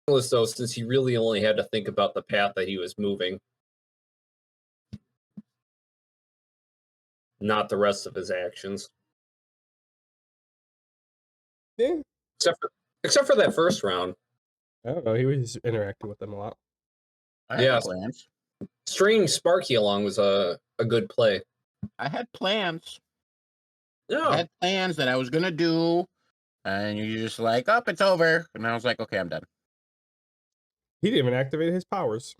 though, since he really only had to think about the path that he was moving, not the rest of his actions. Yeah. Except for that first round. I don't know. He was interacting with them a lot. I had plans. Stringing Sparky along was a good play. I had plans. No. I had plans that I was gonna do, and you're just like, "Up, it's over," and I was like, "Okay, I'm done." He didn't even activate his powers.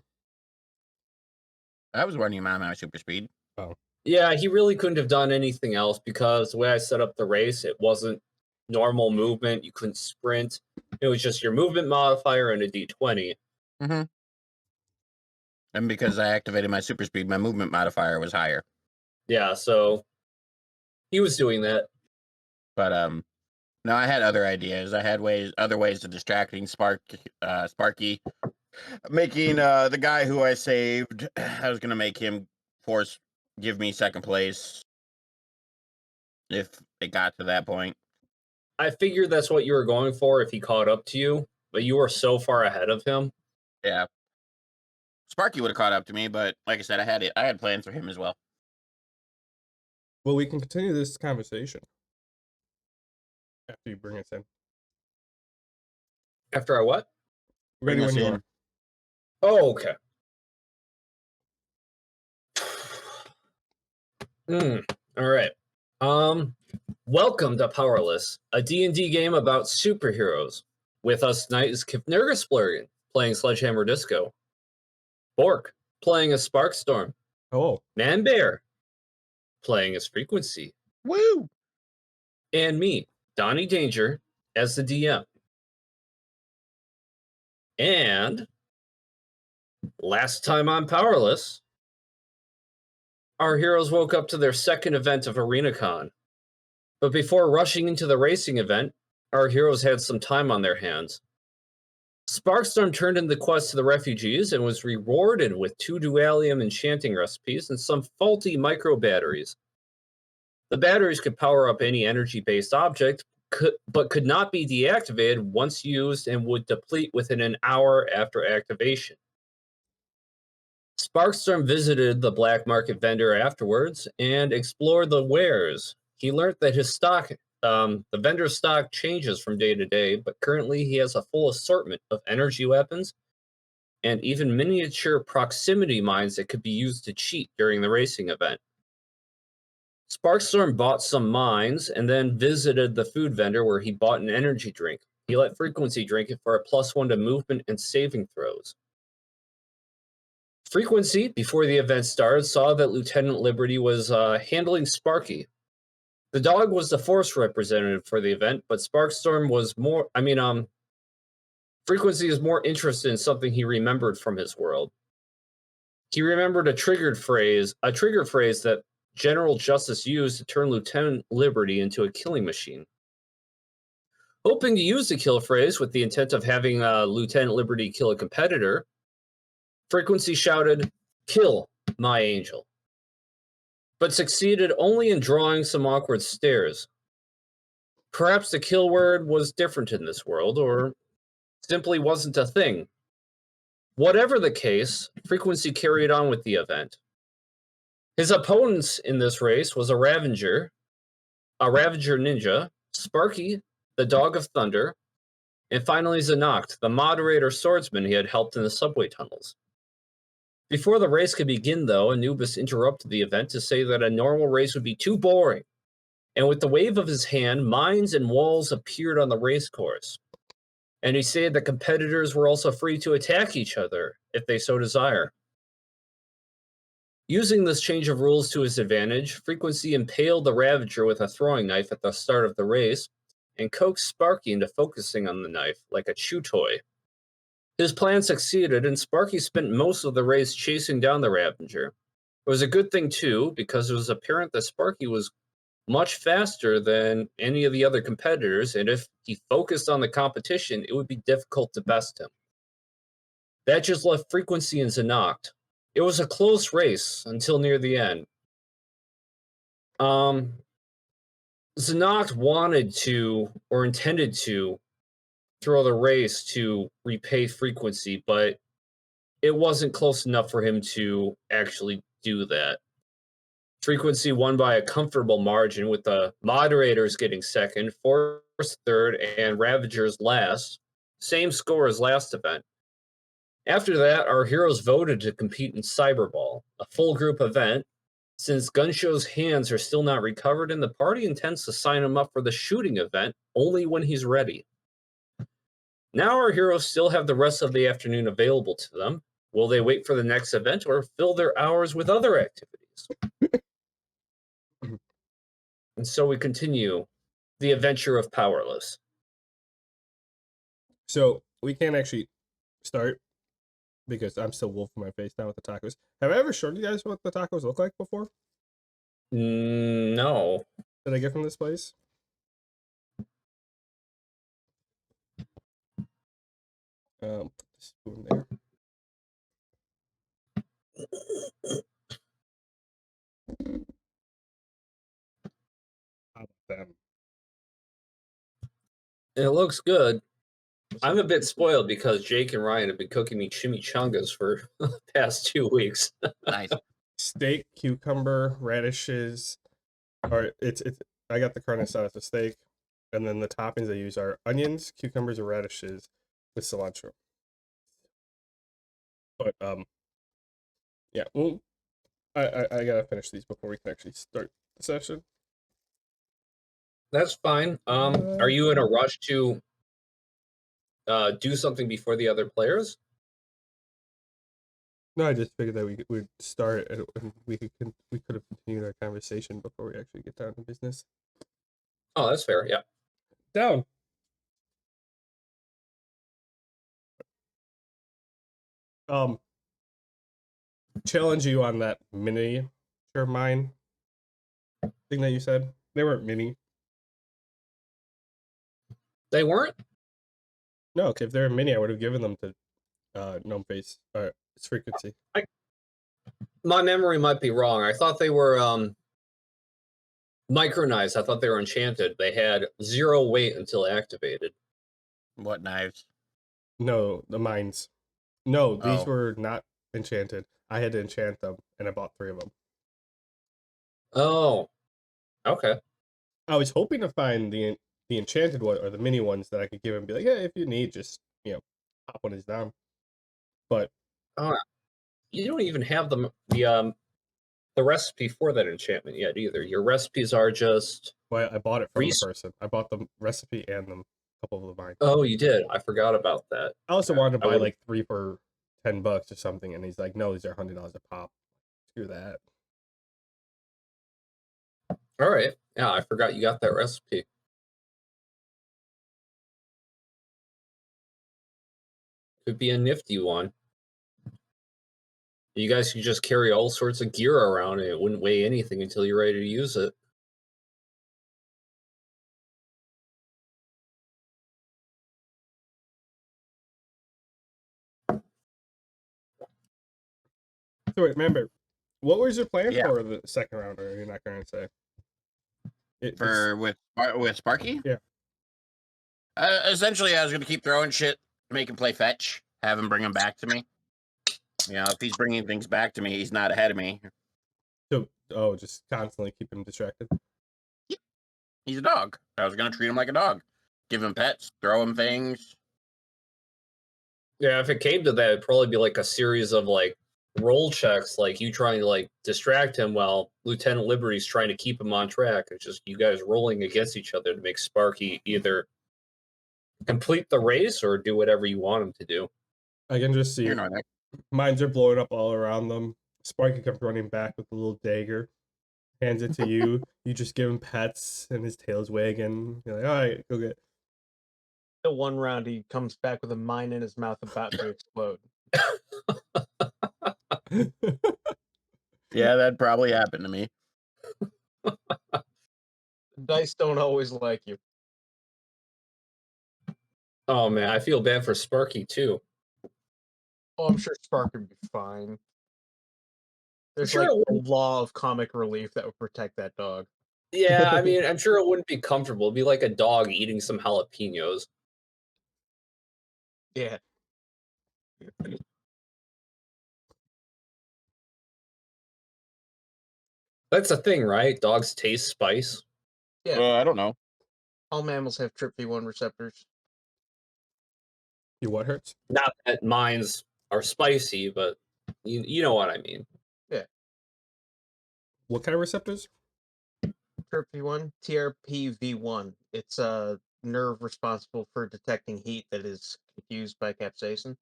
I was running him on my super speed. Oh. Yeah, he really couldn't have done anything else because the way I set up the race, it wasn't normal movement. You couldn't sprint. It was just your movement modifier and a d20. Mm-hmm. And because I activated my super speed, my movement modifier was higher. Yeah, so he was doing that. But no, I had other ideas. I had other ways of distracting Sparky, making the guy who I saved. I was gonna make him give me second place if it got to that point. I figured that's what you were going for if he caught up to you, but you were so far ahead of him. Yeah. Sparky would have caught up to me, but like I said, I had plans for him as well. Well, we can continue this conversation after you bring us in. After I what? Ready when you are. Oh, okay. All right. Welcome to Powerless, a D&D game about superheroes. With us tonight is Kifnergisblurgen, playing Sledgehammer Disco. Bork, playing as Sparkstorm. Oh. Manbear, playing as Frequency. Woo! And me, Donnie Danger, as the DM. And last time on Powerless, our heroes woke up to their second event of ArenaCon. But before rushing into the racing event, our heroes had some time on their hands. Sparkstorm turned in the quest to the refugees and was rewarded with 2 dualium enchanting recipes and some faulty micro batteries. The batteries could power up any energy-based object, but could not be deactivated once used and would deplete within an hour after activation. Sparkstorm visited the black market vendor afterwards and explored the wares. He learned that his stock, the vendor's stock changes from day to day, but currently he has a full assortment of energy weapons and even miniature proximity mines that could be used to cheat during the racing event. Sparkstorm bought some mines and then visited the food vendor where he bought an energy drink. He let Frequency drink it for a +1 to movement and saving throws. Frequency, before the event started, saw that Lieutenant Liberty was handling Sparky. The dog was the force representative for the event, but Sparkstorm was Frequency is more interested in something he remembered from his world. He remembered a trigger phrase that General Justice used to turn Lieutenant Liberty into a killing machine. Hoping to use the kill phrase with the intent of having Lieutenant Liberty kill a competitor, Frequency shouted, "Kill, my angel," but succeeded only in drawing some awkward stares. Perhaps the kill word was different in this world, or simply wasn't a thing. Whatever the case, Frequency carried on with the event. His opponents in this race was a Ravager ninja, Sparky, the Dog of Thunder, and finally Zanacht, the moderator swordsman he had helped in the subway tunnels. Before the race could begin, though, Anubis interrupted the event to say that a normal race would be too boring, and with the wave of his hand, mines and walls appeared on the race course. And he said that competitors were also free to attack each other if they so desire. Using this change of rules to his advantage, Frequency impaled the Ravager with a throwing knife at the start of the race and coaxed Sparky into focusing on the knife like a chew toy. His plan succeeded, and Sparky spent most of the race chasing down the Ravager. It was a good thing, too, because it was apparent that Sparky was much faster than any of the other competitors, and if he focused on the competition, it would be difficult to best him. That just left Frequency and Zanacht. It was a close race until near the end. Zanacht wanted to, or intended to, throw the race to repay frequency, but it wasn't close enough for him to actually do that. Frequency won by a comfortable margin, with the moderators getting second, Force third, and Ravagers last. Same score as last event. After that, our heroes voted to compete in Cyberball, a full group event. Since Gunshow's hands are still not recovered, and the party intends to sign him up for the shooting event only when he's ready. Now our heroes still have the rest of the afternoon available to them. Will they wait for the next event or fill their hours with other activities? And so we continue the adventure of Powerless. So we can't actually start because I'm still wolfing my face down with the tacos. Have I ever shown you guys what the tacos look like before? No. Did I get from this place? Put the spoon there. How about them? It looks good. I'm a bit spoiled because Jake and Ryan have been cooking me chimichangas for the past 2 weeks. Nice. Steak, cucumber, radishes. Or it's I got the carne asada, the steak, and then the toppings I use are onions, cucumbers, and radishes with cilantro. But yeah, well, I gotta finish these before we can actually start the session. That's fine. Are you in a rush to do something before the other players? No, I just figured that we'd start and we could have continued our conversation before we actually get down to business. Oh, that's fair. Yeah. Down. Challenge you on that miniature mine thing that you said. They weren't mini. They weren't? No, if they were mini, I would have given them to Gnome Face. It's frequency. My memory might be wrong. I thought they were micronized. I thought they were enchanted. They had 0 weight until activated. What knives? No, the mines. No, these Oh. were not enchanted. I had to enchant them, and I bought 3 of them. Oh, okay. I was hoping to find the enchanted one or the mini ones that I could give him and be like, yeah, if you need, just pop one of these down. But You don't even have the recipe for that enchantment yet either. Your recipes are just. well, I bought it from the person. I bought the recipe and a couple of the mine. Oh, you did. I forgot about that. I also wanted to I buy would- like 3 for $10 or something, and he's like, no, these are $100 a pop. Screw that. All right. Yeah, I forgot you got that recipe. Could be a nifty one. You guys could just carry all sorts of gear around, and it wouldn't weigh anything until you're ready to use it. So wait, remember, what was your plan Yeah. for the second round? Or you're not going to say With Sparky? Yeah. Essentially, I was going to keep throwing shit, make him play fetch, have him bring him back to me. If he's bringing things back to me, he's not ahead of me. So just constantly keep him distracted. He's a dog. I was going to treat him like a dog. Give him pets, throw him things. Yeah, if it came to that, it'd probably be like a series of like roll checks, like you trying to like distract him while Lieutenant Liberty's trying to keep him on track. It's just you guys rolling against each other to make Sparky either complete the race or do whatever you want him to do. I can just see You know that. mines are blowing up all around them. Sparky comes running back with a little dagger, hands it to you. You just give him pets, and his tail's wagging. You're like, all right, go get. The one round he comes back with a mine in his mouth about to explode. Yeah, that'd probably happen to me. Dice don't always like you. Oh man, I feel bad for Sparky too. Oh, I'm sure Spark would be fine. There's Sure like it a law of comic relief that would protect that dog. Yeah, I mean, I'm sure it wouldn't be comfortable. It'd be like a dog eating some jalapenos. Yeah. That's a thing, right? Dogs taste spice. Yeah. I don't know. All mammals have TRPV1 receptors. You what hurts? Not that mines are spicy, but you know what I mean. What kind of receptors? TRPV1, TRPV1. It's a nerve responsible for detecting heat that is confused by capsaicin.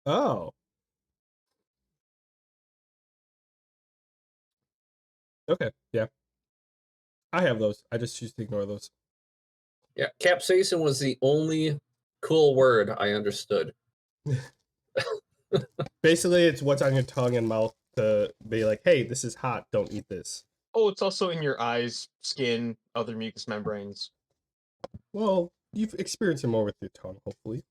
Oh. Okay. Yeah. I have those. I just choose to ignore those. Yeah, capsaicin was the only cool word I understood. Basically, it's what's on your tongue and mouth to be like, hey, this is hot. Don't eat this. Oh, it's also in your eyes, skin, other mucous membranes. Well, you've experienced it more with your tongue, hopefully.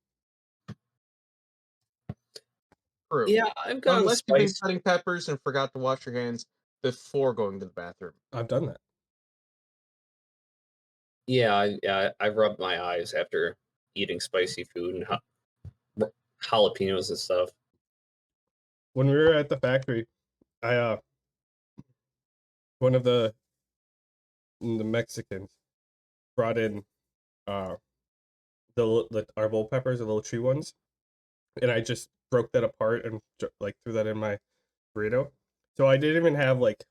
True. Yeah, I've gotten Unless you've been spice. cutting peppers and forgot to wash your hands before going to the bathroom. I've done that. Yeah, I rubbed my eyes after eating spicy food and jalapenos and stuff. When we were at the factory, I one of the Mexicans brought in the our bowl peppers, the little tree ones, and I just broke that apart and like threw that in my burrito. So I didn't even have like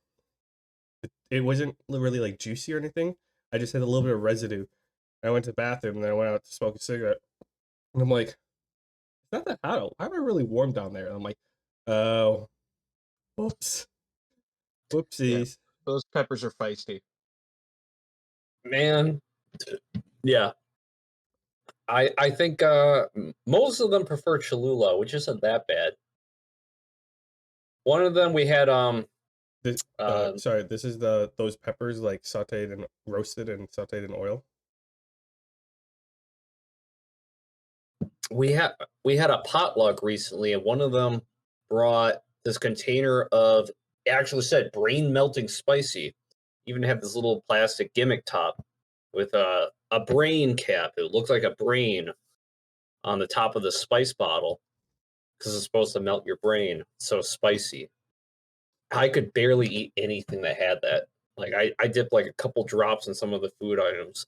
it wasn't really like juicy or anything. I just had a little bit of residue. I went to the bathroom and then I went out to smoke a cigarette, and I'm like, it's not that hot. Why am I really warm down there? And I'm like, oh, whoops, whoopsies. Those peppers are feisty. Man, yeah. I think most of them prefer Cholula, which isn't that bad. One of them we had This sorry, this is those peppers like sauteed and roasted and sauteed in oil. we had a potluck recently, and one of them brought this container of, it actually said brain melting spicy. Even had this little plastic gimmick top with a brain cap. It looked like a brain on the top of the spice bottle because it's supposed to melt your brain. So spicy. I could barely eat anything that had that. Like I dipped like a couple drops in some of the food items.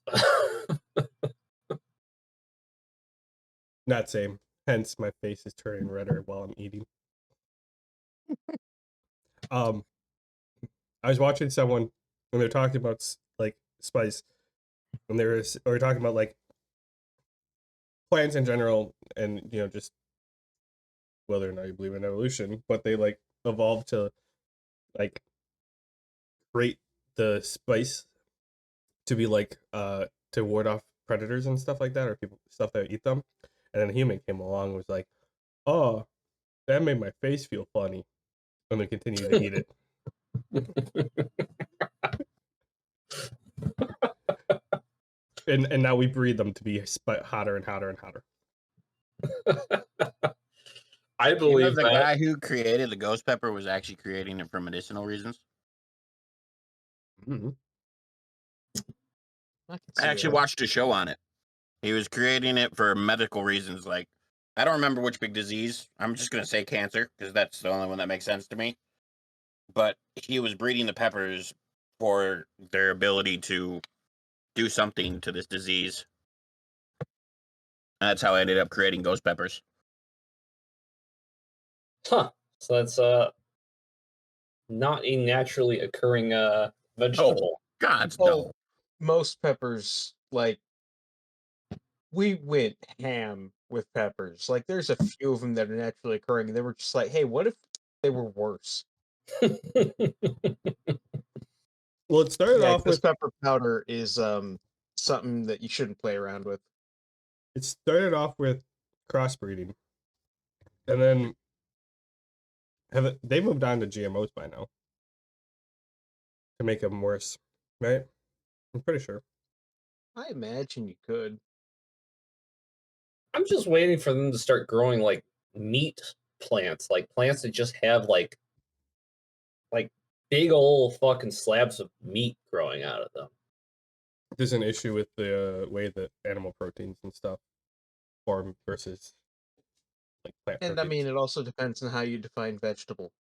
Not same. Hence, my face is turning redder while I'm eating. I was watching someone when they're talking about like spice, and or talking about like plants in general, and just whether or not you believe in evolution, but they like evolved to like create the spice to be like to ward off predators and stuff like that, or people stuff that eat them. And then a human came along and was like, oh, that made my face feel funny. And then continued to eat it. And now we breed them to be hotter and hotter and hotter. I believe the that. guy who created the ghost pepper was actually creating it for medicinal reasons. Mm-hmm. I actually watched a show on it. He was creating it for medical reasons. Like, I don't remember which big disease. I'm just going to say cancer because that's the only one that makes sense to me. But he was breeding the peppers for their ability to do something to this disease. And that's how I ended up creating ghost peppers. Huh. So that's not a naturally occurring vegetable. Gods, Oh, no. most peppers, like, we went ham with peppers. Like, there's a few of them that are naturally occurring, and they were just like, hey, what if they were worse? Well, it started Yeah, off this with pepper powder is something that you shouldn't play around with. crossbreeding, and then they moved on to GMOs by now to make them worse, right? I'm pretty sure. I imagine you could. I'm just waiting for them to start growing like meat plants, like plants that just have like big old fucking slabs of meat growing out of them. There's an issue with the way that animal proteins and stuff form versus like plant And I proteins. mean, it also depends on how you define vegetable.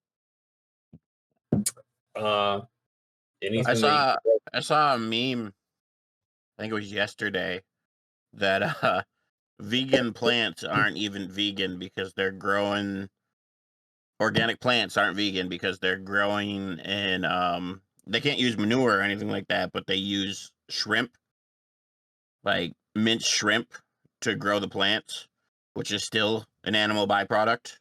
Anything I that saw I saw a meme, I think it was yesterday, that vegan plants aren't even vegan because they're growing organic plants aren't vegan because they're growing in they can't use manure or anything like that, but they use shrimp, like minced shrimp, to grow the plants, which is still an animal byproduct.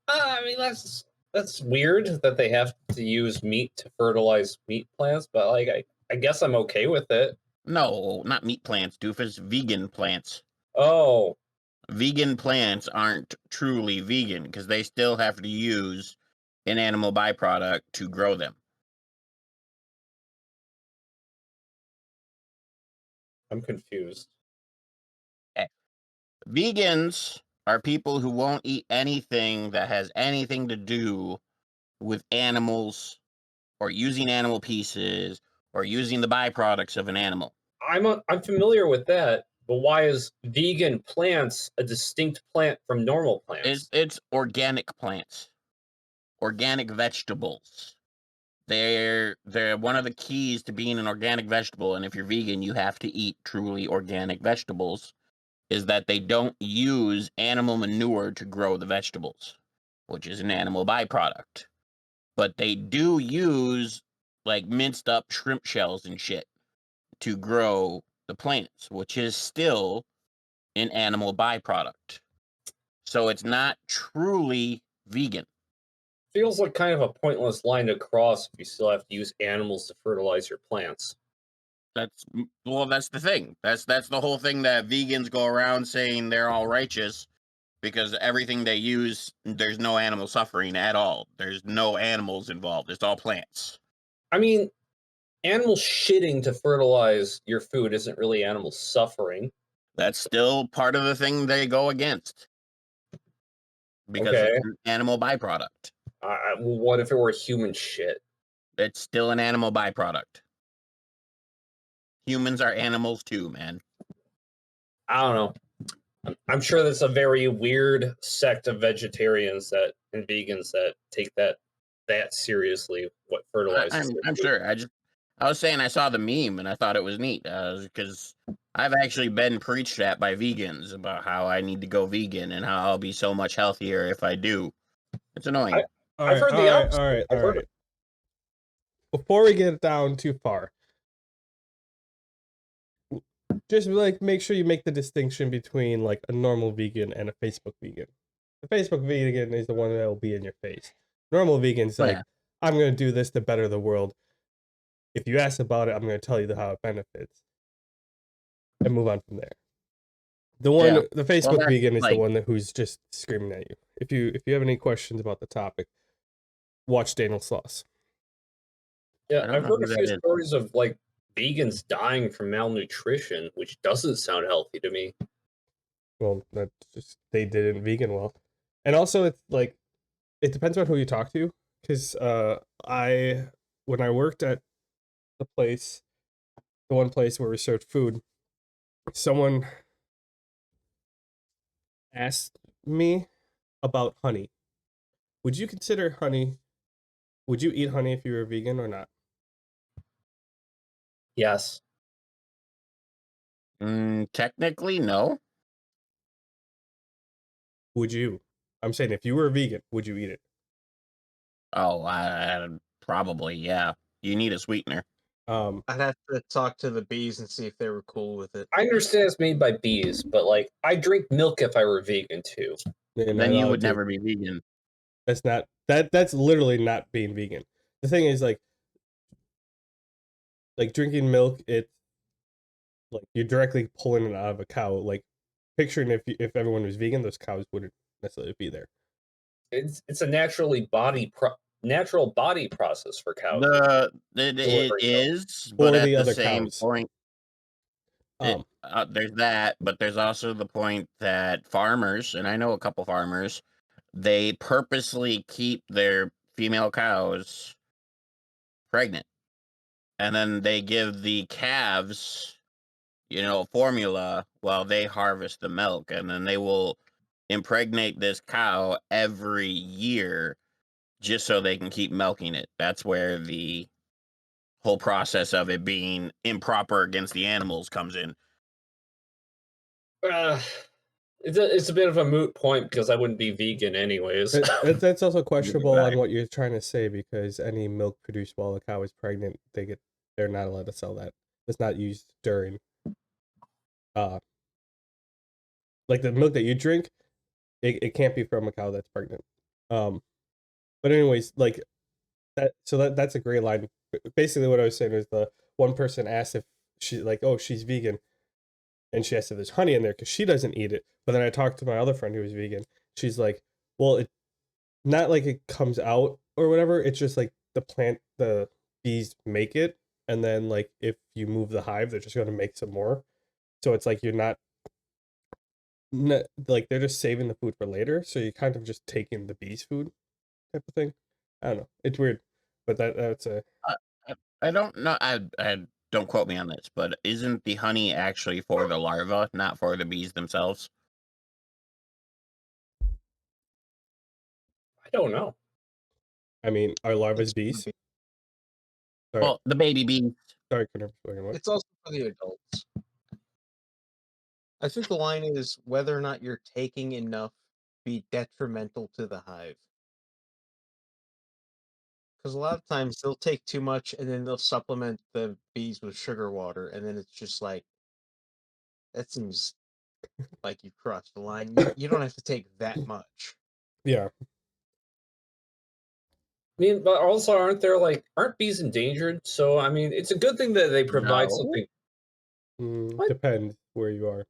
I mean, that's weird that they have to use meat to fertilize meat plants, but like I guess I'm okay with it. No, not meat plants, doofus. Vegan plants. Oh, Vegan plants aren't truly vegan because they still have to use an animal byproduct to grow them. I'm confused. Vegans are people who won't eat anything that has anything to do with animals or using animal pieces or using the byproducts of an animal. I'm familiar with that, but why is vegan plants a distinct plant from normal plants? It's organic plants, organic vegetables. They're one of the keys to being an organic vegetable, and if you're vegan, you have to eat truly organic vegetables, is that they don't use animal manure to grow the vegetables, which is an animal byproduct. But they do use like minced up shrimp shells and shit to grow the plants, which is still an animal byproduct. So it's not truly vegan. Feels like kind of a pointless line to cross if you still have to use animals to fertilize your plants. That's the thing. That's the whole thing that vegans go around saying they're all righteous because everything they use, there's no animal suffering at all. There's no animals involved. It's all plants. I mean, animal shitting to fertilize your food isn't really animal suffering. That's still part of the thing they go against because Okay. it's an animal byproduct. What if it were human shit? It's still an animal byproduct. Humans are animals too, man. I don't know. I'm sure there's a very weird sect of vegetarians that and vegans that take that seriously. What fertilizes their I'm food. sure. I was saying I saw the meme and I thought it was neat because I've actually been preached at by vegans about how I need to go vegan and how I'll be so much healthier if I do. It's annoying. I've heard the opposite. All right. Before we get down too far, just like make sure you make the distinction between like a normal vegan and a Facebook vegan. The Facebook vegan is the one that will be in your face. Normal vegan's like, Yeah. I'm going to do this to better the world. If you ask about it, I'm going to tell you how it benefits, and move on from there. The Facebook vegan is the one who's just screaming at you. If you have any questions about the topic, watch Daniel Sloss. Yeah, I've heard a few stories of like vegans dying from malnutrition, which doesn't sound healthy to me. Well, that's just they didn't vegan well, and also it's like it depends on who you talk to. Because when I worked at the one place where we served food, someone asked me about honey. Would you consider honey? Would you eat honey if you were vegan or not? Yes. Technically, no. Would you? I'm saying if you were a vegan, would you eat it? Oh, probably, yeah. You need a sweetener. I'd have to talk to the bees and see if they were cool with it. I understand it's made by bees, but like I drink milk if I were vegan too. Then you would never be vegan. That's not that's literally not being vegan. The thing is like drinking milk, it's like you're directly pulling it out of a cow. Like picturing if everyone was vegan, those cows wouldn't necessarily be there. It's a natural body process for cows. It is, but at the same point, there's that, but there's also the point that farmers, and I know a couple farmers, they purposely keep their female cows pregnant, and then they give the calves, formula while they harvest the milk, and then they will impregnate this cow every year just so they can keep milking it. That's where the whole process of it being improper against the animals comes in. It's a bit of a moot point because I wouldn't be vegan anyways. That's also questionable Right. on what you're trying to say, because any milk produced while a cow is pregnant, they're not allowed to sell that. It's not used during like the milk that you drink, it can't be from a cow that's pregnant. But anyways, like that's a great line. Basically what I was saying is, the one person asked if she's vegan, and she asked if there's honey in there because she doesn't eat it. But then I talked to my other friend who was vegan. She's like, well, it not like it comes out or whatever. It's just like the bees make it, and then like if you move the hive, they're just going to make some more. So it's like you're not like they're just saving the food for later. So you're kind of just taking the bees' food type of thing. I don't know. It's weird, but that's a. I don't know. I don't quote me on this, but isn't the honey actually for the larva, not for the bees themselves? I don't know. I mean, are larvae It's for the bees? bee- Sorry, Well, the baby bees. sorry, Connor. What? It's also for the adults. I think the line is whether or not you're taking enough be detrimental to the hive. Because a lot of times they'll take too much and then they'll supplement the bees with sugar water, and then it's just like, that seems like you crossed the line. You don't have to take that much. Yeah. I mean, but also aren't bees endangered? So I mean, it's a good thing that they provide No. something. What? Depends where you are.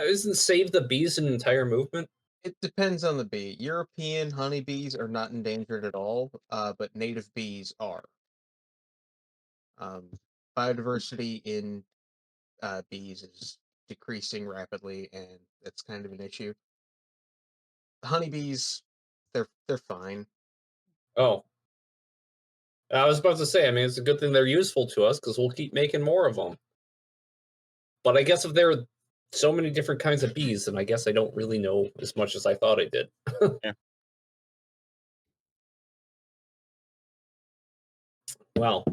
Isn't Save the Bees an entire movement? It depends on the bee. European honeybees are not endangered at all, but native bees are. Biodiversity in bees is decreasing rapidly, and that's kind of an issue. Honeybees, they're fine. Oh, I was about to say. I mean, it's a good thing they're useful to us because we'll keep making more of them. But I guess if there are so many different kinds of bees, then I guess I don't really know as much as I thought I did. Yeah. Well,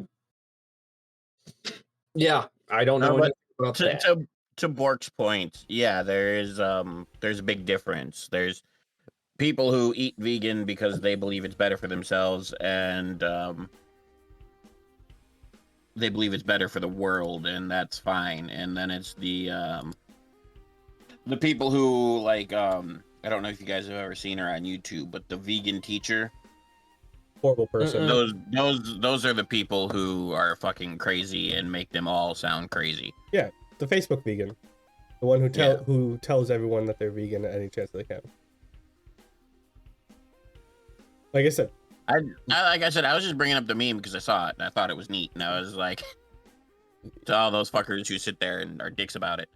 yeah, I don't No, know but anything about to, that. to Bork's point, yeah, there's a big difference. There's people who eat vegan because they believe it's better for themselves, and they believe it's better for the world, and that's fine. And then it's the people who like I don't know if you guys have ever seen her on YouTube, but the vegan teacher. Horrible person. Those are the people who are fucking crazy and make them all sound crazy. Yeah, the Facebook vegan, the one who tells everyone that they're vegan at any chance they can. Like I said, like I said, I was just bringing up the meme because I saw it and I thought it was neat, and I was like, to all those fuckers who sit there and are dicks about it.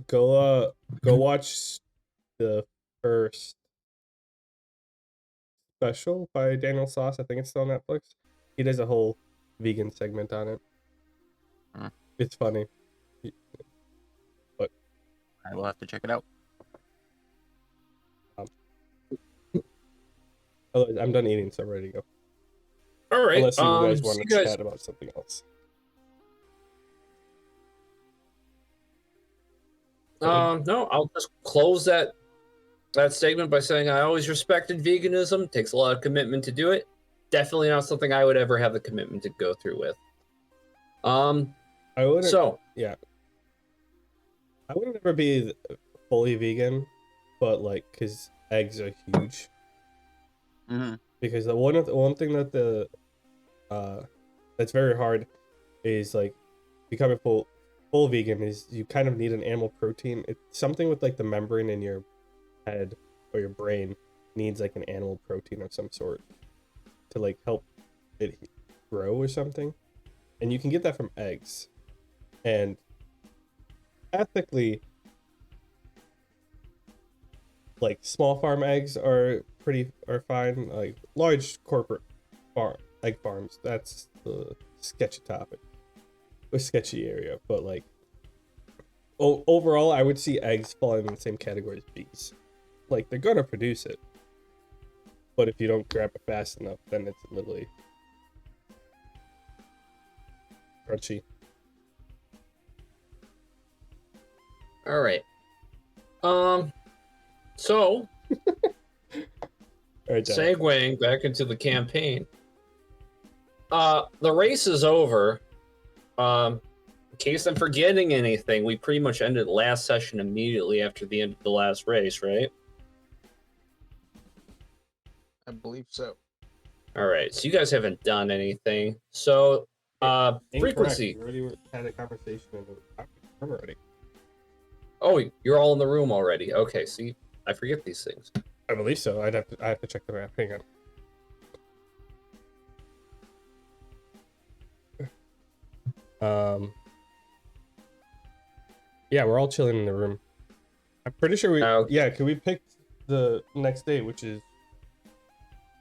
go watch the first special by Daniel Sauce. I think it's still on Netflix. He does a whole vegan segment on it. It's funny. But I will have to check it out. otherwise, I'm done eating, so I'm ready to go. All right. Unless you guys so want to chat about something else. No, I'll just close that statement by saying I always respected veganism. It takes a lot of commitment to do it. Definitely not something I would ever have the commitment to go through with. I wouldn't. So yeah, I wouldn't ever be fully vegan, but like, because eggs are huge. Mm-hmm. Because the one thing that that's very hard is like becoming full vegan is you kind of need an animal protein. It's something with like the membrane in your head or your brain needs like an animal protein of some sort to like help it grow or something, and you can get that from eggs. And ethically, like small farm eggs are fine. Like large corporate egg farms, that's the sketchy topic. a sketchy area, but like overall, I would see eggs falling in the same category as bees. Like they're gonna produce it, but if you don't grab it fast enough, then it's literally crunchy. All right. So All right, John. segueing back into the campaign. The race is over. In case I'm forgetting anything, we pretty much ended last session immediately after the end of the last race, right? I believe so. All right, so you guys haven't done anything. So, frequency. We already had a conversation in the room already. Oh, you're all in the room already. Okay, see, I forget these things. I believe so. I have to check the map. Hang on. Yeah, we're all chilling in the room. I'm pretty sure we. Okay. Yeah, can we pick the next day, which is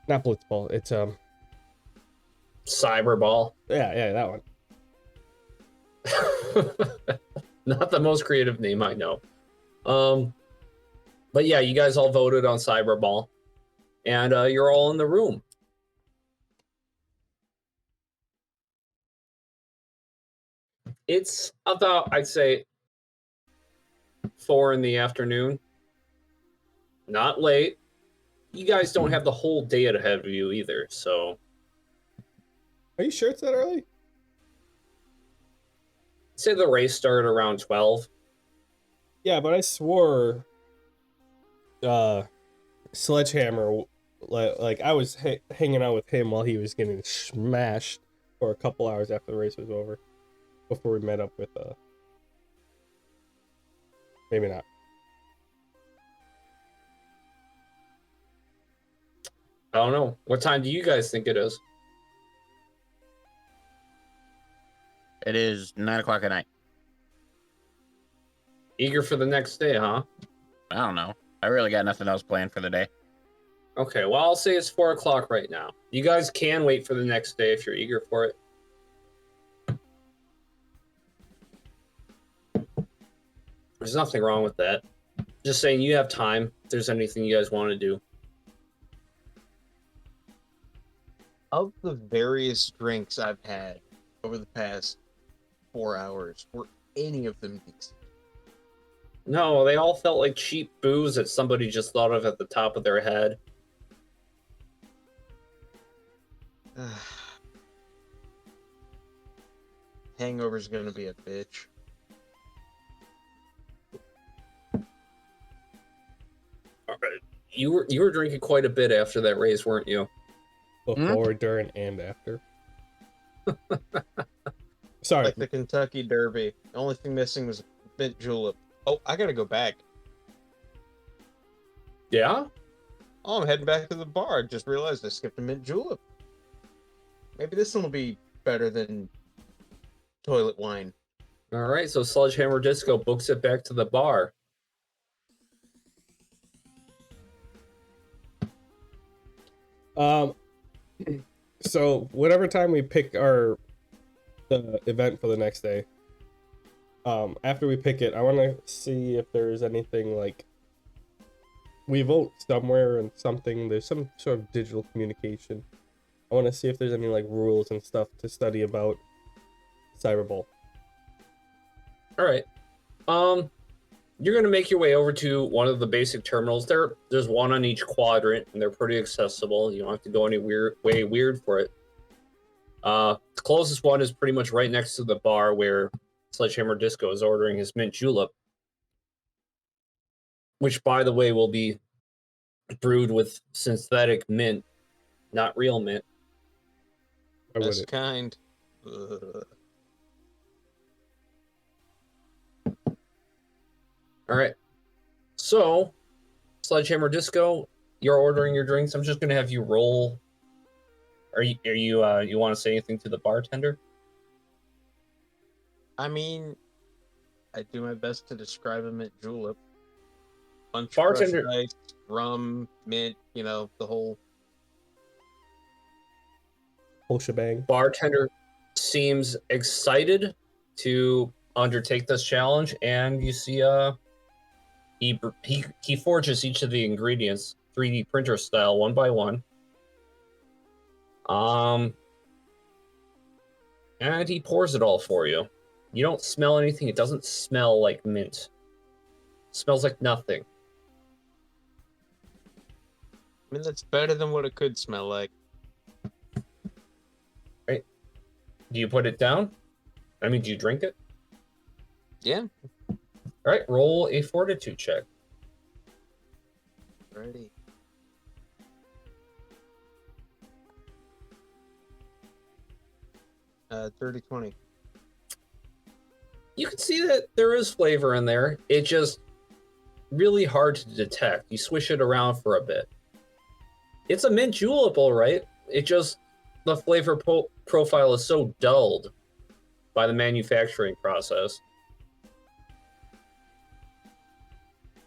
not Blitzball. It's Cyberball. Yeah, that one. Not the most creative name I know. But yeah, you guys all voted on Cyberball, and you're all in the room. It's about, I'd say, 4 in the afternoon. Not late. You guys don't have the whole day ahead of you either, so. Are you sure it's that early? Say the race started around 12. Yeah, but I swore Sledgehammer, like I was hanging out with him while he was getting smashed for a couple hours after the race was over, before we met up with maybe not. I don't know. What time do you guys think it is? It is 9 o'clock at night. Eager for the next day, huh? I don't know. I really got nothing else planned for the day. Okay, well, I'll say it's 4 o'clock right now. You guys can wait for the next day if you're eager for it. There's nothing wrong with that. Just saying you have time if there's anything you guys want to do. Of the various drinks I've had over the past 4 hours, were any of them decent? No, they all felt like cheap booze that somebody just thought of at the top of their head. Hangover's gonna be a bitch. All right. You were drinking quite a bit after that race, weren't you? Before, during, and after. Sorry. Like the Kentucky Derby. The only thing missing was mint julep. Oh, I gotta go back. Yeah? Oh, I'm heading back to the bar. I just realized I skipped a mint julep. Maybe this one will be better than toilet wine. All right, so Sledgehammer Disco books it back to the bar. So whatever time we pick the event for the next day, after we pick it, I want to see if there's anything like we vote somewhere and something. There's some sort of digital communication. I want to see if there's any like rules and stuff to study about Cyberball. All right. You're gonna make your way over to one of the basic terminals. There's one on each quadrant, and they're pretty accessible. You don't have to go any weird for it. The closest one is pretty much right next to the bar where Sledgehammer Disco is ordering his mint julep, which, by the way, will be brewed with synthetic mint, not real mint. Best kind. All right. So, Sledgehammer Disco, you're ordering your drinks. I'm just gonna have you roll. You want to say anything to the bartender? I mean, I do my best to describe a mint julep. Bunch Bartender- of crushed ice, rum, mint, the whole. Whole shebang. Bartender seems excited to undertake this challenge, and you see he forges each of the ingredients 3D printer style one by one. And he pours it all for you. You don't smell anything. It doesn't smell like mint. It smells like nothing. I mean, that's better than what it could smell like. Right? Do you put it down? I mean, do you drink it? Yeah. All right, roll a fortitude check. Ready. Dirty 20. You can see that there is flavor in there. It just really hard to detect. You swish it around for a bit. It's a mint julep, all right. It just, the flavor profile is so dulled by the manufacturing process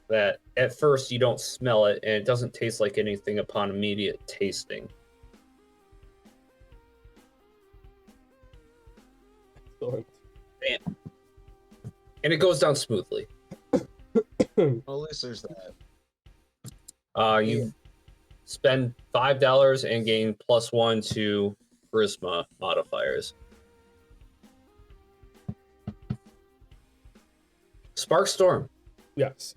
that at first you don't smell it, and it doesn't taste like anything upon immediate tasting. Excellent. And it goes down smoothly. Well, at least there's that. You spend $5 and gain +1 to charisma modifiers. Spark Storm. Yes,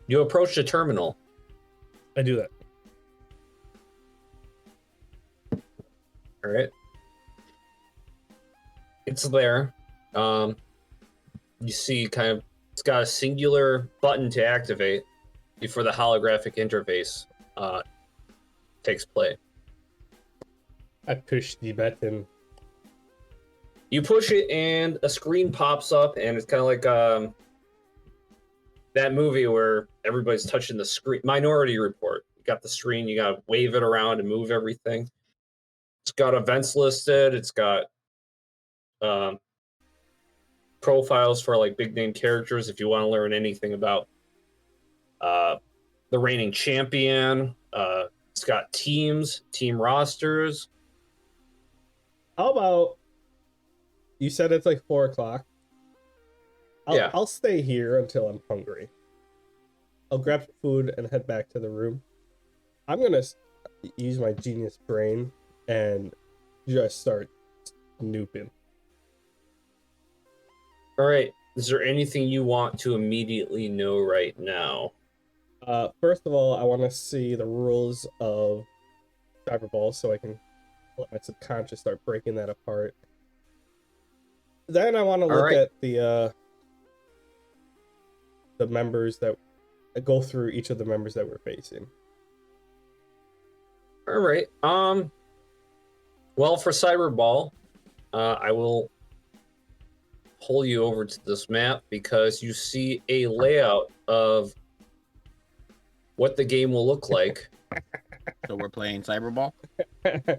You approach the terminal. I do that. All right. It's there. You see it's got a singular button to activate before the holographic interface takes play. I push the button. You push it and a screen pops up, and it's kind of like that movie where everybody's touching the screen. Minority Report. You got the screen, you got to wave it around and move everything. It's got events listed. It's got profiles for like big name characters if you want to learn anything about the reigning champion. It's got team rosters. How about you said it's like 4 o'clock? Yeah. I'll stay here until I'm hungry. I'll grab some food and head back to the room. I'm gonna use my genius brain and just start snooping. All right. Is there anything you want to immediately know right now? First of all, I want to see the rules of Cyberball so I can let my subconscious start breaking that apart. Then I want to look at the members that go through each of the members that we're facing. All right. Well, for Cyberball, I will pull you over to this map because you see a layout of what the game will look like. So we're playing Cyberball? I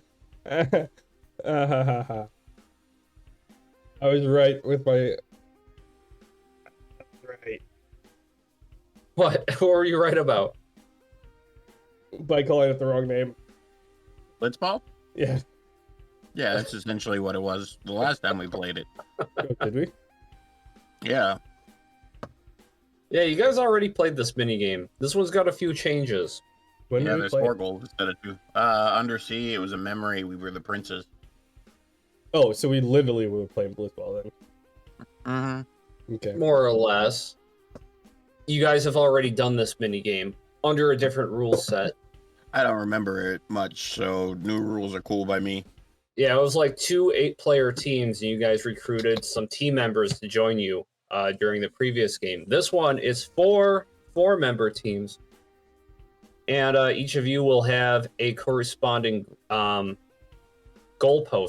was right with my... Right. What were you right about? By calling it the wrong name. Blitzball? Yeah. Yeah, that's essentially what it was the last time we played it. Did we? Yeah. Yeah, you guys already played this minigame. This one's got a few changes. When Yeah, did we there's play 4 it? goals instead of 2. Undersea, it was a memory. We were the princes. Oh, so we literally were playing Blitzball then. Mm-hmm. Okay. More or less. You guys have already done this minigame under a different rule set. I don't remember it much, so new rules are cool by me. Yeah, it was like 2 8-player teams, and you guys recruited some team members to join you during the previous game. This one is 4 4-member teams, and each of you will have a corresponding goalpost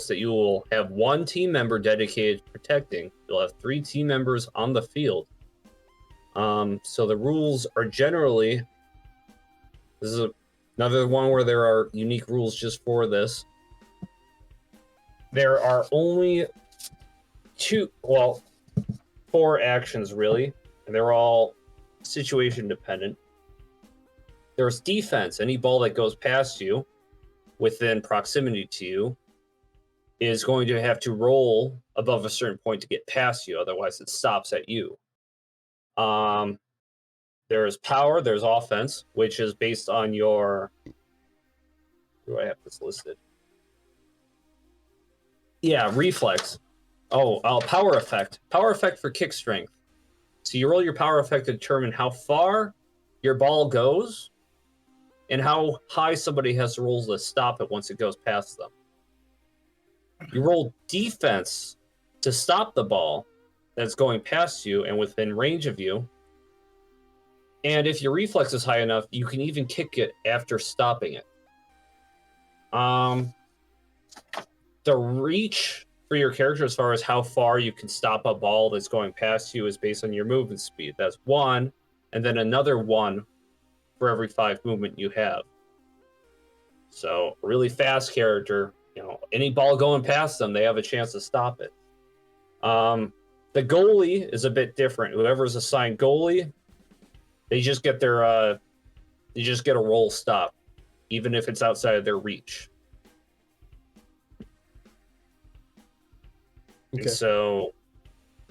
that you will have 1 team member dedicated to protecting. You'll have 3 team members on the field. So the rules are generally... This is another one where there are unique rules just for this. There are only 4 actions, really, and they're all situation dependent. There's defense. Any ball that goes past you within proximity to you is going to have to roll above a certain point to get past you. Otherwise, it stops at you. There's power, there's offense, which is based on your... Do I have this listed? Yeah, reflex. Power effect. Power effect for kick strength. So you roll your power effect to determine how far your ball goes and how high somebody has to roll to stop it once it goes past them. You roll defense to stop the ball that's going past you and within range of you. And if your reflex is high enough, you can even kick it after stopping it. The reach for your character as far as how far you can stop a ball that's going past you is based on your movement speed. That's 1, and then another 1 for every 5 movement you have. So, a really fast character, any ball going past them, they have a chance to stop it. The goalie is a bit different. Whoever's assigned goalie, they just get a roll stop, even if it's outside of their reach. Okay. And so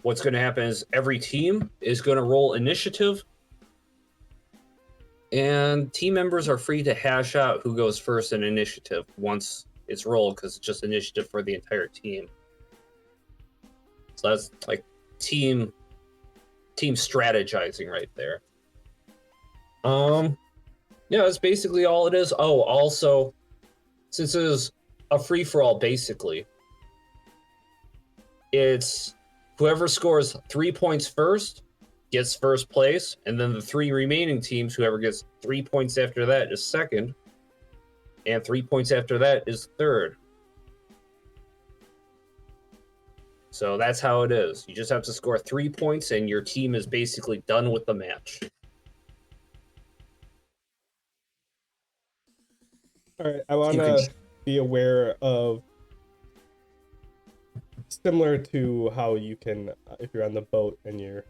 what's going to happen is every team is going to roll initiative, and team members are free to hash out who goes first in initiative once it's rolled, because it's just initiative for the entire team. So that's like team strategizing right there. Yeah, that's basically all it is. Oh, also, since it is a free-for-all, basically, it's whoever scores 3 points first gets first place, and then the 3 remaining teams, whoever gets 3 points after that is second, and 3 points after that is third. So that's how it is. You just have to score 3 points, and your team is basically done with the match. All right, I want to be aware of, similar to how you can, if you're on the boat and you're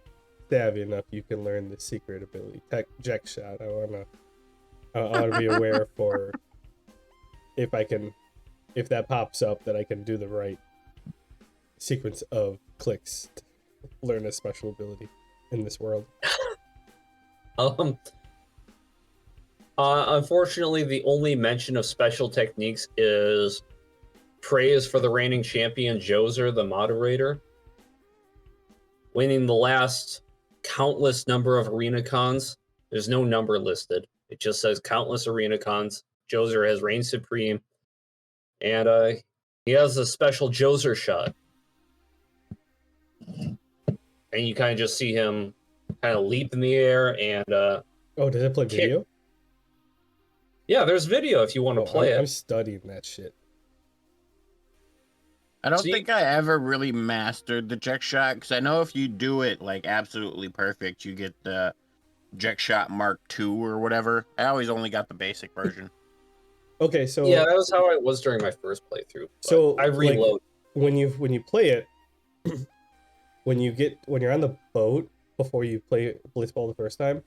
savvy enough, you can learn the secret ability, jet shot. I want to be aware for if that pops up, that I can do the right sequence of clicks to learn a special ability in this world. Unfortunately, the only mention of special techniques is praise for the reigning champion, Joser, the moderator, winning the last countless number of arena cons. There's no number listed. It just says countless arena cons. Joser has reigned supreme, and he has a special Joser shot. And you kind of just see him kind of leap in the air and Oh, does it play video? Yeah, there's video if you want to play it. I'm studying that shit. I don't think I ever really mastered the jet shot, because I know if you do it like absolutely perfect, you get the jet shot Mark II or whatever. I always only got the basic version. Okay, so yeah, that was how it was during my first playthrough. So I reload when you play it. When you're on the boat before you play Blitzball the first time,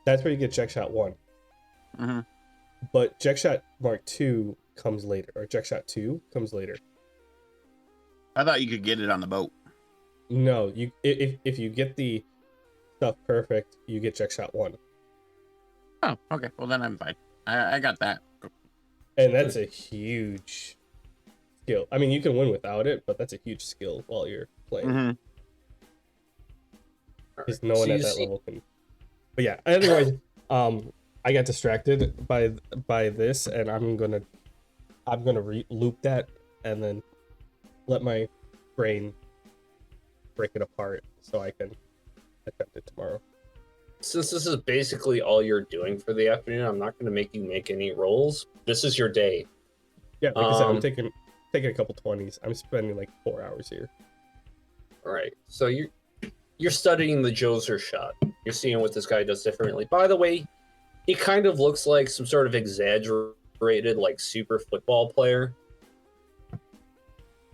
that's where you get Jet Shot 1. But Jet Shot Mark II comes later, or Jet Shot 2 comes later. I thought you could get it on the boat. No, if you get the stuff perfect, you get Jet Shot 1. Oh, okay. Well, then I'm fine. I got that. And that's a huge skill. I mean, you can win without it, but that's a huge skill while you're playing. Because no one at that level can. But yeah, otherwise, I got distracted by this, and I'm gonna loop that and then let my brain break it apart so I can attempt it tomorrow. Since this is basically all you're doing for the afternoon, I'm not going to make you make any rolls. This is your day. Yeah, like I said, I'm taking a couple 20s. I'm spending like 4 hours here. All right, so you're studying the Joser shot. You're seeing what this guy does differently. By the way, he kind of looks like some sort of exaggerated, like, super football player.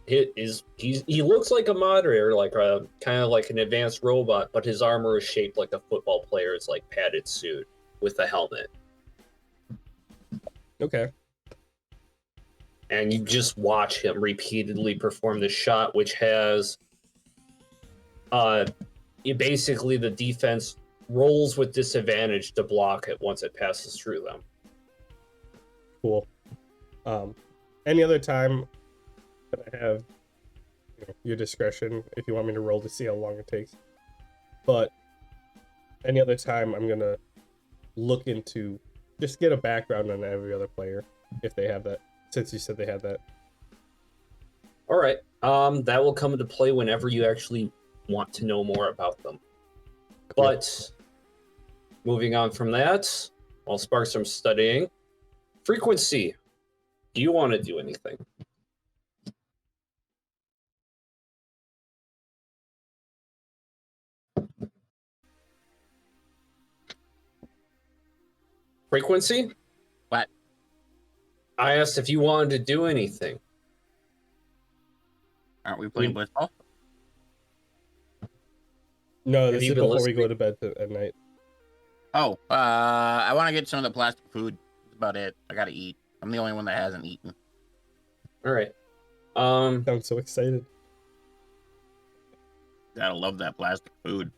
He looks like a moderator, like a kind of like an advanced robot, but his armor is shaped like a football player's like padded suit with a helmet. Okay. and you just watch him repeatedly perform the shot, which has basically the defense rolls with disadvantage to block it once it passes through them. Cool. Any other time that I have your discretion if you want me to roll to see how long it takes. But any other time I'm gonna look into just get a background on every other player if they have that, since you said they had that. All right. That will come into play whenever you actually want to know more about them. Cool. But moving on from that, while Sparks are studying, frequency. Do you want to do anything? Frequency? What? I asked if you wanted to do anything. Aren't we playing blitzball? No, Have this you is been before we go listening? to bed at night. Oh, I want to get some of the plastic food. That's about it. I gotta eat. I'm the only one that hasn't eaten. All right. Sounds so excited. Gotta love that plastic food.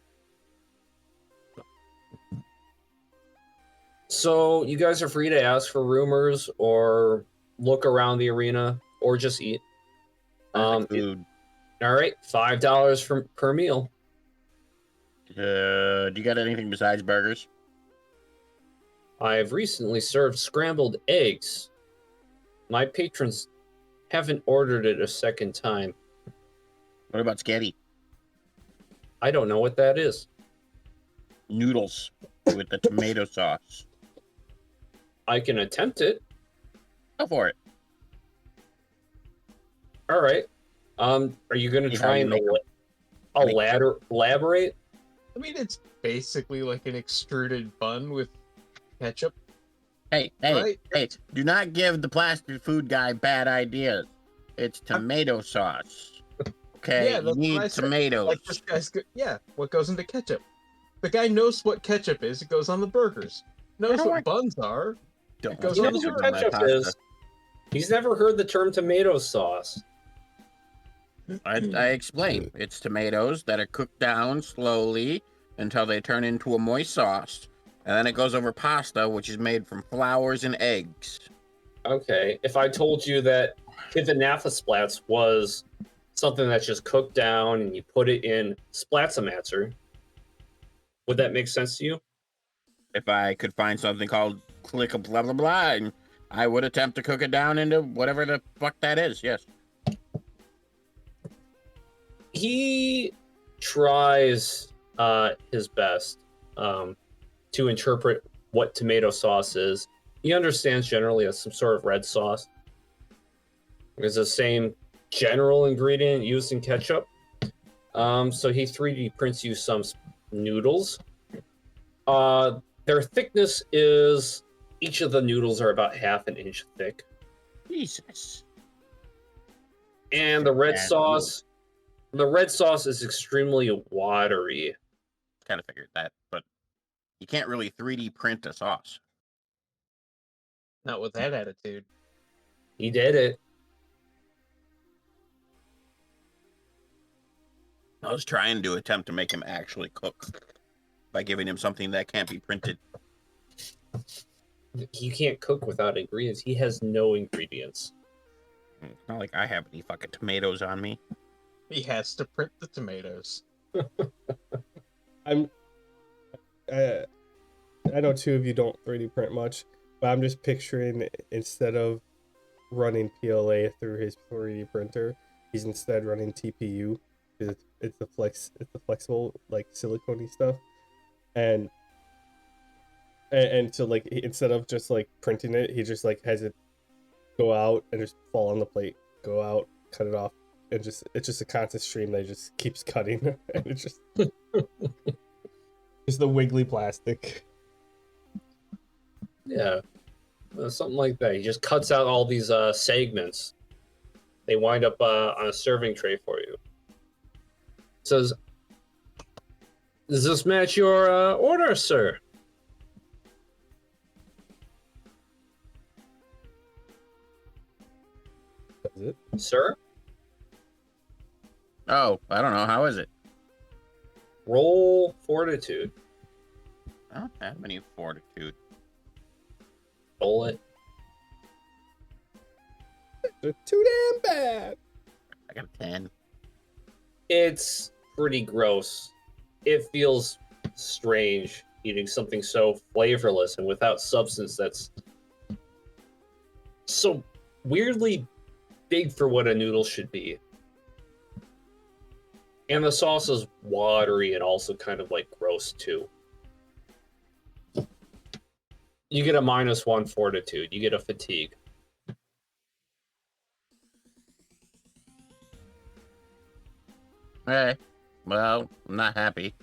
So you guys are free to ask for rumors or look around the arena or just eat. Plastic food. All right, $5 per meal. Do you got anything besides burgers? I have recently served scrambled eggs. My patrons haven't ordered it a second time. What about spaghetti? I don't know what that is. Noodles with the tomato sauce. I can attempt it. Go for it. All right. Are you going to See how try you and make 'em. elaborate? I mean, it's basically like an extruded bun with ketchup. Hey, Right. do not give the plastic food guy bad ideas. It's tomato sauce. Okay, Yeah, you that's what I need said. tomatoes. Like this guy's what goes into ketchup? The guy knows what ketchup is. It goes on the burgers. Knows don't what like- buns are. Don't It goes He on knows the what on my ketchup pasta. is. He's never heard the term tomato sauce. I explained. It's tomatoes that are cooked down slowly until they turn into a moist sauce. And then it goes over pasta, which is made from flours and eggs. Okay, if I told you that Splatz was something that's just cooked down and you put it in Splatzamatzer, would that make sense to you? If I could find something called click a blah blah blah, and I would attempt to cook it down into whatever the fuck that is, yes. He tries his best to interpret what tomato sauce is. He understands generally as some sort of red sauce. It's the same general ingredient used in ketchup. So he 3D prints you some noodles. Their thickness is, each of the noodles are about half an inch thick. Jesus. And the red Bad sauce, is extremely watery. Kind of figured that, but you can't really 3D print a sauce. Not with that attitude. He did it. I was trying to attempt to make him actually cook by giving him something that can't be printed. You can't cook without ingredients. He has no ingredients. It's not like I have any fucking tomatoes on me. He has to print the tomatoes. I know two of you don't 3D print much, but I'm just picturing instead of running PLA through his 3D printer, he's instead running TPU. It's the flexible like silicone stuff, and so like instead of just like printing it, he just like has it go out and just fall on the plate, go out, cut it off, and it's just a constant stream that just keeps cutting, and it's just just the wiggly plastic. Yeah, something like that. He just cuts out all these segments. They wind up on a serving tray for you. Says, "Does this match your order, sir?" Sir, Oh, I don't know. How is it? roll fortitude. I don't have any fortitude. Roll it. They're too damn bad. I got a 10. It's pretty gross. It feels strange eating something so flavorless and without substance that's so weirdly big for what a noodle should be. And the sauce is watery and also kind of like gross too. You get a -1 fortitude. You get a fatigue. Hey, well, I'm not happy.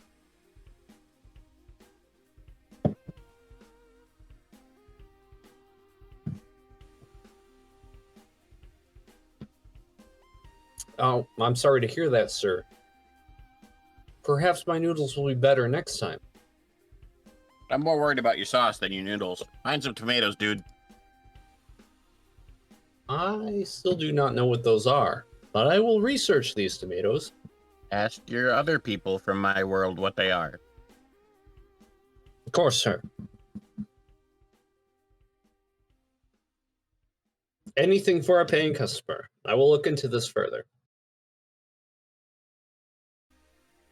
Oh, I'm sorry to hear that, sir. Perhaps my noodles will be better next time. I'm more worried about your sauce than your noodles. Find some tomatoes, dude. I still do not know what those are, but I will research these tomatoes. Ask your other people from my world what they are. Of course, sir. Anything for a paying customer. I will look into this further.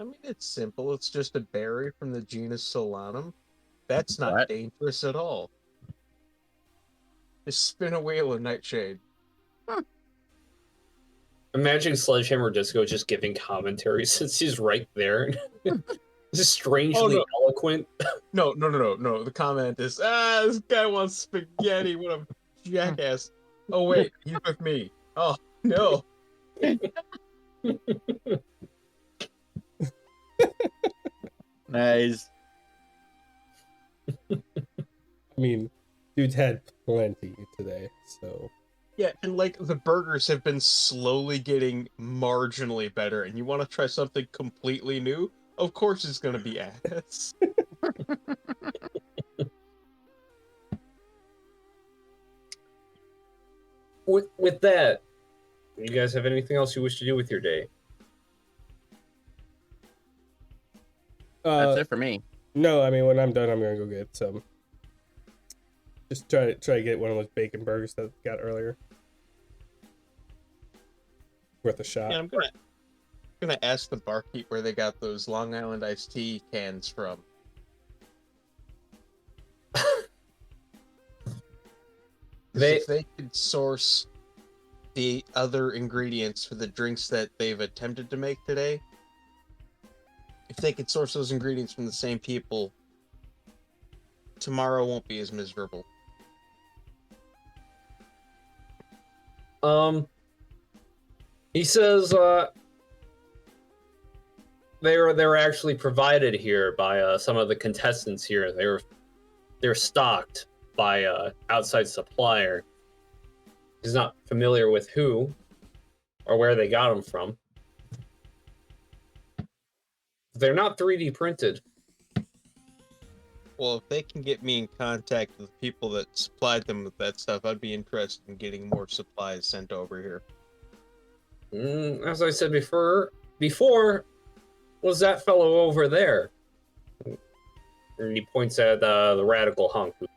I mean, it's simple. It's just a berry from the genus Solanum. That's not What? dangerous at all. Just spin a wheel of Nightshade. Imagine Sledgehammer Disco just giving commentary since he's right there. Just strangely no. eloquent. No. The comment is, this guy wants spaghetti. What a jackass. Oh, wait, he's with me. Oh, no. Nice. I mean, dude's had plenty today, so. Yeah, and like the burgers have been slowly getting marginally better, and you want to try something completely new? Of course it's going to be ass. With that, you guys have anything else you wish to do with your day? That's it for me. No, I mean, when I'm done, I'm gonna go get some. Just try to get one of those bacon burgers that I got earlier. Worth a shot. Yeah, I'm gonna ask the barkeep where they got those Long Island iced tea cans from. If they could source the other ingredients for the drinks that they've attempted to make today, if they could source those ingredients from the same people, tomorrow won't be as miserable. He says they were actually provided here by some of the contestants here. They're stocked by outside supplier. He's not familiar with who or where they got them from. They're not 3D printed. Well, if they can get me in contact with the people that supplied them with that stuff, I'd be interested in getting more supplies sent over here. As I said before was that fellow over there. And he points at the radical hunk, who's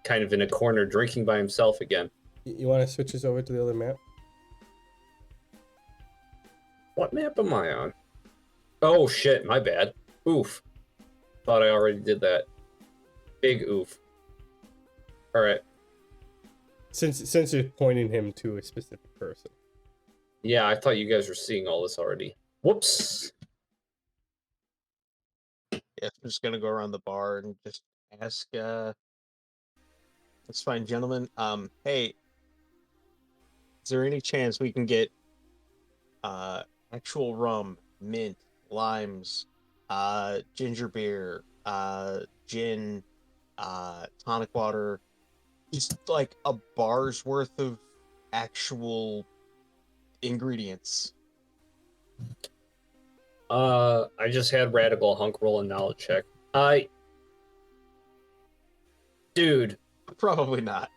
kind of in a corner drinking by himself again. You want to switch us over to the other map? What map am I on? Oh shit, my bad. Oof. Thought I already did that. Big oof. Alright. Since you're pointing him to a specific person. Yeah, I thought you guys were seeing all this already. Whoops. Yeah, I'm just gonna go around the bar and just ask, that's fine, gentlemen. Hey, is there any chance we can get actual rum, mint, limes, ginger beer, gin, tonic water, just like a bar's worth of actual ingredients? I just had radical hunk roll a knowledge check. Dude, Probably not.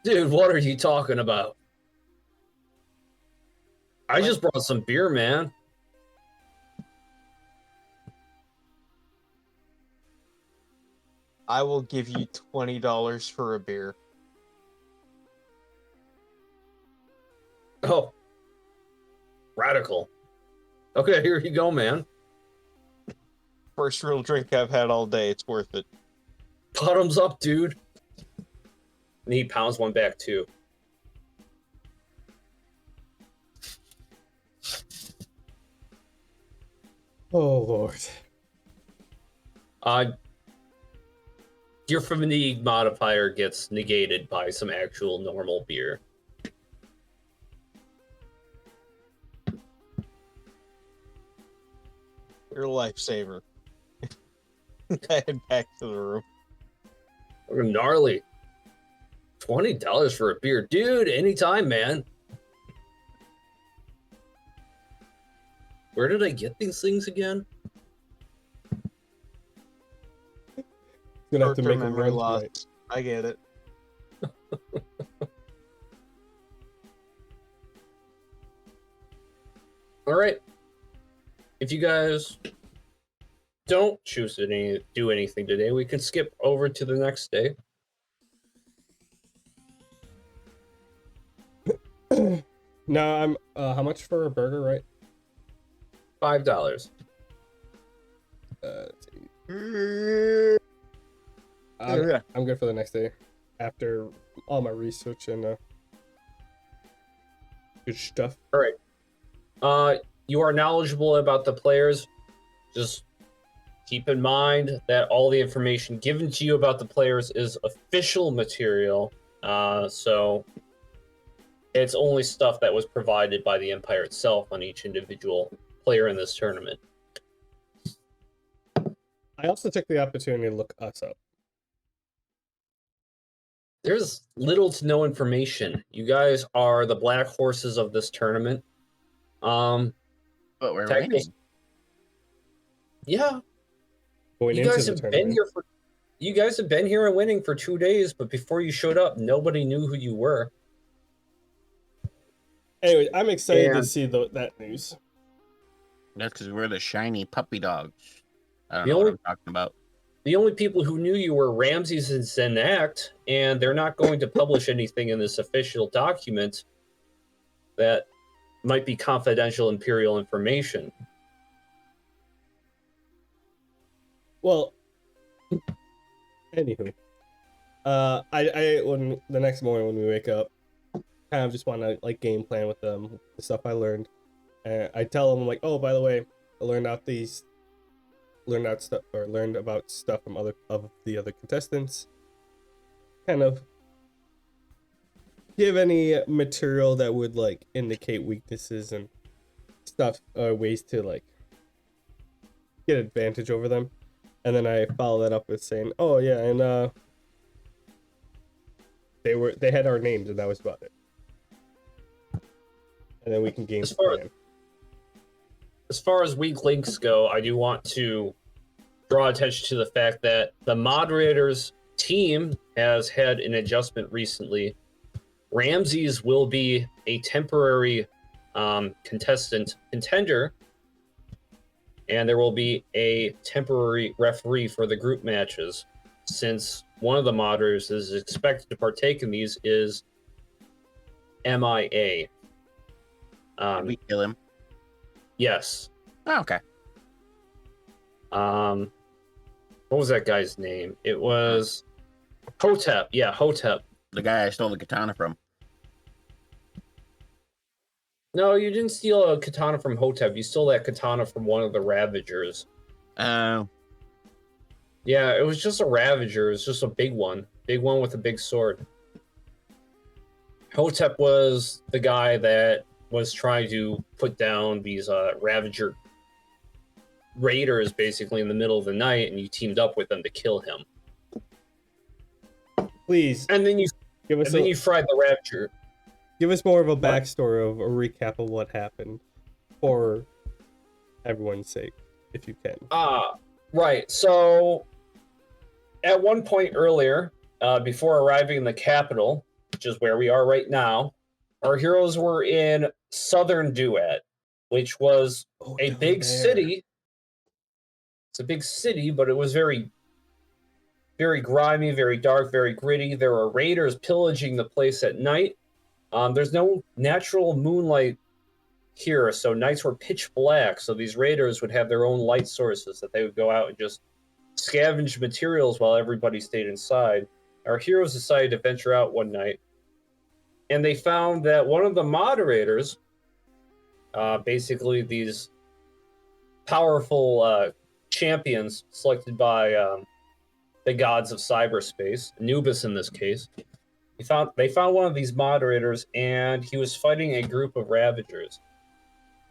what are you talking about? I just brought some beer, man. I will give you $20 for a beer. Oh. Radical. Okay, here you go, man. First real drink I've had all day. It's worth it. Bottoms up, dude. And he pounds one back, too. Oh, Lord. Your fatigue modifier gets negated by some actual normal beer. You're a lifesaver. Head back to the room. Gnarly. $20 for a beer. Dude, anytime, man. Where did I get these things again? Gonna have to make a Short-term memory run loss. tonight. I get it. All right. If you guys don't choose to do anything today, we can skip over to the next day. No, I'm how much for a burger, right? $5. Let's see. Yeah. I'm good for the next day after all my research and good stuff. All right. You are knowledgeable about the players. Just keep in mind that all the information given to you about the players is official material. So it's only stuff that was provided by the Empire itself on each individual player in this tournament. I also took the opportunity to look us up. There's little to no information. You guys are the black horses of this tournament. But we're Technically- winning. Yeah, Going you into guys the have been tournament. here for. You guys have been here and winning for 2 days, but before you showed up, nobody knew who you were. Anyway, I'm excited to And- see that news. That's because we're the shiny puppy dogs. I don't The know what only- I'm talking about. The only people who knew you were Ramses and Zenact, and they're not going to publish anything in this official document that might be confidential Imperial information. Well, anywho, I when the next morning when we wake up, kind of just want to like game plan with them the stuff I learned, and I tell them like, oh, by the way, I learned about stuff from the other contestants. Kind of give any material that would like indicate weaknesses and stuff, or ways to like get advantage over them. And then I follow that up with saying, "Oh yeah, and they had our names, and that was about it." And then we can game plan. As far as weak links go, I do want to draw attention to the fact that the moderator's team has had an adjustment recently. Ramses will be a temporary contender, and there will be a temporary referee for the group matches, since one of the moderators is expected to partake in these is MIA. Did we kill him? Yes. Oh, okay. What was that guy's name? It was Hotep. Yeah, Hotep. The guy I stole the katana from. No, you didn't steal a katana from Hotep. You stole that katana from one of the Ravagers. Oh. Yeah, it was just a Ravager. It was just a big one. Big one with a big sword. Hotep was the guy that was trying to put down these Ravager raiders basically in the middle of the night, and you teamed up with them to kill him. Please And then you give us fried the Ravager. give us more of a backstory of a recap of what happened, for everyone's sake, if you can. Right. So at one point earlier, before arriving in the capital, which is where we are right now, Our heroes were in Southern Duet, which was a down big there. city. It's a big city, but it was very, very grimy, very dark, very gritty. There were raiders pillaging the place at night. There's no natural moonlight here, so nights were pitch black. So these raiders would have their own light sources that they would go out and just scavenge materials while everybody stayed inside. Our heroes decided to venture out one night, and they found that one of the moderators, basically these powerful champions selected by the gods of cyberspace, Anubis in this case, they found one of these moderators, and he was fighting a group of Ravagers.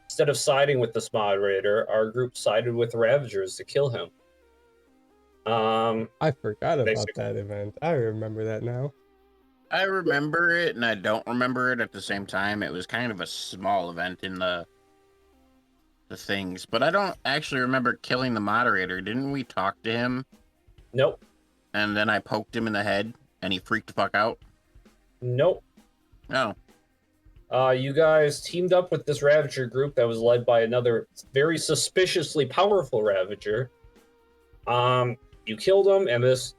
Instead of siding with this moderator, our group sided with the Ravagers to kill him. I forgot about basically. that event. I remember that now. I remember it, and I don't remember it at the same time. It was kind of a small event in the things, but I don't actually remember killing the moderator. Didn't we talk to him? Nope. And then I poked him in the head, and he freaked the fuck out? Nope. No. You guys teamed up with this Ravager group that was led by another very suspiciously powerful Ravager. You killed him, and this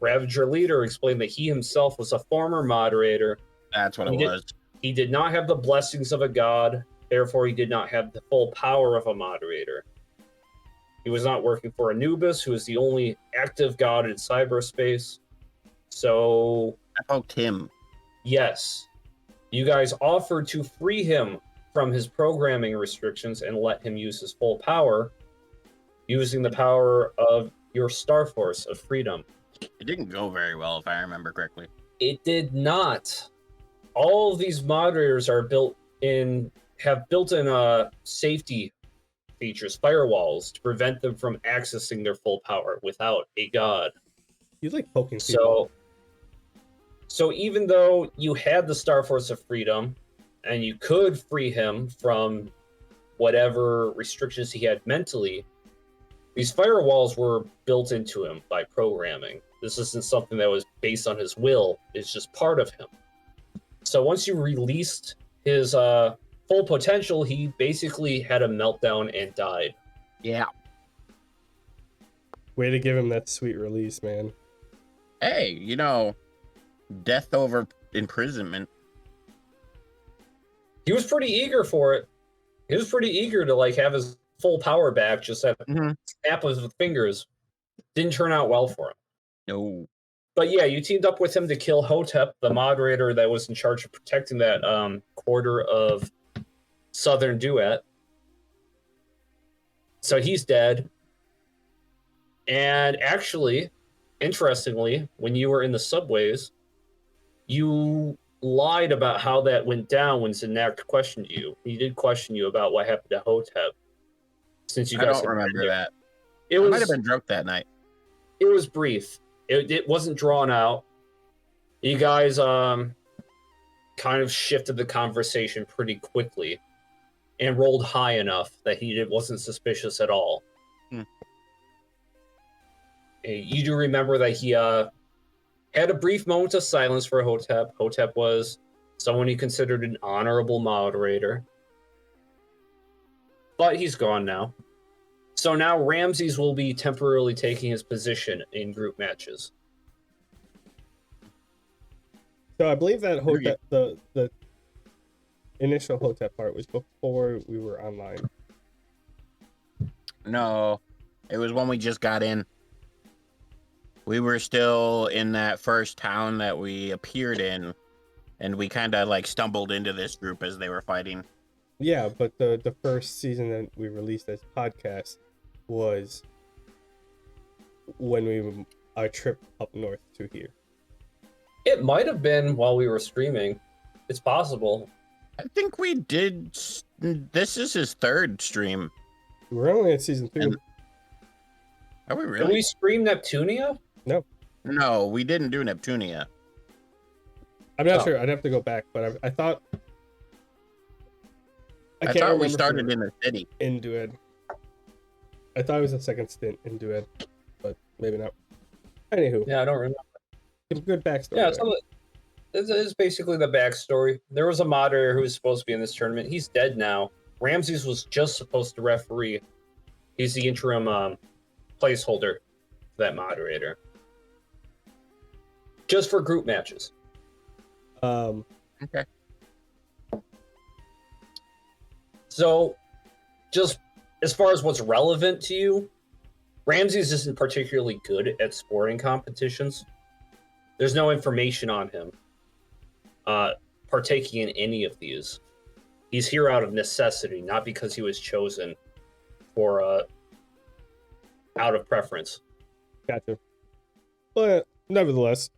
Ravager leader explained that he himself was a former moderator. That's what it was. He did not have the blessings of a god, therefore he did not have the full power of a moderator. He was not working for Anubis, who is the only active god in cyberspace. So... I poked him. Yes. You guys offered to free him from his programming restrictions and let him use his full power, using the power of your Star Force of Freedom. It didn't go very well, if I remember correctly. It did not. All of these moderators are have built-in safety features, firewalls, to prevent them from accessing their full power without a god. You like poking people. So even though you had the Star Force of Freedom, and you could free him from whatever restrictions he had mentally, these firewalls were built into him by programming. This isn't something that was based on his will. It's just part of him. So once you released his full potential, he basically had a meltdown and died. Yeah. Way to give him that sweet release, man. Hey, death over imprisonment. He was pretty eager for it. He was pretty eager to have his full power back, just at the snap of his fingers. Didn't turn out well for him. No. But yeah, you teamed up with him to kill Hotep, the moderator that was in charge of protecting that quarter of Southern Duet. So he's dead. And actually, interestingly, when you were in the subways, you lied about how that went down when Zanak questioned you. He did question you about what happened to Hotep. Since you I guys don't remember that. I might have been drunk that night. It was brief. It wasn't drawn out. You guys kind of shifted the conversation pretty quickly and rolled high enough that he wasn't suspicious at all. You do remember that he had a brief moment of silence for Hotep. Hotep was someone he considered an honorable moderator. But he's gone now. So now Ramses will be temporarily taking his position in group matches. So I believe that Hotep, the initial Hotep part was before we were online. No, it was when we just got in. We were still in that first town that we appeared in, and we kind of stumbled into this group as they were fighting. Yeah, but the first season that we released as podcast was when our trip up north to here. It might have been while we were streaming. It's possible. I think we did. This is his third stream. We're only at season 2. Are we Did really? we stream Neptunia? No, we didn't do Neptunia. I'm not sure. I'd have to go back, but I thought. I thought we started in the city. In Dued. I thought it was a second stint in Dued, but maybe not. Anywho. Yeah, I don't remember. Good backstory. Yeah, This is basically the backstory. There was a moderator who was supposed to be in this tournament. He's dead now. Ramses was just supposed to referee. He's the interim placeholder for that moderator. Just for group matches. Okay. So, just as far as what's relevant to you, Ramses isn't particularly good at sporting competitions. There's no information on him partaking in any of these. He's here out of necessity, not because he was chosen for out of preference. Gotcha. But nevertheless,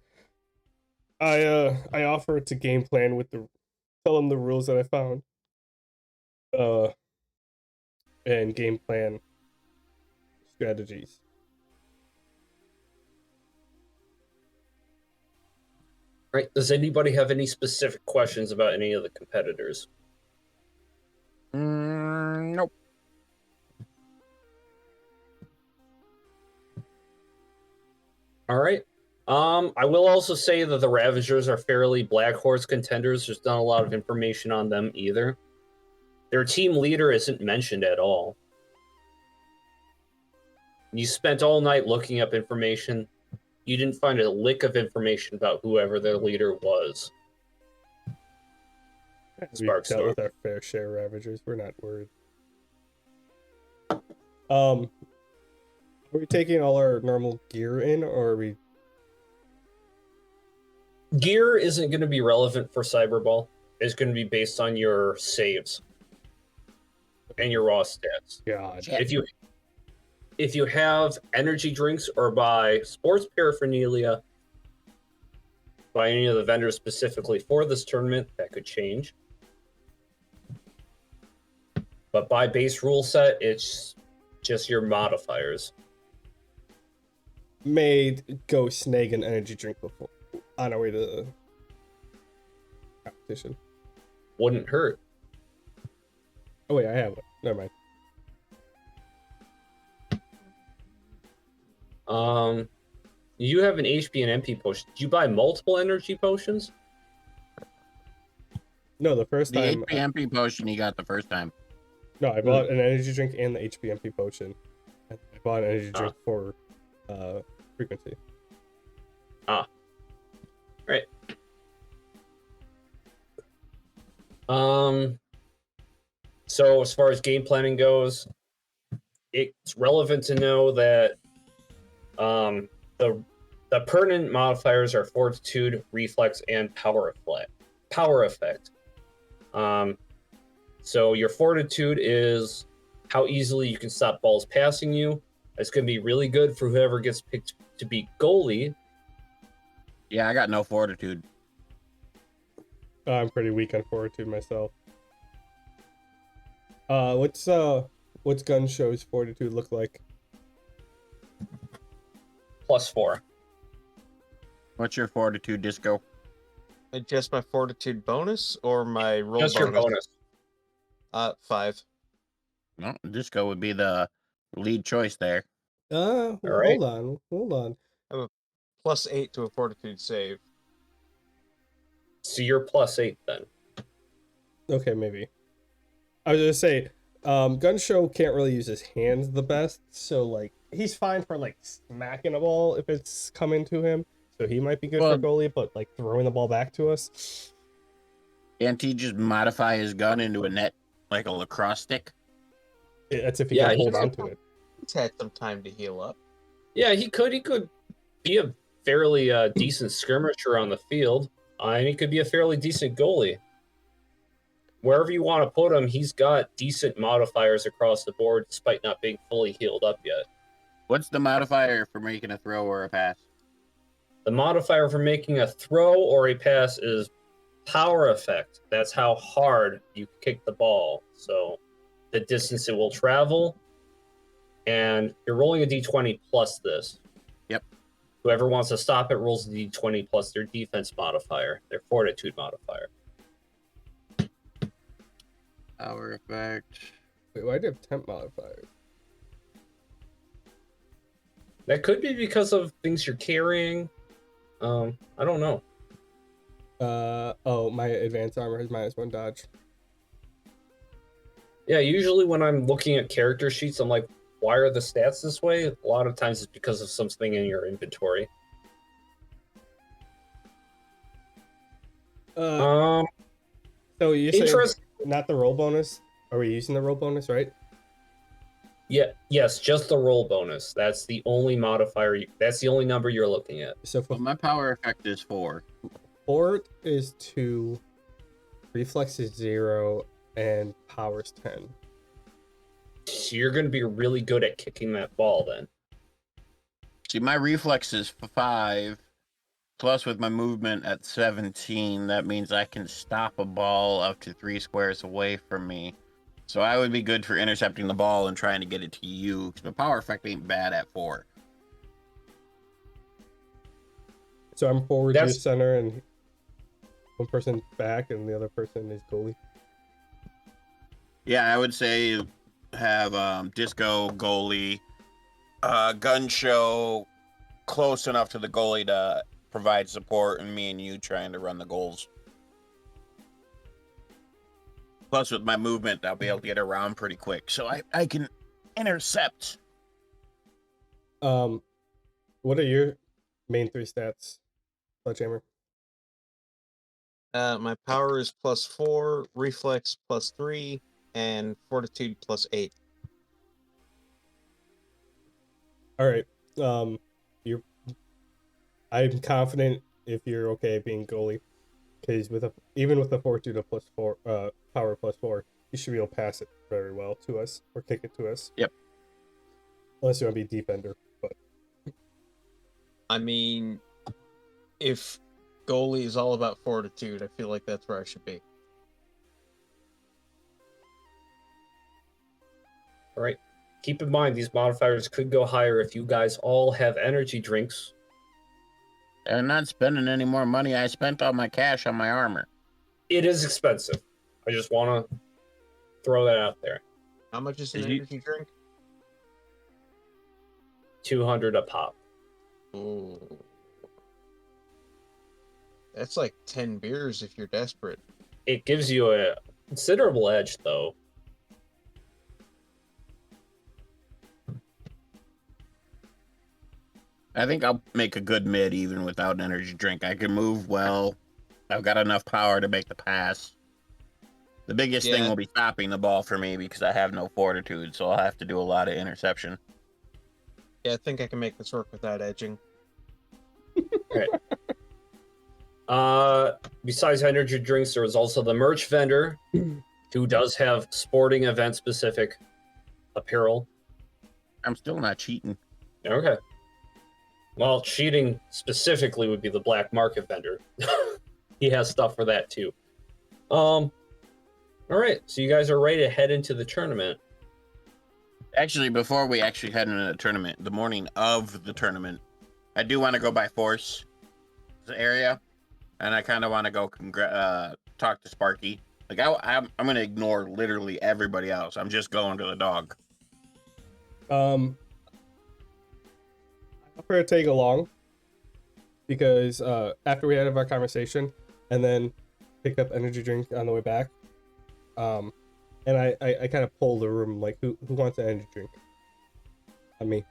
I offer to game plan with tell them the rules that I found. And game plan strategies. Right? Does anybody have any specific questions about any of the competitors? Nope. All right. I will also say that the Ravagers are fairly Black Horse contenders. There's not a lot of information on them either. Their team leader isn't mentioned at all. You spent all night looking up information. You didn't find a lick of information about whoever their leader was. We've dealt Sparkstorm. with our fair share of Ravagers. We're not worried. Are we taking all our normal gear in, or are we? Gear isn't going to be relevant for Cyberball. It's going to be based on your saves and your raw stats. God. If you have energy drinks or buy sports paraphernalia by any of the vendors specifically for this tournament, that could change. But by base rule set, it's just your modifiers. May go snag an energy drink before on our way to the competition. Wouldn't hurt. Oh wait, I have one. Never mind. You have an HP and MP potion. Did you buy multiple energy potions? No, the first The time. HPMP potion you got the first time. No, I bought an energy drink and the HPMP potion. I bought an energy drink for frequency. Right. So as far as game planning goes, it's relevant to know that the pertinent modifiers are fortitude, reflex, and power effect. So your fortitude is how easily you can stop balls passing you. It's going to be really good for whoever gets picked to be goalie. Yeah, I got no fortitude. I'm pretty weak on fortitude myself. What's gun show's fortitude look like? +4. What's your fortitude, Disco? Just my fortitude bonus or my roll Just bonus? your bonus. 5. No, Disco would be the lead choice there. right. Hold on. +8 to a fortitude save. So you're +8 then. Okay, maybe. I was gonna say, gun show can't really use his hands the best, so like he's fine for like smacking a ball if it's coming to him. So he might be good for goalie, but like throwing the ball back to us. Can't he just modify his gun into a net like a lacrosse stick? That's if he Yeah, can hold he's- on to it. He's had some time to heal up. Yeah, he could be a fairly decent skirmisher on the field, and he could be a fairly decent goalie. Wherever you want to put him, he's got decent modifiers across the board, despite not being fully healed up yet. What's the modifier for making a throw or a pass? The modifier for making a throw or a pass is power effect. That's how hard you kick the ball. So the distance it will travel, and you're rolling a d20 plus this. Yep. Whoever wants to stop it rolls a d20 plus their defense modifier, their fortitude modifier. Power effect. Wait, why do you have temp modifiers? That could be because of things you're carrying. I don't know. Oh, my advanced armor has -1 dodge. Yeah, usually when I'm looking at character sheets, I'm like, why are the stats this way? A lot of times it's because of something in your inventory. So you're saying Interest. not the roll bonus? Are we using the roll bonus, right? Yeah, yes, just the roll bonus. That's the only modifier. That's the only number you're looking at. So for Well, my power effect is 4. fort is 2, reflex is 0, and power's 10. So you're going to be really good at kicking that ball then. See, my reflex is 5. Plus, with my movement at 17, that means I can stop a ball up to 3 squares away from me. So I would be good for intercepting the ball and trying to get it to you, because my power effect ain't bad at 4. So I'm forward, That's- you're center, and one person back, and the other person is goalie. Yeah, I would say have disco, goalie, gun show close enough to the goalie to provide support, and me and you trying to run the goals. Plus, with my movement, I'll be able to get around pretty quick, so I can intercept. What are your main 3 stats, Sledgehammer? My power is +4, reflex +3, and fortitude +8. All right. You're. I'm confident if you're okay being goalie, because even with a fortitude of +4, power +4, you should be able to pass it very well to us or kick it to us. Yep. Unless you want to be defender, but I mean, if goalie is all about fortitude, I feel like that's where I should be. All right. Keep in mind, these modifiers could go higher if you guys all have energy drinks. I'm not spending any more money. I spent all my cash on my armor. It is expensive. I just want to throw that out there. How much is an Is you- energy drink? 200 a pop. Ooh. That's like 10 beers if you're desperate. It gives you a considerable edge, though. I think I'll make a good mid even without an energy drink. I can move well. I've got enough power to make the pass. The biggest thing Yeah. will be stopping the ball for me because I have no fortitude, so I'll have to do a lot of interception. Yeah, I think I can make this work without edging. Besides energy drinks, there is also the merch vendor, who does have sporting event specific apparel. I'm still not cheating. Okay. Well, cheating specifically would be the black market vendor. He has stuff for that too. All right, so you guys are ready to head into the tournament. Actually, before we actually head into the tournament, the morning of the tournament, I do want to go by force area, and I kind of want to go talk to Sparky. Like I'm gonna ignore literally everybody else. I'm just going to the dog. I'm going to take along because after we have our conversation and then pick up energy drink on the way back, and I kind of pull the room like who wants an energy drink? On me.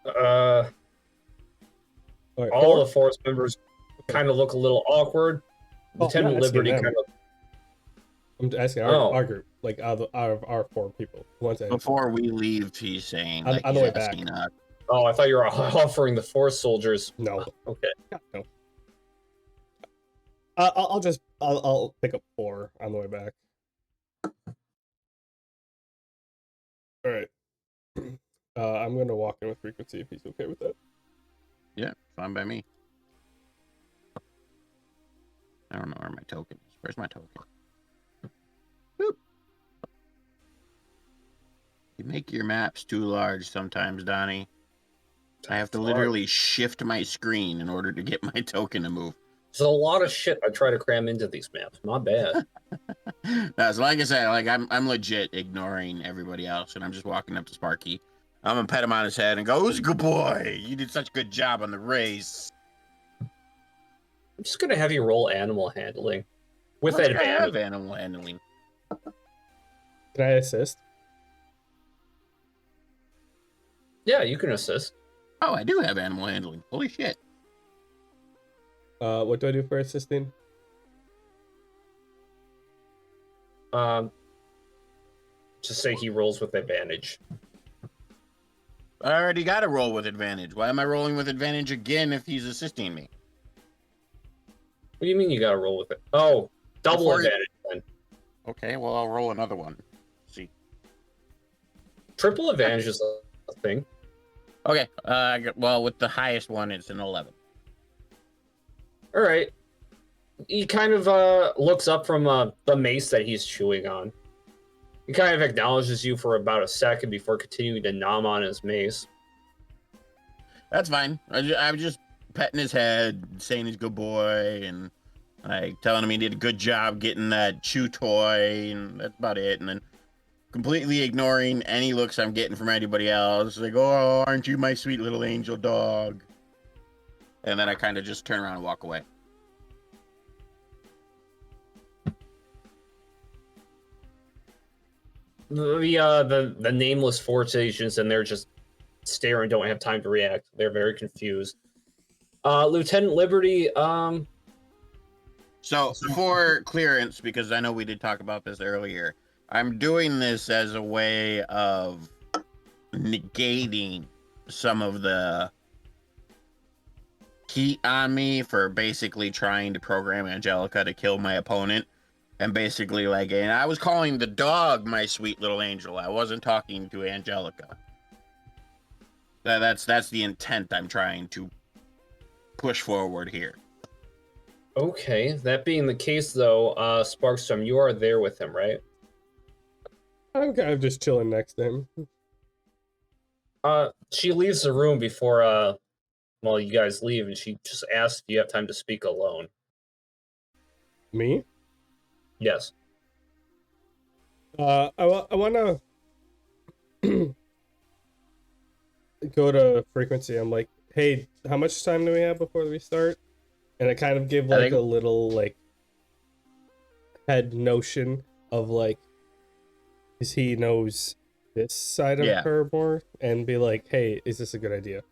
All Right, the force members kind of look a little awkward. Oh, Lieutenant I'm asking Liberty them. kind of. I'm asking our group, like out of our 4 people, who wants energy? Before we leave, he's saying On like the he's way back. asking Oh, I thought you were offering the force soldiers. No. Okay. No. I'll pick up 4 on the way back. All right. I'm gonna walk in with frequency if he's okay with that. Yeah, fine by me. I don't know where my token is. Where's my token? Boop. You make your maps too large sometimes, Donnie. I have to It's literally shift my screen in order to get my token to move. There's a lot of shit I try to cram into these maps. Not bad. No, so like I said, like I'm legit ignoring everybody else, and I'm just walking up to Sparky. I'm gonna pet him on his head and go, "Who's a good boy? You did such a good job on the race." I'm just gonna have you roll animal handling with Let's go advantage. have animal handling. Can I assist? Yeah, you can assist. Oh, I do have animal handling. Holy shit. What do I do for assisting? Just say he rolls with advantage. I already got to roll with advantage. Why am I rolling with advantage again if he's assisting me? What do you mean you gotta roll with it? Oh, double Before you- advantage then. Okay, well, I'll roll another one. See. Triple advantage is a thing. Okay, well, with the highest one, it's an 11. All right. He kind of looks up from the mace that he's chewing on. He kind of acknowledges you for about a second before continuing to nom on his mace. That's fine. I'm just petting his head, saying he's a good boy, and like telling him he did a good job getting that chew toy, and that's about it. And then completely ignoring any looks I'm getting from anybody else. Like, oh, aren't you my sweet little angel dog? And then I kind of just turn around and walk away. The nameless force agents, and they're just staring, don't have time to react. They're very confused. Lieutenant Liberty, So for clearance, because I know we did talk about this earlier, I'm doing this as a way of negating some of the heat on me for basically trying to program Angelica to kill my opponent. And basically, like, and I was calling the dog my sweet little angel. I wasn't talking to Angelica. That's the intent I'm trying to push forward here. okay. That being the case, though, Sparkstorm, you are there with him, right? I'm kind of just chilling next to him. She leaves the room before, well, you guys leave, and she just asks if you have time to speak alone. Me? Yes. I want to go to frequency. I'm like, hey, how much time do we have before we start? And I kind of give like a little like head notion of like, because he knows this side of her more, and be like, hey, is this a good idea?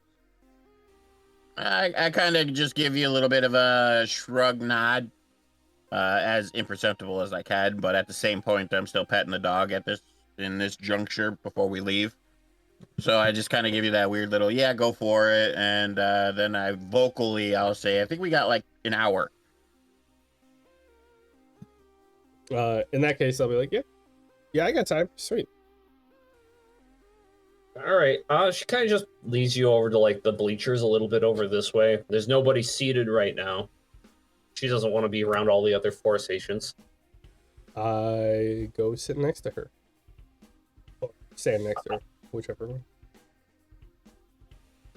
I kind of just give you a little bit of a shrug nod, as imperceptible as I can, but at the same point, I'm still petting the dog in this juncture before we leave. So I just kind of give you that weird little, yeah, go for it, and then I'll say, I think we got like an hour. In that case, I'll be like, yeah, I got time. Sweet. All right. She kind of just leads you over to like the bleachers a little bit over this way. There's nobody seated right now. She doesn't want to be around all the other force agents. I go sit next to her. Or stand next to her, whichever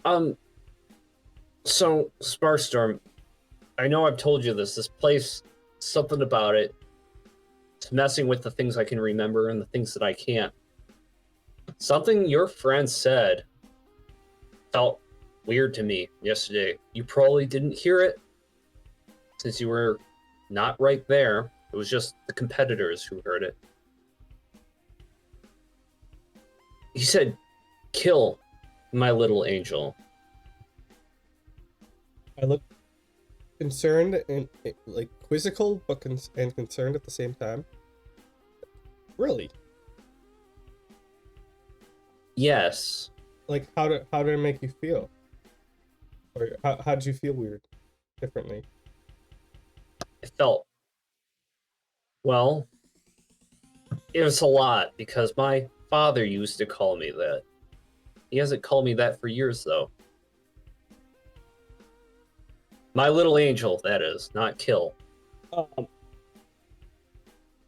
one. So, Sparkstorm, I know I've told you this. This place, something about it, it's messing with the things I can remember and the things that I can't. Something your friend said felt weird to me yesterday. You probably didn't hear it since you were not right there. It was just the competitors who heard it. He said, kill my little angel. I look concerned and like quizzical, but concerned at the same time. Really? Yes. Like, how did it make you feel? Or how did you feel weird, differently? It felt, well, it was a lot because my father used to call me that. He hasn't called me that for years, though. My little angel, that is, not kill.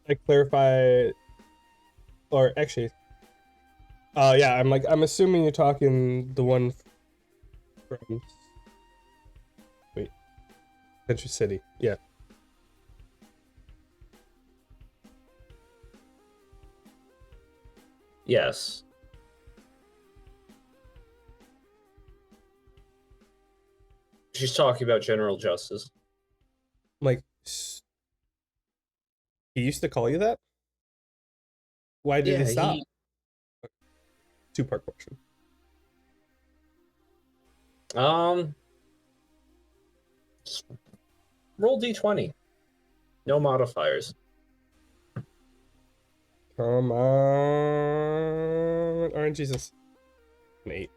I clarify, or actually, yeah, I'm assuming you're talking the one from, wait, Century City, yeah. Yes. She's talking about General Justice. like, he used to call you that? Why did he stop? Two-part question. Roll d20. No modifiers. Come on, Orange Jesus. An 8.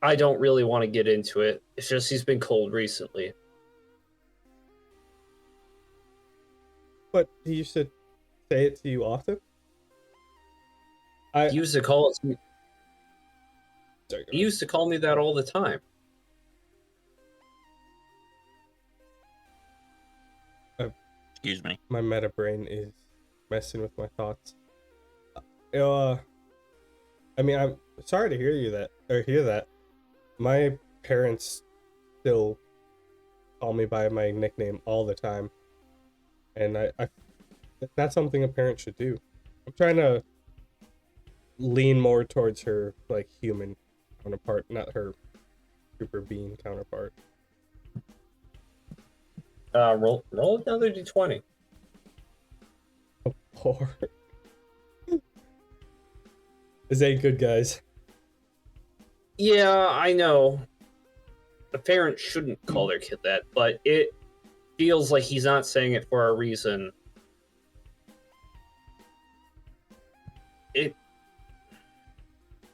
I don't really want to get into it. It's just he's been cold recently. But he used to say it to you often? He used to call it. Sorry, He used to call me that all the time. Excuse me. my meta brain is messing with my thoughts. I mean, I'm sorry to hear that. My parents still call me by my nickname all the time, and I that's something a parent should do. I'm trying to lean more towards her like human counterpart, not her super being counterpart. Roll another d20. Poor. This ain't good, guys. Yeah, I know. A parent shouldn't call their kid that, but it feels like he's not saying it for a reason.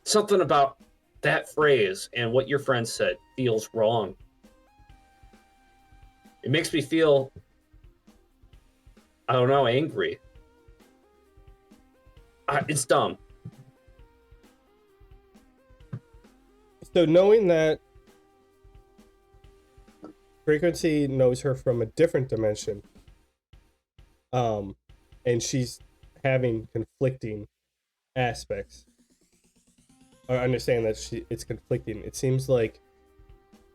Something about that phrase and what your friend said feels wrong. It makes me feel, I don't know, angry. It's dumb. So knowing that Frequency knows her from a different dimension, and she's having conflicting aspects, I understand that it's conflicting. It seems like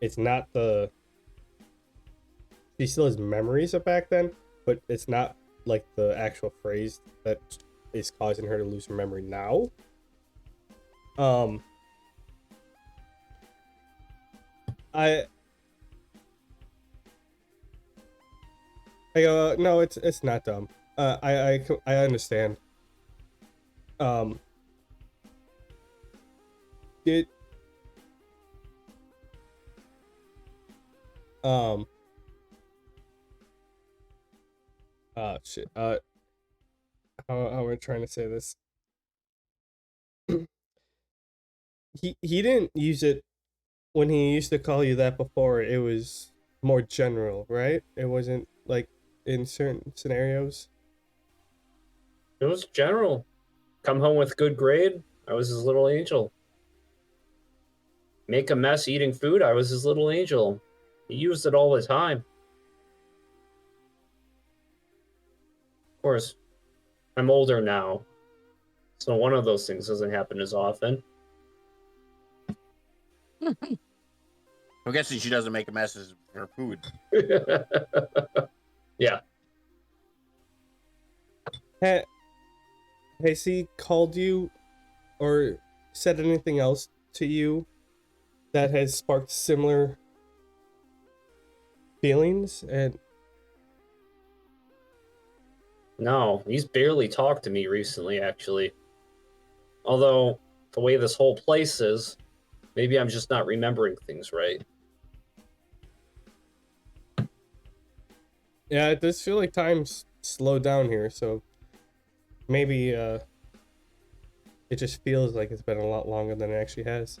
it's not she still has memories of back then, but it's not like the actual phrase that is causing her to lose her memory now. No, it's not dumb. I understand. It shit. How am I trying to say this? He didn't use it when he used to call you that before. It was more general, right? It wasn't like in certain scenarios. It was general. Come home with good grade, I was his little angel. Make a mess eating food, I was his little angel. He used it all the time. Of course, I'm older now, so one of those things doesn't happen as often. I'm guessing she doesn't make a mess of her food. Yeah. Has he called you or said anything else to you that has sparked similar feelings? And No, he's barely talked to me recently, actually. Although, the way this whole place is, maybe I'm just not remembering things right. yeah, it does feel like time's slowed down here, so maybe it just feels like it's been a lot longer than it actually has.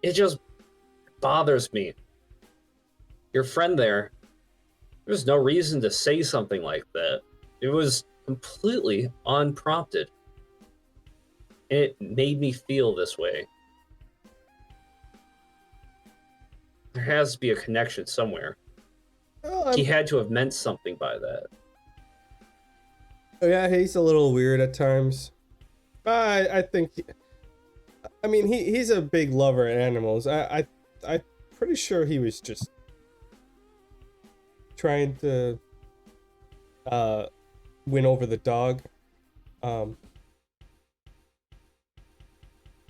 It just bothers me. Your friend there was no reason to say something like that. It was completely unprompted. And it made me feel this way. There has to be a connection somewhere. Well, He had to have meant something by that. yeah, he's a little weird at times. I think, I mean, he's a big lover of animals. I'm pretty sure he was just trying to win over the dog.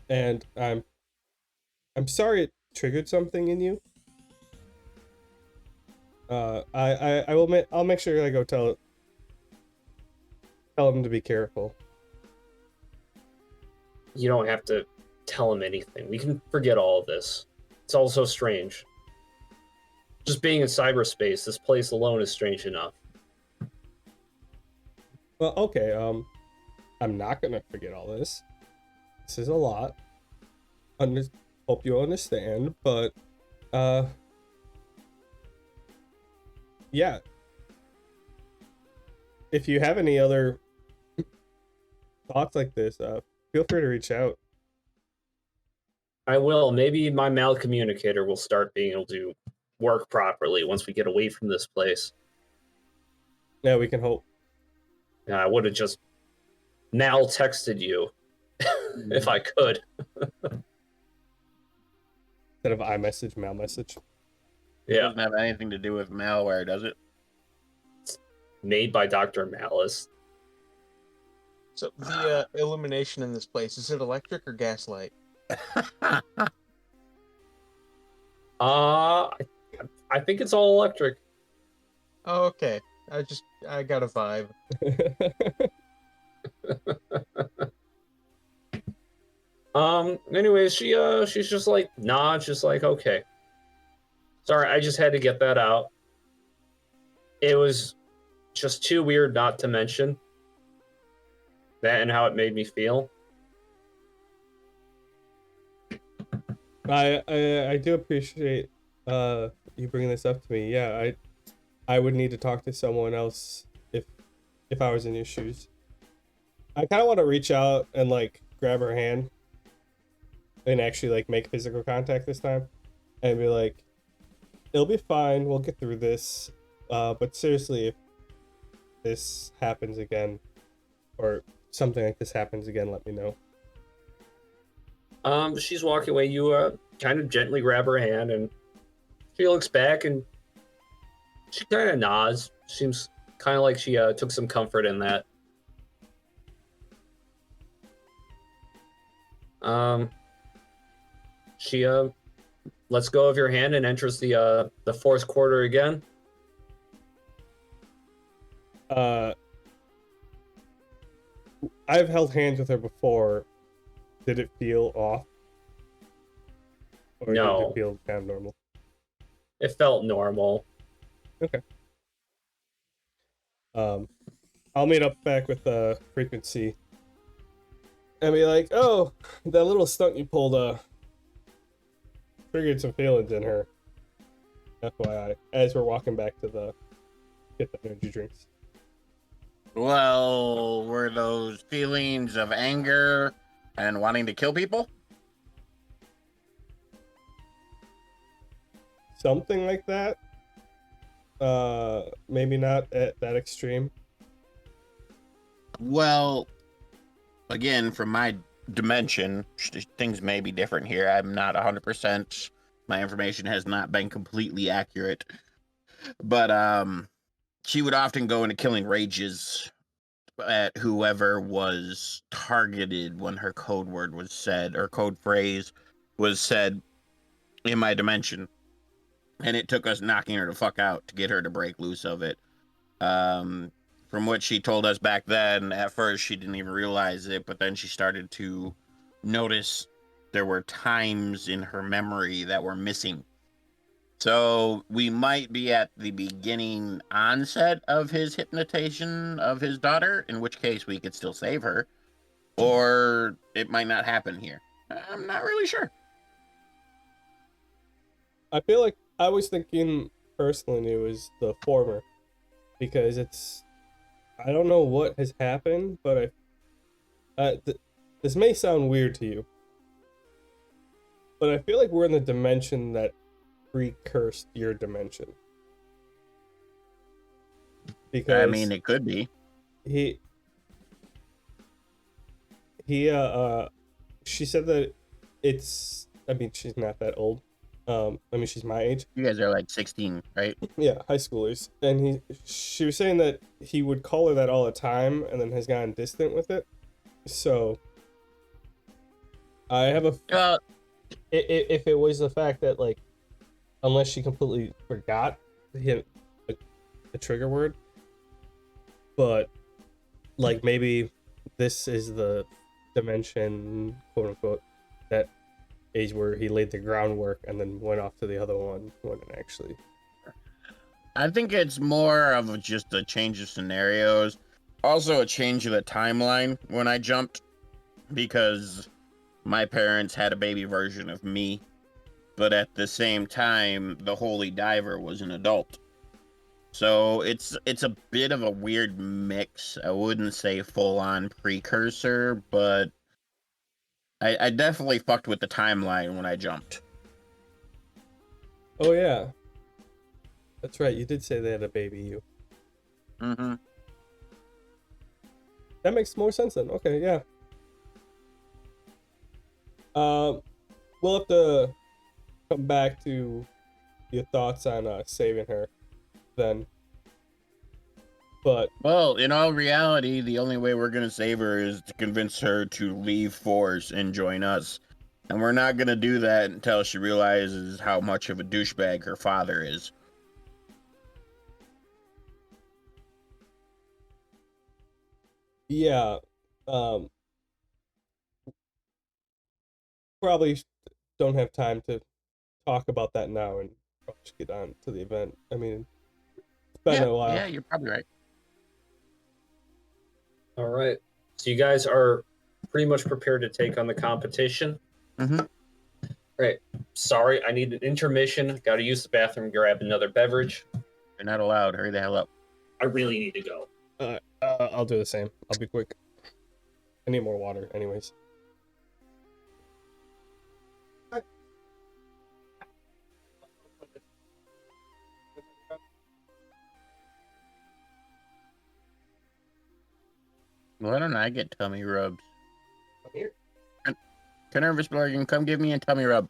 And I'm sorry it triggered something in you. I'll make sure I go tell him to be careful. You don't have to tell him anything. We can forget all of this. It's all so strange. Just being in cyberspace, this place alone is strange enough. Well, okay, I'm not gonna forget all this. This is a lot. Hope you understand, but, yeah. If you have any other thoughts like this, feel free to reach out. I will. Maybe my mal-communicator will start being able to work properly once we get away from this place. Yeah, we can hope. I would have just mal-texted you if I could. Instead of iMessage, mail message. It Yeah, doesn't have anything to do with malware, does it? made by Dr. Malice. So the illumination in this place, is it electric or gaslight? I think it's all electric. Oh, okay. I got a vibe. Anyways, she's just like, nah, just like, okay. Sorry, I just had to get that out. It was just too weird not to mention that and how it made me feel. I do appreciate you bringing this up to me. Yeah, I would need to talk to someone else if I was in your shoes. I kind of want to reach out and like grab her hand and actually like make physical contact this time and be like, it'll be fine, we'll get through this, but seriously, if this happens again or something like this happens again, let me know. She's walking away. You kind of gently grab her hand, and she looks back, and she kind of nods. Seems kind of like she took some comfort in that. She lets go of your hand and enters the fourth quarter again. I've held hands with her before. Did it feel off? Or No. did it feel kind of normal? It felt normal. Okay. I'll meet up back with Frequency and be like, oh, that little stunt you pulled triggered some feelings in her. FYI, as we're walking back to get the energy drinks. Well, were those feelings of anger and wanting to kill people? Something like that. Maybe not at that extreme. Well, again, from my dimension, things may be different here. I'm not 100%. My information has not been completely accurate. But she would often go into killing rages at whoever was targeted when her code word was said, or code phrase was said in my dimension. And it took us knocking her the fuck out to get her to break loose of it. From what she told us back then, at first she didn't even realize it, but then she started to notice there were times in her memory that were missing. So we might be at the beginning onset of his hypnotization of his daughter, in which case we could still save her, or it might not happen here. I'm not really sure. I feel like I was thinking personally it was the former, because I don't know what has happened, but this may sound weird to you, but I feel like we're in the dimension that precursed your dimension. Because I mean, it could be. She said that I mean, she's not that old. I mean, she's my age. You guys are like 16, right? Yeah, high schoolers. And she was saying that he would call her that all the time and then has gotten distant with it. So I have if it was the fact that like, unless she completely forgot to hit the trigger word, but like maybe this is the dimension, quote unquote, that is where he laid the groundwork and then went off to the other one when it actually. I think it's more of just a change of scenarios, also a change of the timeline when I jumped, because my parents had a baby version of me, but at the same time, the holy diver was an adult. So it's a bit of a weird mix. I wouldn't say full-on precursor, but I definitely fucked with the timeline when I jumped. Oh yeah, that's right. You did say they had a baby. You. Mm-hmm. That makes more sense then. Okay, yeah. We'll have to come back to your thoughts on saving her then. But Well, in all reality, the only way we're gonna save her is to convince her to leave Force and join us. And we're not gonna do that until she realizes how much of a douchebag her father is. yeah, probably don't have time to talk about that now and probably just get on to the event. I mean, it's been a while. Yeah, you're probably right. All right. So you guys are pretty much prepared to take on the competition. Mm-hmm. Right. Sorry, I need an intermission. Got to use the bathroom, grab another beverage. You're not allowed. Hurry the hell up. I really need to go. I'll do the same. I'll be quick. I need more water, anyways. Why don't I get tummy rubs? I'm here. Nervous Morgan, come give me a tummy rub.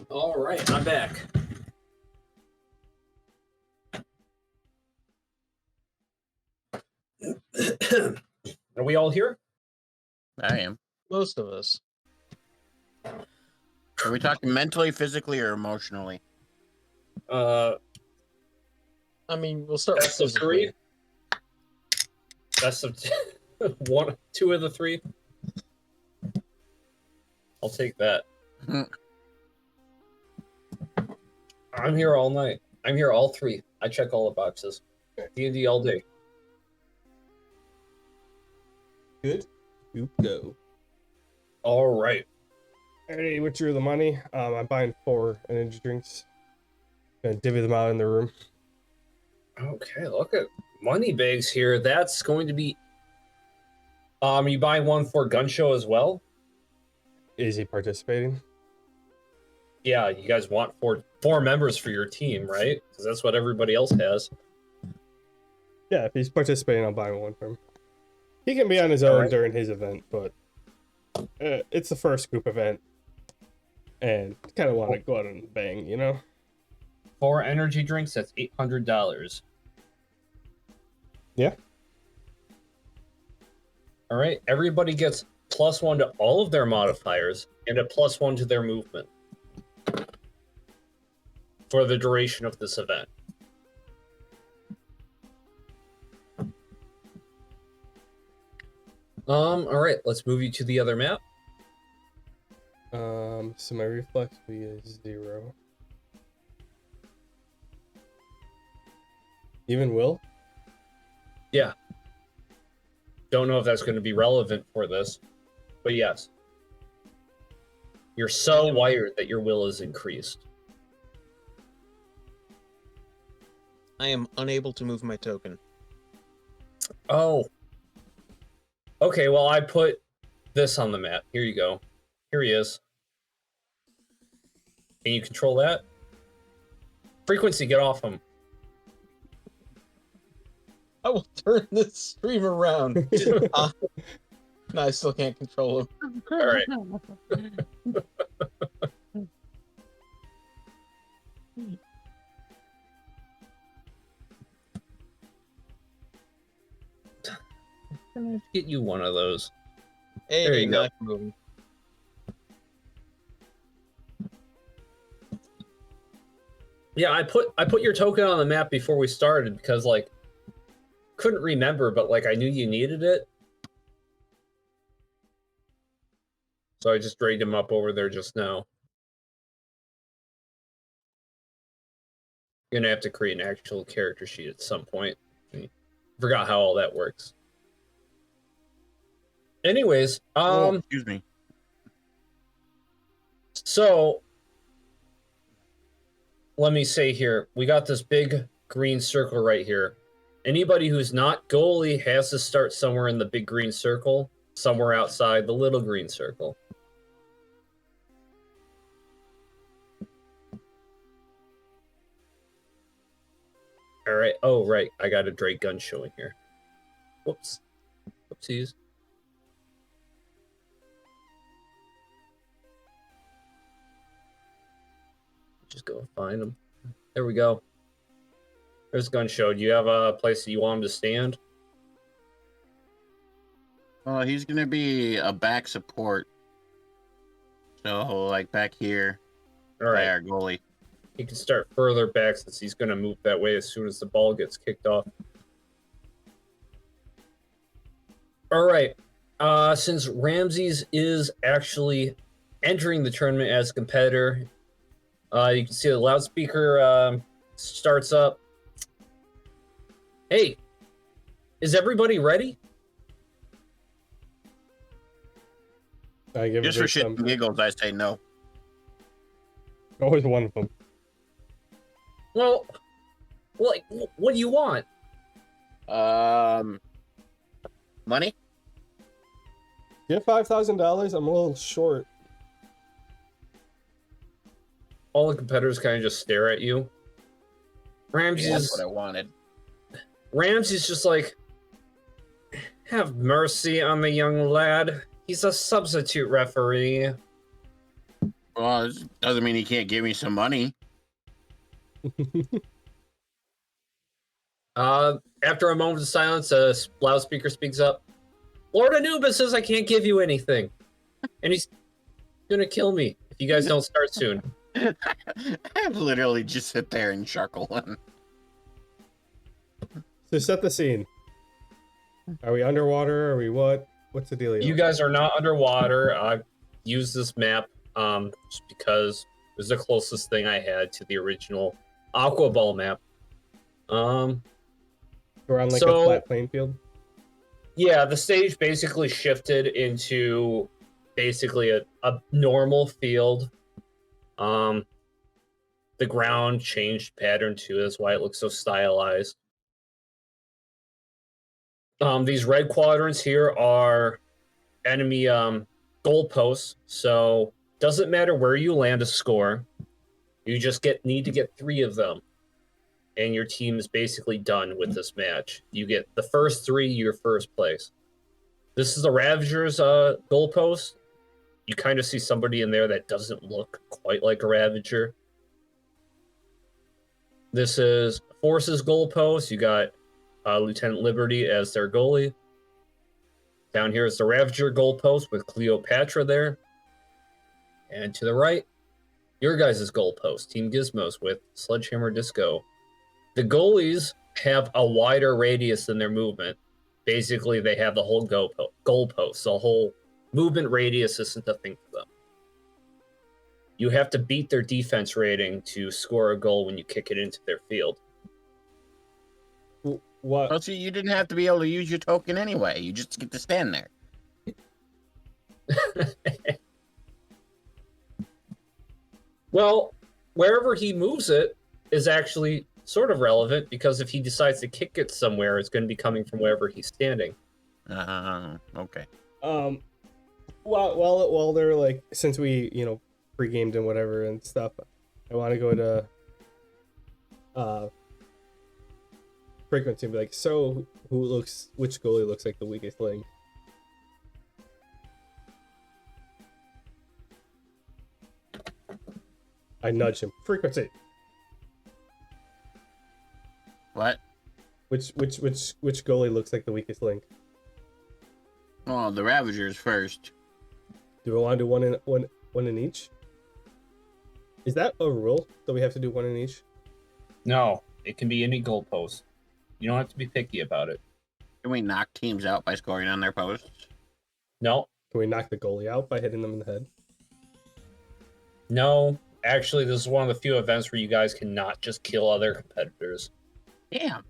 All right, I'm back. Are we all here? I am. Most of us. Are we talking mentally, physically, or emotionally? Uh, I mean, we'll start with best of physically. three. Best of one, two of the three. I'll take that. I'm here all night. I'm here all three. I check all the boxes. D&D all day. Good. You go. All right. I already withdrew the money. I'm buying 4 energy drinks. Gonna divvy them out in the room. Okay, look at money bags here. That's going to be. You buy one for gun show as well? Is he participating? Yeah, you guys want four members for your team, right? Because that's what everybody else has. Yeah, if he's participating, I'll buy one for him. He can be on his own during his event, but it's the first group event, and kind of want to go out and bang, you know? 4 energy drinks, that's $800. Yeah. All right, everybody gets +1 to all of their modifiers and a +1 to their movement for the duration of this event. All right, let's move you to the other map. So my reflex will be a 0. Even will? Yeah. Don't know if that's going to be relevant for this, but yes. You're so wired that your will is increased. I am unable to move my token. Oh. Okay, well, I put this on the map. Here you go. Here he is. Can you control that? Frequency, get off him. I will turn this stream around. No, I still can't control him. All right. I'm gonna get you one of those. Hey, There you now go. I can move him. Yeah, I put your token on the map before we started because like couldn't remember, but like I knew you needed it. So I just dragged him up over there just now. You're gonna have to create an actual character sheet at some point. I forgot how all that works. Anyways, Excuse me. So let me say here, we got this big green circle right here. Anybody who's not goalie has to start somewhere in the big green circle, somewhere outside the little green circle. All right. Oh, right. I got a Drake gun showing here. Whoops. Oopsies. Just go find them. There we go. There's gun show. Do you have a place that you want him to stand? He's gonna be a back support. So like back here, All right. by our goalie. He can start further back since he's going to move that way as soon as the ball gets kicked off. All right. Since Ramses is actually entering the tournament as a competitor, you can see the loudspeaker starts up. Hey, is everybody ready? I give Just it for shit and giggles, I say no. Always one of them. Well, like, what do you want? Money? Get $5,000. I'm a little short. All the competitors kind of just stare at you. That's what I wanted. Ramsey's just like, have mercy on the young lad. He's a substitute referee. Well, it doesn't mean he can't give me some money. After a moment of silence, a loudspeaker speaks up. Lord Anubis says I can't give you anything. And he's gonna kill me if you guys don't start soon. I literally just sit there and chuckle. So set the scene. Are we underwater? Are we what? What's the deal? You guys are not underwater. I used this map just because it was the closest thing I had to the original Aqua Ball map. We're on like so- a flat playing field. Yeah, the stage basically shifted into basically a normal field. The ground changed pattern too. That's why it looks so stylized. These red quadrants here are enemy goalposts. So doesn't matter where you land a score. You just need to get 3 of them. And your team is basically done with this match. You get the first 3, your first place. This is the Ravager's goalpost. You kind of see somebody in there that doesn't look quite like a Ravager. This is Force's goalpost. You got Lieutenant Liberty as their goalie. Down here is the Ravager goalpost with Cleopatra there. And to the right, your guys' goalpost, Team Gizmos with Sledgehammer Disco. The goalies have a wider radius than their movement. Basically, they have the whole goalpost. The whole movement radius isn't a thing for them. You have to beat their defense rating to score a goal when you kick it into their field. What? Well, see, you didn't have to be able to use your token anyway. You just get to stand there. Well, wherever he moves it is actually sort of relevant, because if he decides to kick it somewhere, it's going to be coming from wherever he's standing. Okay. While they're like, since we pre-gamed and whatever and stuff, I want to go to frequency and be like, so which goalie looks like the weakest link? I nudge him. Frequency. What? Which goalie looks like the weakest link? Well, the Ravagers first. Do we want to do one in each? Is that a rule that we have to do one in each? No, it can be any goalpost. You don't have to be picky about it. Can we knock teams out by scoring on their posts? No. Can we knock the goalie out by hitting them in the head? No. Actually, this is one of the few events where you guys cannot just kill other competitors. Damn.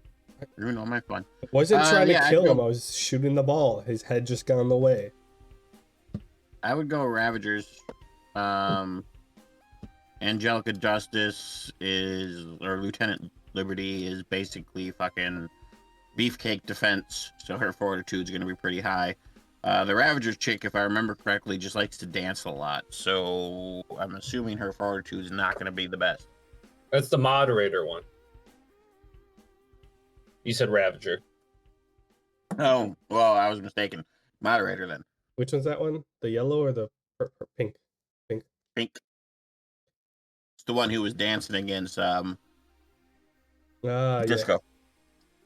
Ruined all my fun. I wasn't trying to kill I'd him. go- I was shooting the ball. His head just got in the way. I would go Ravagers. Angelica Justice or Lieutenant Liberty is basically fucking beefcake defense, so her fortitude's going to be pretty high. The Ravager's chick, if I remember correctly, just likes to dance a lot, so I'm assuming her fortitude's not going to be the best. That's the moderator one. You said Ravager. Oh, well, I was mistaken. Moderator then. Which one's that one? The yellow or the pink? Pink. It's the one who was dancing against Disco. Yeah.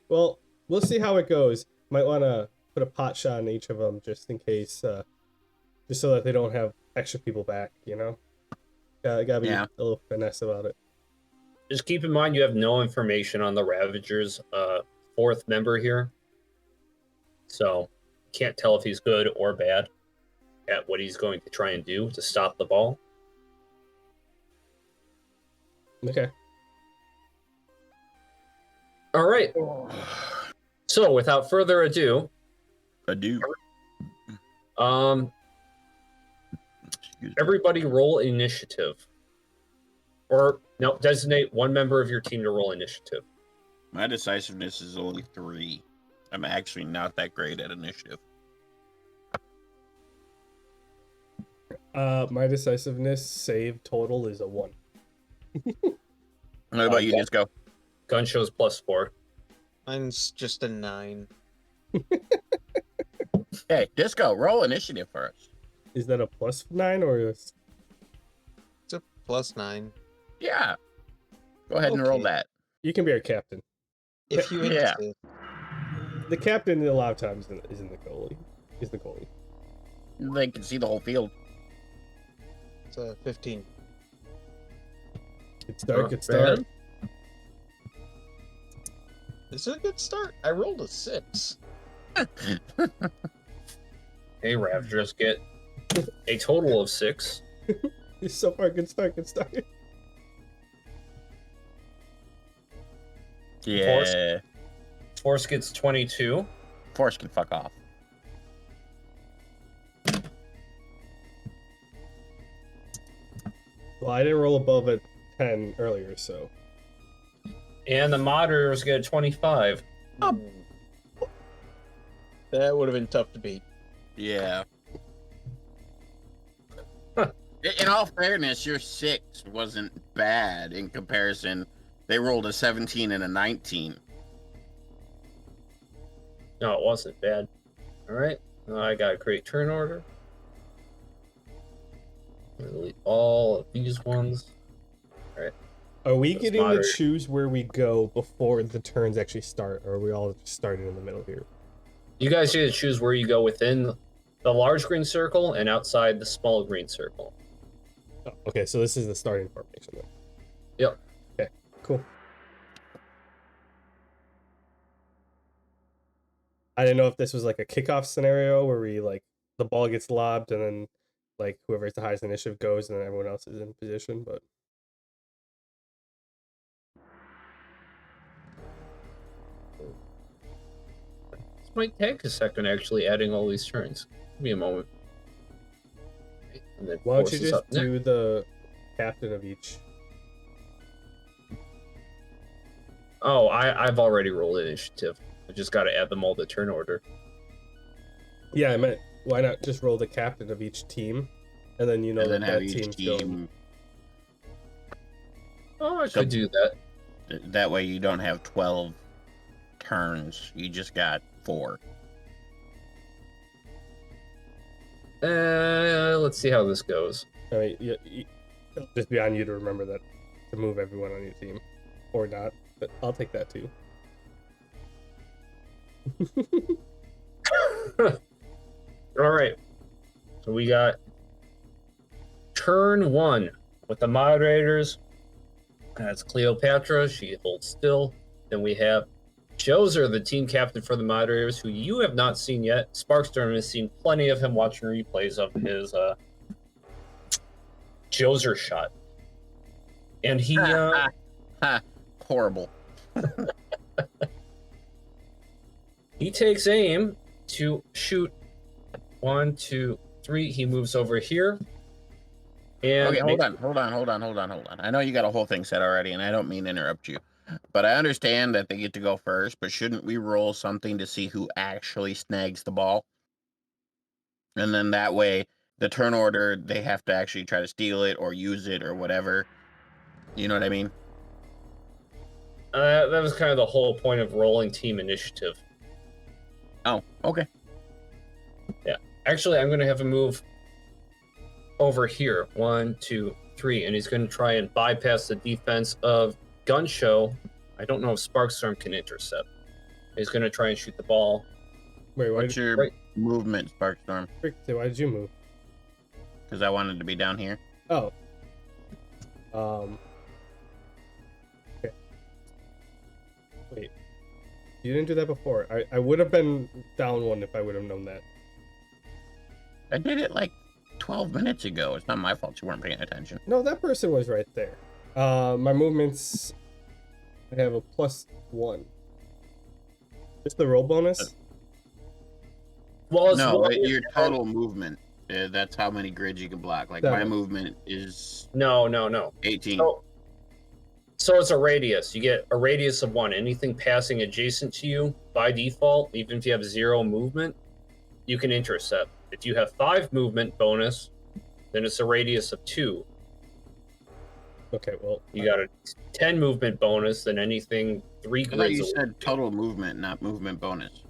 Well, we'll see how it goes. Might want to put a pot shot in each of them just in case, just so that they don't have extra people back, Gotta be a little finesse about it. Just keep in mind you have no information on the Ravager's 4th member here. So, can't tell if he's good or bad at what he's going to try and do to stop the ball. Okay. All right. So, without further ado, Excuse me. everybody roll initiative. Or, no, designate one member of your team to roll initiative. My decisiveness is only 3. I'm actually not that great at initiative. My decisiveness save total is a 1. What about you, Disco? Gun shows +4. Mine's just a 9. Hey, Disco, roll initiative first. Is that a +9 or It's a +9. Yeah. Go ahead and roll Okay. that. you can be our captain? If you Yeah. insist. The captain a lot of times isn't the goalie. Is the goalie. They can see the whole field. It's a 15. Good start. Not Good start. bad. This is a good start. I rolled a 6. Hey, Ravagers get a total of 6. So far, good start. Good start. Yeah. Force gets 22. Force can fuck off. Well, I didn't roll above a 10 earlier, so. And the moderators get a 25. That would have been tough to beat. Yeah. In all fairness, your 6 wasn't bad in comparison. They rolled a 17 and a 19. No, it wasn't bad. All right. I got to create turn order. Delete all of these ones. All right. Are we That's getting moderate. to choose where we go before the turns actually start, or are we all just starting in the middle here? You guys get to choose where you go within the large green circle and outside the small green circle. Oh, okay, so this is the starting formation then. Yep. Okay, cool. I didn't know if this was like a kickoff scenario where we like the ball gets lobbed and then like whoever has the highest initiative goes and then everyone else is in position, but This might take a second actually adding all these turns. Give me a moment. And then why don't force you this just up next. do the captain of each? Oh, I've already rolled initiative. I just got to add them all to turn order. Yeah, I meant why not just roll the captain of each team, and then you know And then that have that each team's going. team. Oh, I So- could do that. That way you don't have 12 turns. You just got 4. Let's see how this goes. I mean, it'll just be on you to remember that to move everyone on your team, or not. But I'll take that too. All right. So we got turn 1 with the moderators. That's Cleopatra. She holds still. Then we have Joser, the team captain for the moderators, who you have not seen yet. Sparkstorm has seen plenty of him watching replays of his Joser shot. And he Horrible. he takes aim to shoot 1, 2, 3. He moves over here. And Okay, hold on. I know you got a whole thing set already, and I don't mean to interrupt you. But I understand that they get to go first, but shouldn't we roll something to see who actually snags the ball? And then that way, the turn order, they have to actually try to steal it or use it or whatever. You know what I mean? That was kind of the whole point of rolling team initiative. Oh, okay. Actually, I'm going to have him move over here. 1, 2, 3. And he's going to try and bypass the defense of Gun Show. I don't know if Sparkstorm can intercept. He's going to try and shoot the ball. Wait, why What's did, your right. movement, Sparkstorm? why did you move? Because I wanted to be down here. Oh. Okay. Wait. You didn't do that before. I would have been down 1 if I would have known that. I did it like 12 minutes ago. It's not my fault you weren't paying attention. No, that person was right there. My movements, I have a +1. It's the roll bonus? Well, it's No, well- your total movement. That's how many grids you can block. Like my Seven. movement is No. 18. So it's a radius. You get a radius of 1. Anything passing adjacent to you by default, even if you have 0 movement, you can intercept. If you have 5 movement bonus, then it's a radius of 2. Okay, well, You got a 10 movement bonus, then anything 3 I thought grids you away. said total movement, not movement bonus.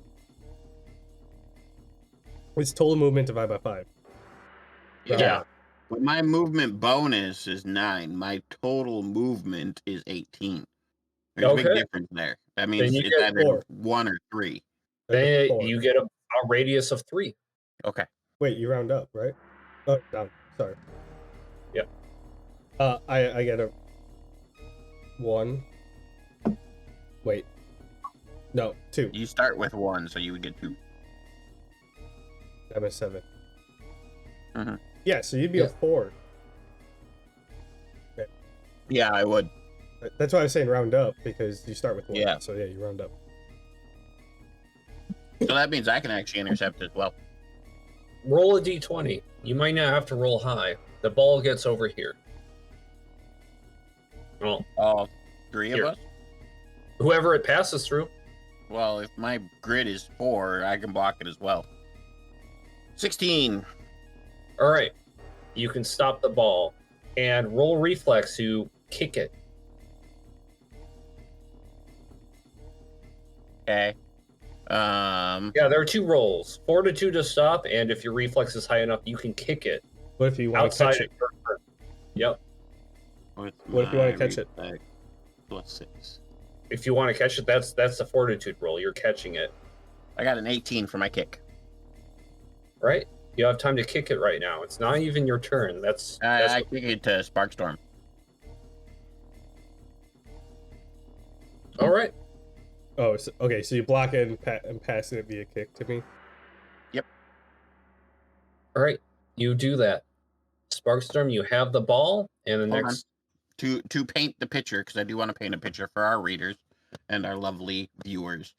it's total movement divided by 5. Yeah. But my movement bonus is 9. My total movement is 18. There's a big Okay. difference there. That means you it's get either 4. 1 or 3. Then Four. you get a radius of 3. Okay. Wait, you round up, right? Oh, down. Sorry. Yep. I get a 1. Wait. No, 2. You start with 1, so you would get 2. I'm a 7. Mhm. Yeah, so you'd be Yeah. a 4. Yeah, I would. That's why I was saying round up, because you start with 1. Yeah. So yeah, you round up. So that means I can actually intercept as well. Roll a d20. You might not have to roll high. The ball gets over here. Well, All three of Here. us? whoever it passes through. Well, if my grid is 4, I can block it as well. 16. All right. You can stop the ball and roll reflex to kick it. Okay. Yeah, there are 2 rolls. Fortitude to stop, and if your reflex is high enough, you can kick it What if you want to outside catch of it? your turn. Yep. With What if you wanna my catch it? reflex +6. If you want to catch it, that's the fortitude roll. You're catching it, I got an 18 for my kick. right? You have time to kick it right now. It's not even your turn. That's I kick it to Sparkstorm. all right. Oh, so, okay. So you block it and pass it via kick to me. All right. You do that. Sparkstorm, you have the ball, and the Hold on. next. To paint the picture, because I do want to paint a picture for our readers and our lovely viewers.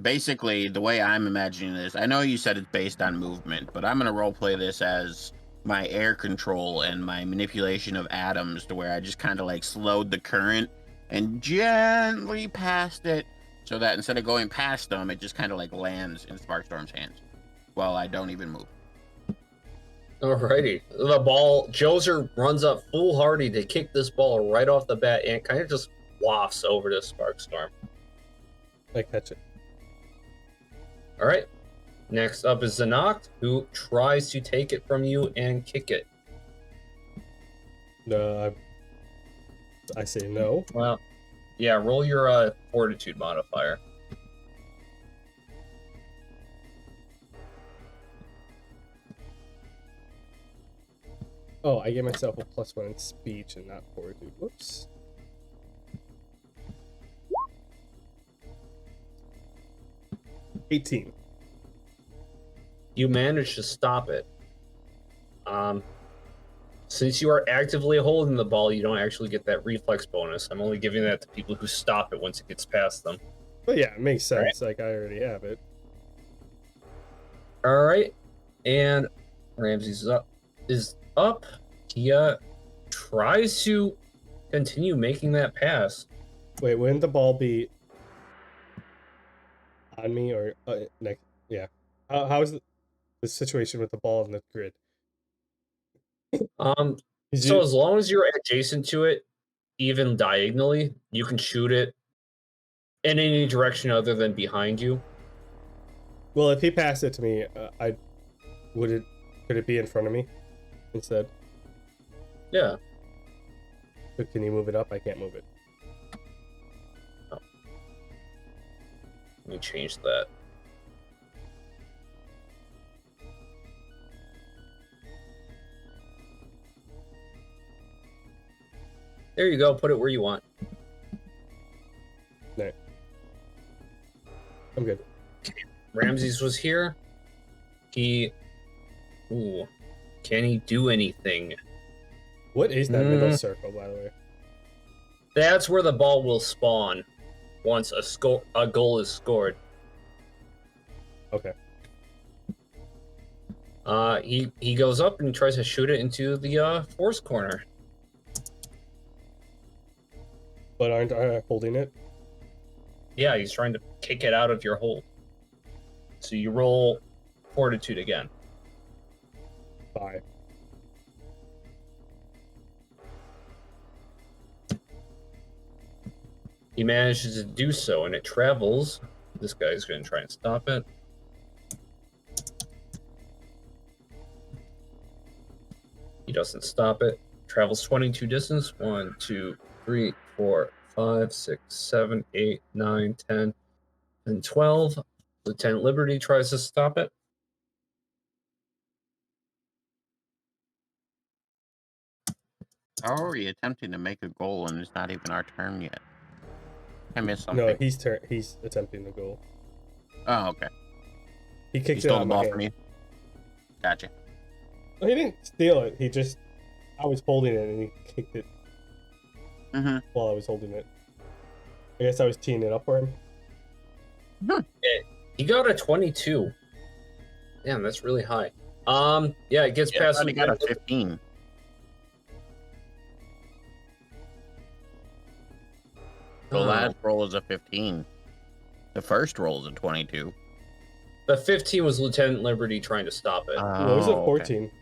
Basically, the way I'm imagining this, I know you said it's based on movement, but I'm going to role play this as my air control and my manipulation of atoms, to where I just kind of like slowed the current and gently passed it, so that instead of going past them, it just kind of like lands in Sparkstorm's hands while I don't even move. Alrighty. The ball, Joser runs up foolhardy to kick this ball right off the bat, and it kind of just wafts over to Sparkstorm. I catch it. All right. Next up is Zanoct, who tries to take it from you and kick it. No, I say no. Well, yeah, roll your fortitude modifier. Oh, I gave myself a +1 in speech and not fortitude. Whoops. $18. You manage to stop it. Since you are actively holding the ball, you don't actually get that reflex bonus. I'm only giving that to people who stop it once it gets past them. But yeah, it makes sense. Right. Like, I already have it. All right, and Ramsey's is up. He tries to continue making that pass. Wait, wouldn't the ball be on me or next? Yeah. How is the situation with the ball in the grid? So as long as you're adjacent to it, even diagonally, you can shoot it in any direction other than behind you. Well, if he passed it to me, could it be in front of me instead? Yeah. So can you move it up? I can't move it. Let me change that. There you go. Put it where you want. No. I'm good. Ramses was here. Can he do anything? What is that middle circle, by the way? That's where the ball will spawn once a goal is scored. Okay. He goes up and tries to shoot it into the force corner. But aren't I holding it? Yeah, he's trying to kick it out of your hold. So you roll fortitude again. 5. He manages to do so, and it travels. This guy's going to try and stop it. He doesn't stop it. Travels 22 distance. 1, 2, 3, 4, 5, 6, 7, 8, 9, 10, and 12. Lieutenant Liberty tries to stop it. How are we attempting to make a goal and it's not even our turn yet? I missed something. No, he's attempting the goal. Oh, okay. He You kicked it stole out the of my ball hand. from you? Gotcha. No, he didn't steal it. I was holding it and he kicked it Mm-hmm. while I was holding it. I guess I was teeing it up for him. He got a 22. Damn, that's really high. Yeah, it gets Yeah, past. I got a 15. The last roll is a 15. The first roll is a 22. The 15 was Lieutenant Liberty trying to stop it. What was it? 14. Okay.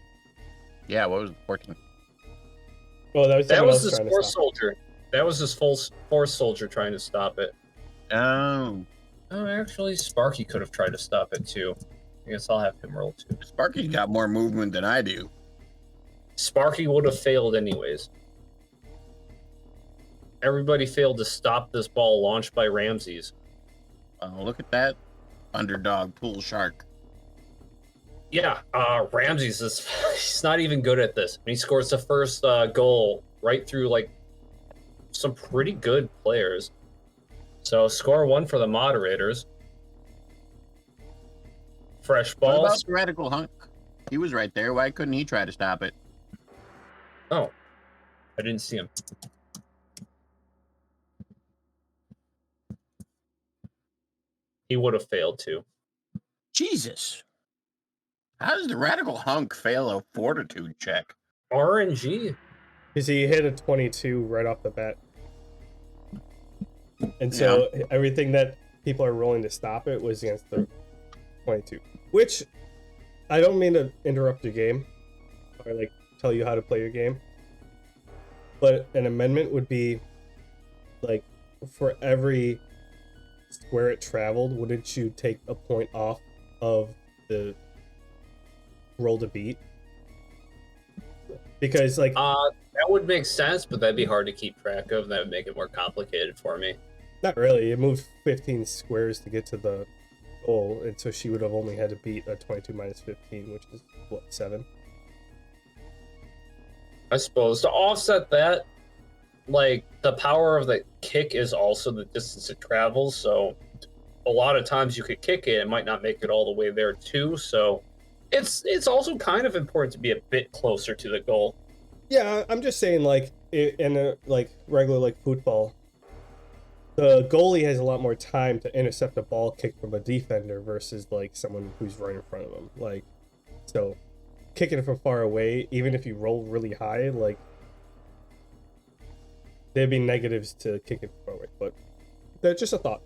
Yeah, what was the 14? Oh, that was That someone was else his trying to force stop soldier. That was his full force soldier trying to stop it. Oh. Oh, actually, Sparky could have tried to stop it too. I guess I'll have him roll too. Sparky's got more movement than I do. Sparky would have failed anyways. Everybody failed to stop this ball launched by Ramses. Oh, look at that underdog pool shark. Yeah, Ramses is he's not even good at this. He scores the first goal right through like some pretty good players. So score 1 for the moderators. Fresh What balls. about the radical hunk? He was right there. Why couldn't he try to stop it? Oh, I didn't see him. He would have failed too. Jesus. How does the radical hunk fail a fortitude check? RNG. because he hit a 22 right off the bat. And so everything that people are rolling to stop it was against the 22. Which, I don't mean to interrupt your game or like tell you how to play your game, but an amendment would be like for every square it traveled, wouldn't you take a point off of the roll to beat? Because like that would make sense, but that'd be hard to keep track of. That would make it more complicated for me. not really, it moved 15 squares to get to the goal, and so she would have only had to beat a 22 minus 15, which is what, 7? I suppose to offset that, like the power of the kick is also the distance it travels. So a lot of times you could kick it, it might not make it all the way there too. So it's also kind of important to be a bit closer to the goal. Yeah, I'm just saying, like in a like regular like football, the goalie has a lot more time to intercept a ball kick from a defender versus like someone who's right in front of them. Like, so kicking it from far away, even if you roll really high, like there'd be negatives to kicking from far away. But that's just a thought.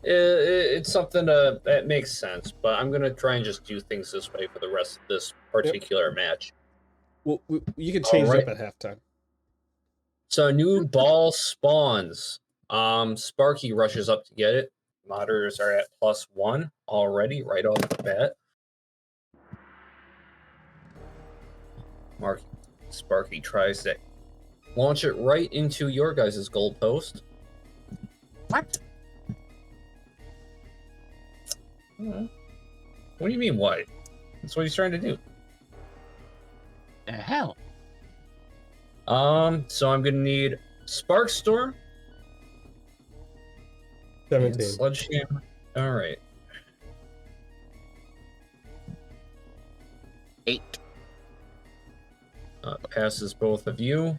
It's something that makes sense, but I'm gonna try and just do things this way for the rest of this particular match. Well, you can change Alright. it up at halftime. So a new ball spawns. Sparky rushes up to get it. Moderators are at +1 already, right off the bat. Sparky tries to launch it right into your guys' goal post. What? What do you mean, what? That's what he's trying to do. The hell? So I'm gonna need Sparkstorm 17. and Sledgehammer. All right. 8. Passes both of you.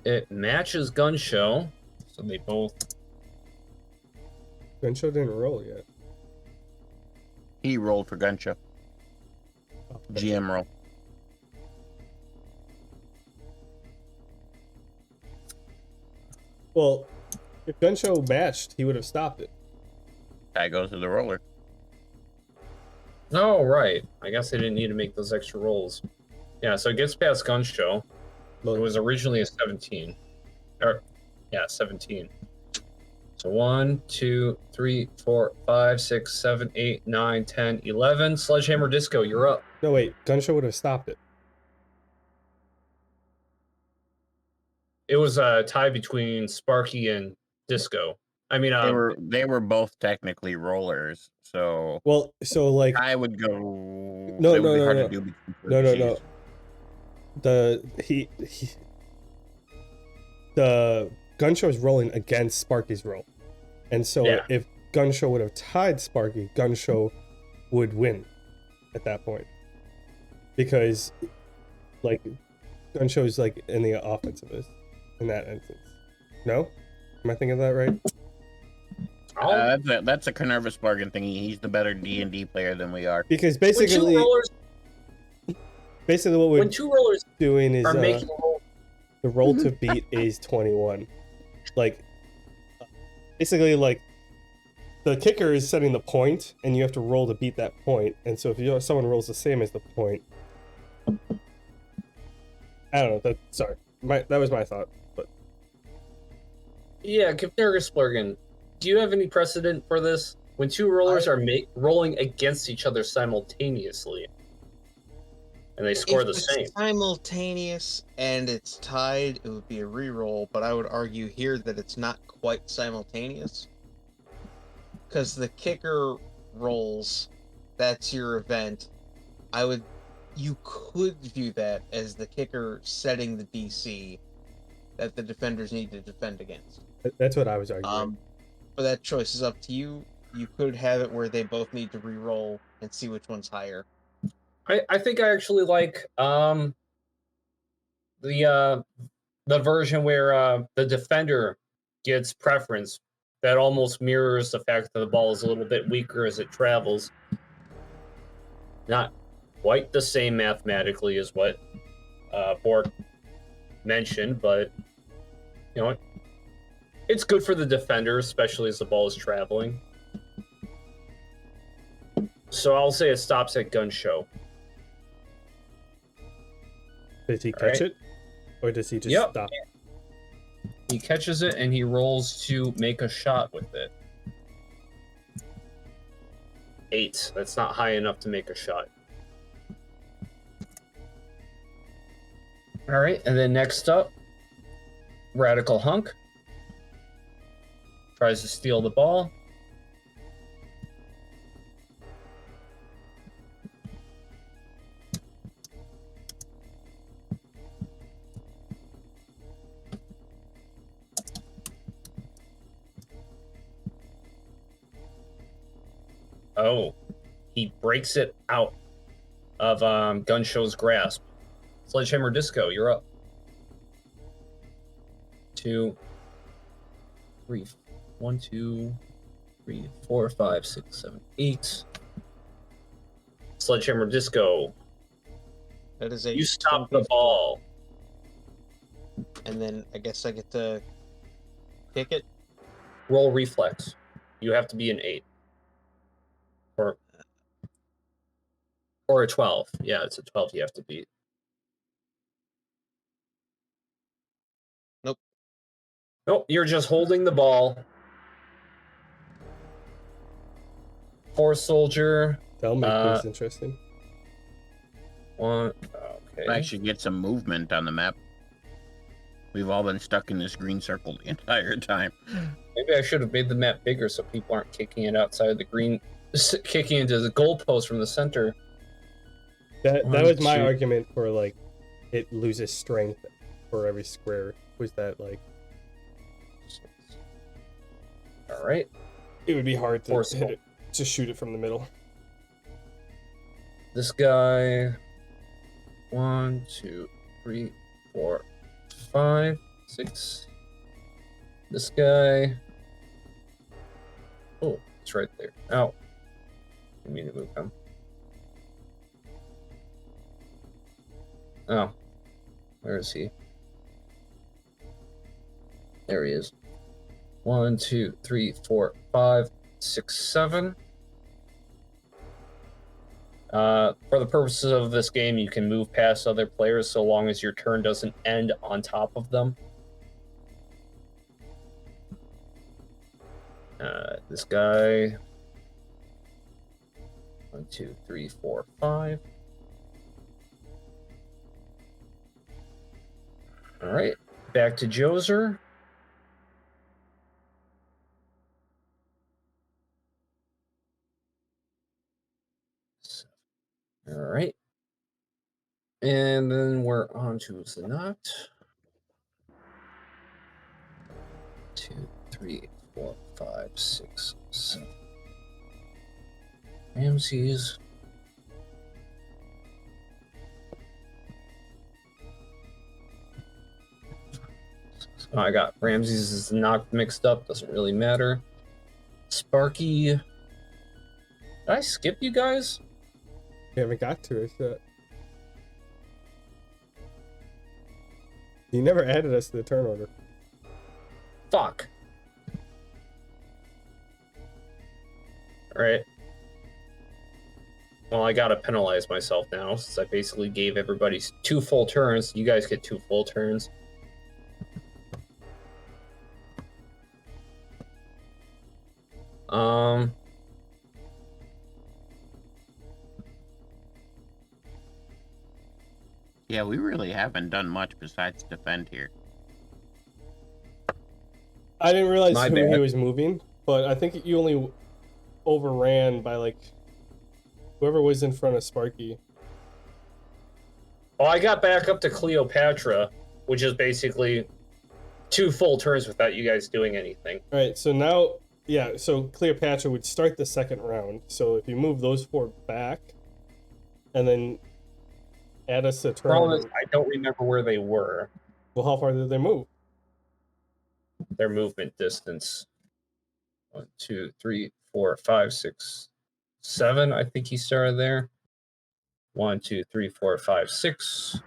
It matches Gun Show, so they both. Gun Show didn't roll yet. He rolled for Guncha. Oh, GM roll. well, if Gun Show matched, he would have stopped it. Guy goes to the roller. Oh, right. I guess I didn't need to make those extra rolls. Yeah, so it gets past Gun Show. It was originally a 17. Or, yeah, 17. So 1, 2, 3, 4, 5, 6, 7, 8, 9, 10, 11. Sledgehammer Disco, you're up. No, wait, Gun Show would have stopped it. It was a tie between Sparky and Disco. I mean, They were both technically rollers, so Well, so like I would go. No, it would no, be no, hard no. to do between No, no, choose. no. The Gun Show is rolling against Sparky's roll. And so Yeah. if Gun Show would have tied Sparky, Gun Show would win at that point. Because like Gun Show is like in the offensive in that instance. No? Am I thinking of that right? That's a Carnarvous bargain thingy. He's the better D&D player than we are. Because when basically what we're when two rollers doing is are making the roll to beat is 21. Like, basically, like, the kicker is setting the point, and you have to roll to beat that point. And so if someone rolls the same as the point, I don't know. Sorry, that was my thought. But yeah, Knurgisplurgen, do you have any precedent for this? When two rollers are rolling against each other simultaneously, and they score If the it's same. simultaneous and it's tied, it would be a reroll, but I would argue here that it's not quite simultaneous. Because the kicker rolls, that's your event. You could view that as the kicker setting the DC that the defenders need to defend against. that's what I was arguing. But that choice is up to you. You could have it where they both need to re-roll and see which one's higher. I think I actually like the version where the defender gets preference. That almost mirrors the fact that the ball is a little bit weaker as it travels. Not quite the same mathematically as what Bork mentioned, but you know what? It's good for the defender, especially as the ball is traveling. So I'll say it stops at gun show. Does he catch it? Or does he just stop? He catches it and he rolls to make a shot with it. 8. That's not high enough to make a shot. All right, and then next up, Radical Hunk tries to steal the ball. Oh, he breaks it out of Gunshow's grasp. Sledgehammer Disco, you're up. 2, 3, 1, 2, 3, 4, 5, 6, 7, 8. Sledgehammer Disco. That is a. You stop the ball. And then I guess I get to kick it. Roll reflex. You have to be an 8. Or a 12. Yeah, it's a 12 you have to beat. Nope, you're just holding the ball. Force soldier. That'll make things interesting. 1. Okay. I should get some movement on the map. We've all been stuck in this green circle the entire time. Maybe I should have made the map bigger so people aren't kicking it outside the green, kicking into the goalpost from the center. That was my argument for, like, it loses strength for every square. Was that, like... All right. It would be hard to hit it, to shoot it from the middle. This guy... 1, 2, 3, 4, 5, 6. This guy... Oh, it's right there. Ow. I mean to move him. Oh. Where is he? There he is. 1, 2, 3, 4, 5, 6, 7. For the purposes of this game, you can move past other players so long as your turn doesn't end on top of them. This guy. 1, 2, 3, 4, 5. All right, back to Joser. All right. And then we're on to Zanat. 2, 3, 4, 5, 6, 7. Ramses. Oh, I got Ramses is not mixed up. Doesn't really matter. Sparky. Did I skip you guys? We haven't got to it yet. You never added us to the turn order. Fuck. Alright. Well, I gotta penalize myself now, since I basically gave everybody 2 full turns. You guys get 2 full turns. Yeah, we really haven't done much besides defend here. I didn't realize My who bad. he was moving, but I think you only overran by like whoever was in front of Sparky. Well, I got back up to Cleopatra, which is basically 2 full turns without you guys doing anything. All right, so now, yeah, so Cleopatra would start the second round. So if you move those 4 back, and then add us a turn. Problem is, I don't remember where they were. Well, how far did they move? Their movement distance. 1, 2, 3, 4, 5, 6, 7. I think he started there. 1, 2, 3, 4, 5, 6.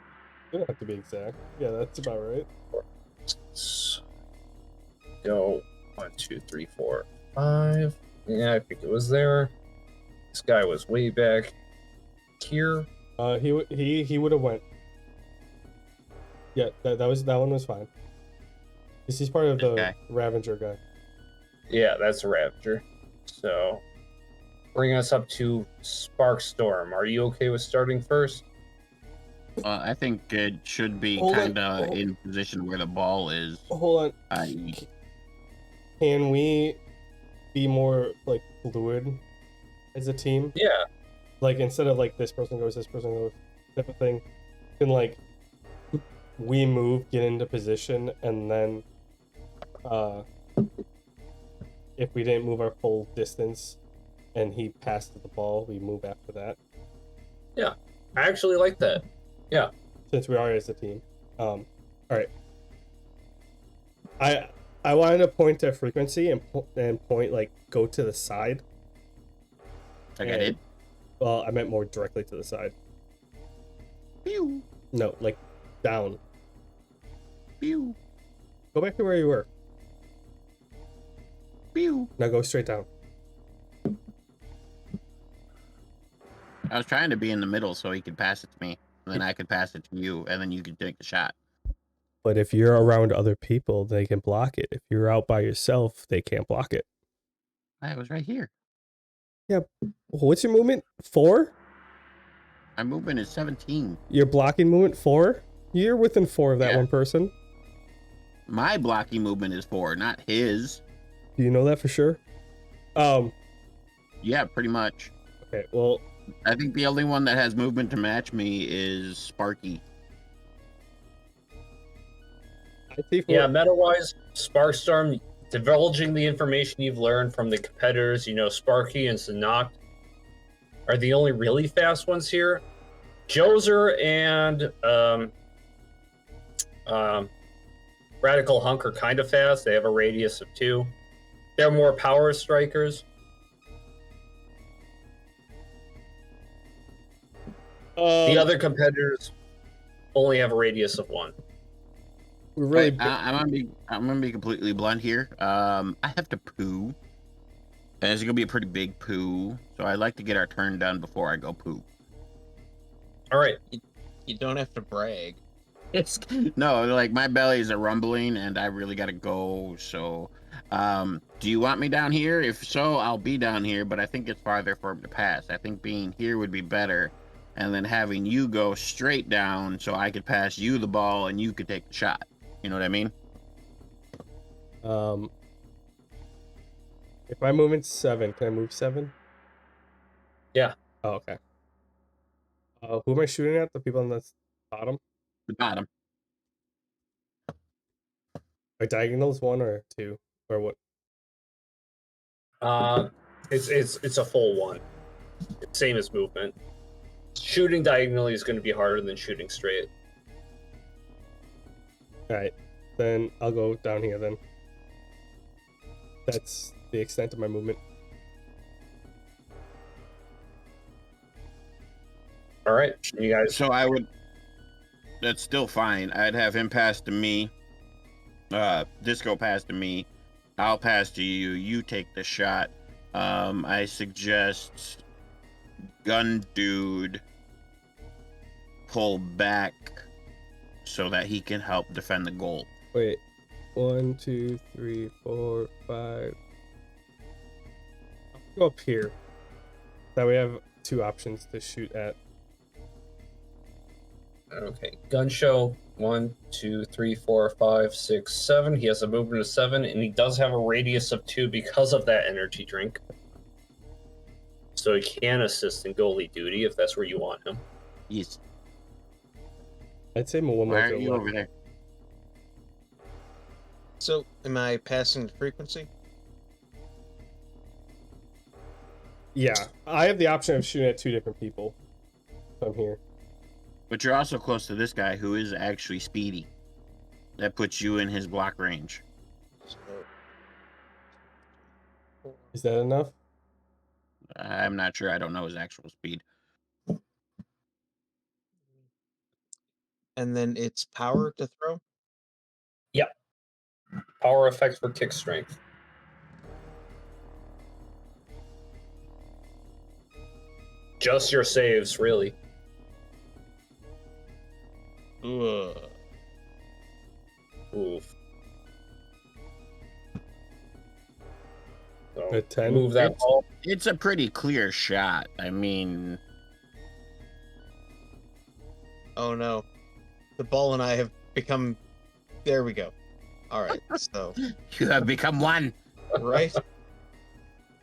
You don't have to be exact. Yeah, that's about right. Let's go 1, 2, 3, 4, 5. Yeah, I think it was there. This guy was way back here. He would have went. Yeah, that one was fine. This is part of the Okay. Ravager guy. Yeah, that's a Raptor. So, bring us up to Sparkstorm. Are you okay with starting first? I think it should be Hold on, kind of hold- in position where the ball is. Hold on. I Can we be more like fluid as a team? Yeah. Like instead of like this person goes type of thing, can like we move, get into position, and then if we didn't move our full distance and he passed the ball, we move after that. I actually like that. Yeah. Since we are as a team. All right. I wanted to point to frequency and point like go to the side. like I And- did. Well, I meant more directly to the side. Pew, No, like down. pew, Go back to where you were. pew. Now go straight down. I was trying to be in the middle so he could pass it to me, and then I could pass it to you, and then you could take the shot. But if you're around other people, they can block it. If you're out by yourself, they can't block it. I was right here. What's your movement? 4? My movement is 17. Your blocking movement 4? You're within 4 of that Yeah. one person. My blocking movement is 4, not his. Do you know that for sure? Yeah, pretty much. Okay, well, I think the only one that has movement to match me is Sparky. I see Yeah, meta-wise, Sparkstorm, divulging the information you've learned from the competitors, Sparky and Sanoct are the only really fast ones here. Joser and Radical Hunk are kind of fast. They have a radius of 2. They're more power strikers. The other competitors only have a radius of 1. we're really Wait, I'm gonna be completely blunt here. I have to poo, and it's gonna be a pretty big poo. So I like to get our turn done before I go poo. All right. You don't have to brag. It's no, like my bellies are rumbling, and I really gotta go. So, do you want me down here? If so, I'll be down here. But I think it's farther for him to pass. I think being here would be better, and then having you go straight down, so I could pass you the ball and you could take the shot. You know what I mean? if my movement's 7, can I move 7? Yeah. Oh, okay. Who am I shooting at? The people on the bottom? The bottom. Are diagonals 1 or 2? Or what? It's a full 1. Same as movement. Shooting diagonally is going to be harder than shooting straight. Alright. Then I'll go down here then. That's the extent of my movement. All right, you guys. So I would. That's still fine. I'd have him pass to me. Disco pass to me. I'll pass to you. You take the shot. I suggest Gun Dude pull back so that he can help defend the goal. Wait. 1, 2, 3, 4, 5. I'll go up here. That way we have 2 options to shoot at. Okay, gun show 1, 2, 3, 4, 5, 6, 7. He has a movement of 7, and he does have a radius of 2 because of that energy drink. So he can assist in goalie duty if that's where you want him. Yes. I'd say one more Why are to you left. over there? So, am I passing the frequency? Yeah, I have the option of shooting at 2 different people. So I'm here. But you're also close to this guy who is actually speedy. That puts you in his block range. So, Is that enough? I'm not sure. I don't know his actual speed. and then it's power to throw? Yep. Power effect for kick strength. Just your saves, really. Ugh. Oof. So A 10? move that It's- ball. It's a pretty clear shot. I mean, Oh no. The ball and I have become. There we go. Alright, so. you have become one. Right?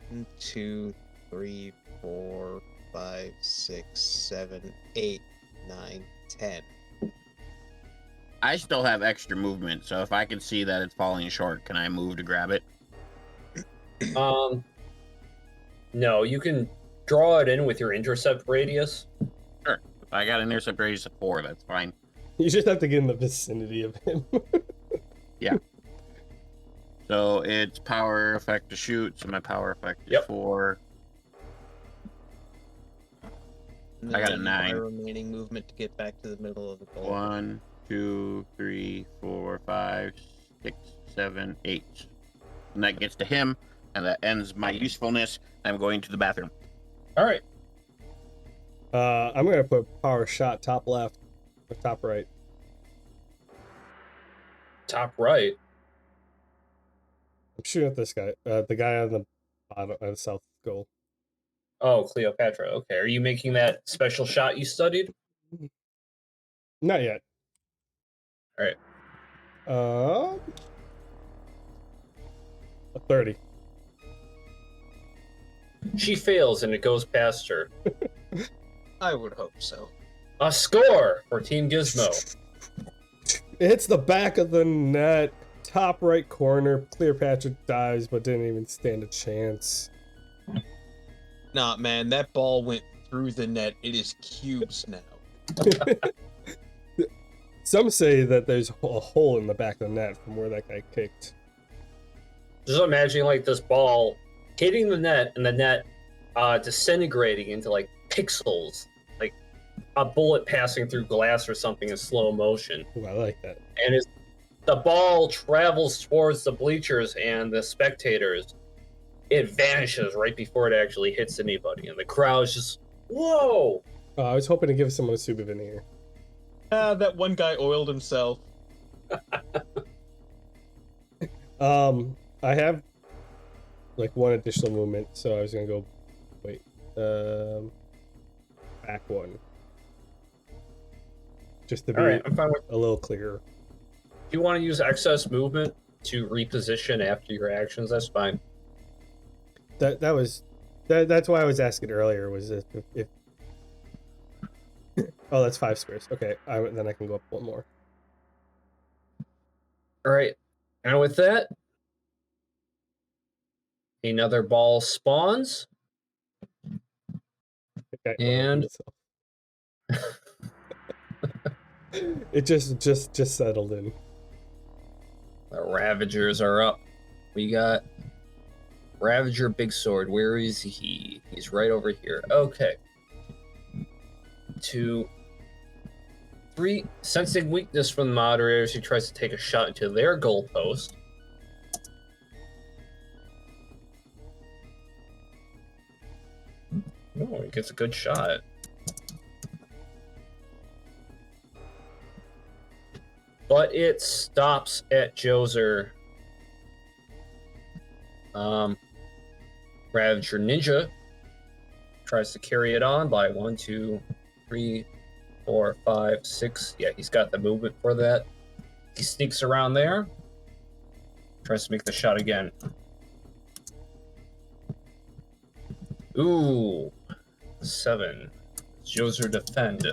1, 2, 3, 4, 5, 6, 7, 8, 9, 10. I still have extra movement, so if I can see that it's falling short, can I move to grab it? No, you can draw it in with your intercept radius. Sure. If I got an intercept radius of 4, that's fine. You just have to get in the vicinity of him. So it's power effect to shoot, so my power effect is Yep. 4. And I got a then nine. My remaining movement to get back to the middle of the goal. 1, 2, 3, 4, 5, 6, 7, 8. And that gets to him, and that ends my usefulness. I'm going to the bathroom. All right. I'm gonna put power shot top left or top right. Top right. I'm shooting at this guy, the guy on the bottom, on the south goal. Oh, Cleopatra. Okay. Are you making that special shot you studied? Not yet. All right. A 30. She fails and it goes past her. I would hope so. A score for Team Gizmo. It hits the back of the net, top right corner. Cleopatra dives, but didn't even stand a chance. Nah, man, that ball went through the net. It is cubes now. Some say that there's a hole in the back of the net from where that guy kicked. Just imagine like this ball hitting the net and the net disintegrating into like pixels, like a bullet passing through glass or something in slow motion. Ooh, I like that. And as the ball travels towards the bleachers and the spectators, it vanishes right before it actually hits anybody. And the crowd's just, whoa! I was hoping to give someone a souvenir here. That one guy oiled himself. I have like one additional movement, so I was gonna go. Wait, back one, just to be All right, I'm fine with. a little clearer. If you want to use excess movement to reposition after your actions, that's fine. That's why I was asking earlier. Was if oh, that's 5 squares. Okay, then I can go up one more. All right, and with that, another ball spawns. Okay, And- it just settled in. The Ravagers are up. We got Ravager, Big Sword. Where is he? He's right over here. Okay. 2, 3. Sensing weakness from the moderators, he tries to take a shot into their goalpost. Oh, he gets a good shot. But it stops at Joser. Ravager Ninja tries to carry it on by 1, 2, 3, 4, 5, 6. Yeah, he's got the movement for that. He sneaks around there. Tries to make the shot again. Ooh. 7. Joser defend.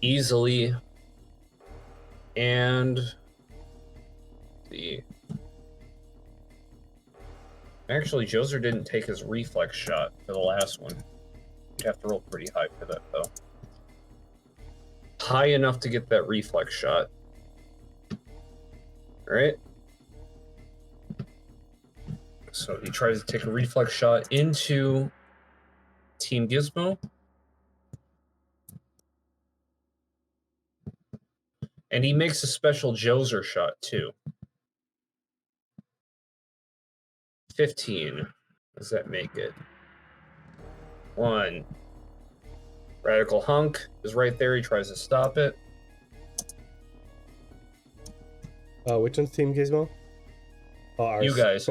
Easily. And actually, Joser didn't take his reflex shot for the last one. You'd have to roll pretty high for that, though. High enough to get that reflex shot. Alright. So he tries to take a reflex shot into Team Gizmo. And he makes a special Joser shot, too. 15. Does that make it? 1. Radical Hunk is right there. He tries to stop it. Which one's Team Gizmo? Oh, ours. You guys.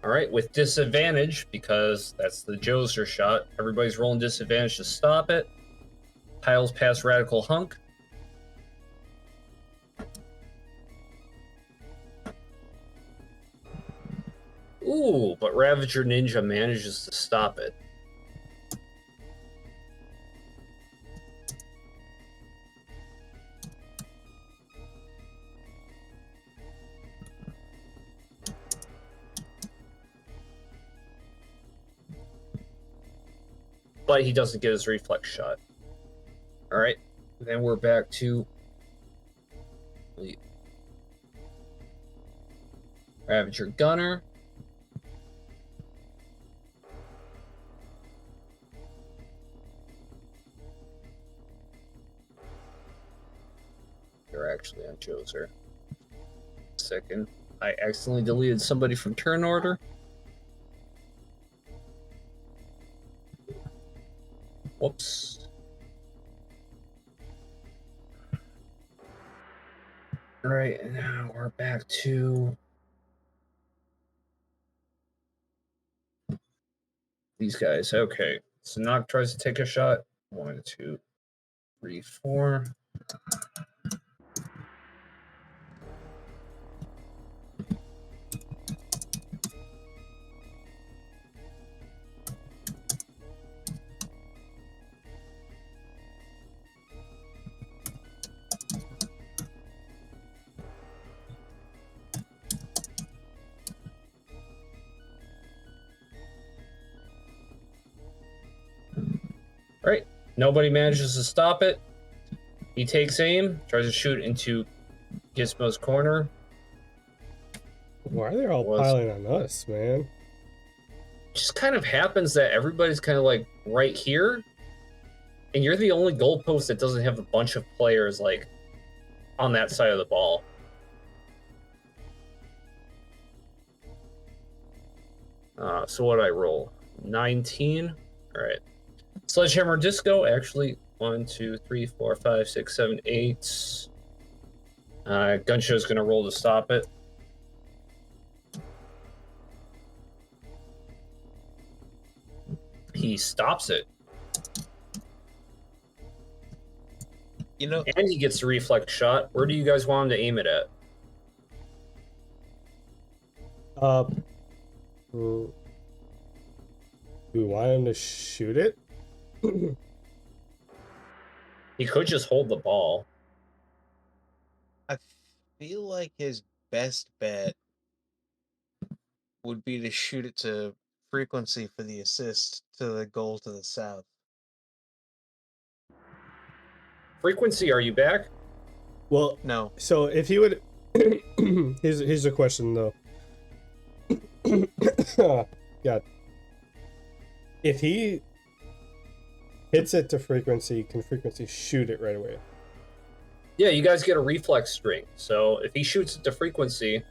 All right, with disadvantage, because that's the Joser shot. Everybody's rolling disadvantage to stop it. Piles past Radical Hunk. Ooh, but Ravager Ninja manages to stop it. But he doesn't get his reflex shot. All right, then we're back to Ravager Gunner. They're actually on Joser. Second, I accidentally deleted somebody from turn order. Whoops. All right, and now we're back to these guys. Okay, so Nock tries to take a shot. 1, 2, 3, 4. Right, nobody manages to stop it. He takes aim, tries to shoot into Gizmo's corner. Why are they all piling on us, man? Just kind of happens that everybody's kind of like right here, and you're the only goalpost that doesn't have a bunch of players like on that side of the ball. So what did I roll? 19. All right. Sledgehammer Disco, actually 1, 2, 3, 4, 5, 6, 7, 8. Gunshow's gonna roll to stop it. He stops it. You know, and he gets a reflex shot. Where do you guys want him to aim it at? Do we want him to shoot it? He could just hold the ball. I feel like his best bet would be to shoot it to frequency for the assist to the goal to the south. Frequency, are you back? Well, No. so if he would, here's a question though. God, if he hits it to frequency, can frequency shoot it right away? Yeah, you guys get a reflex string. So if he shoots it to frequency, of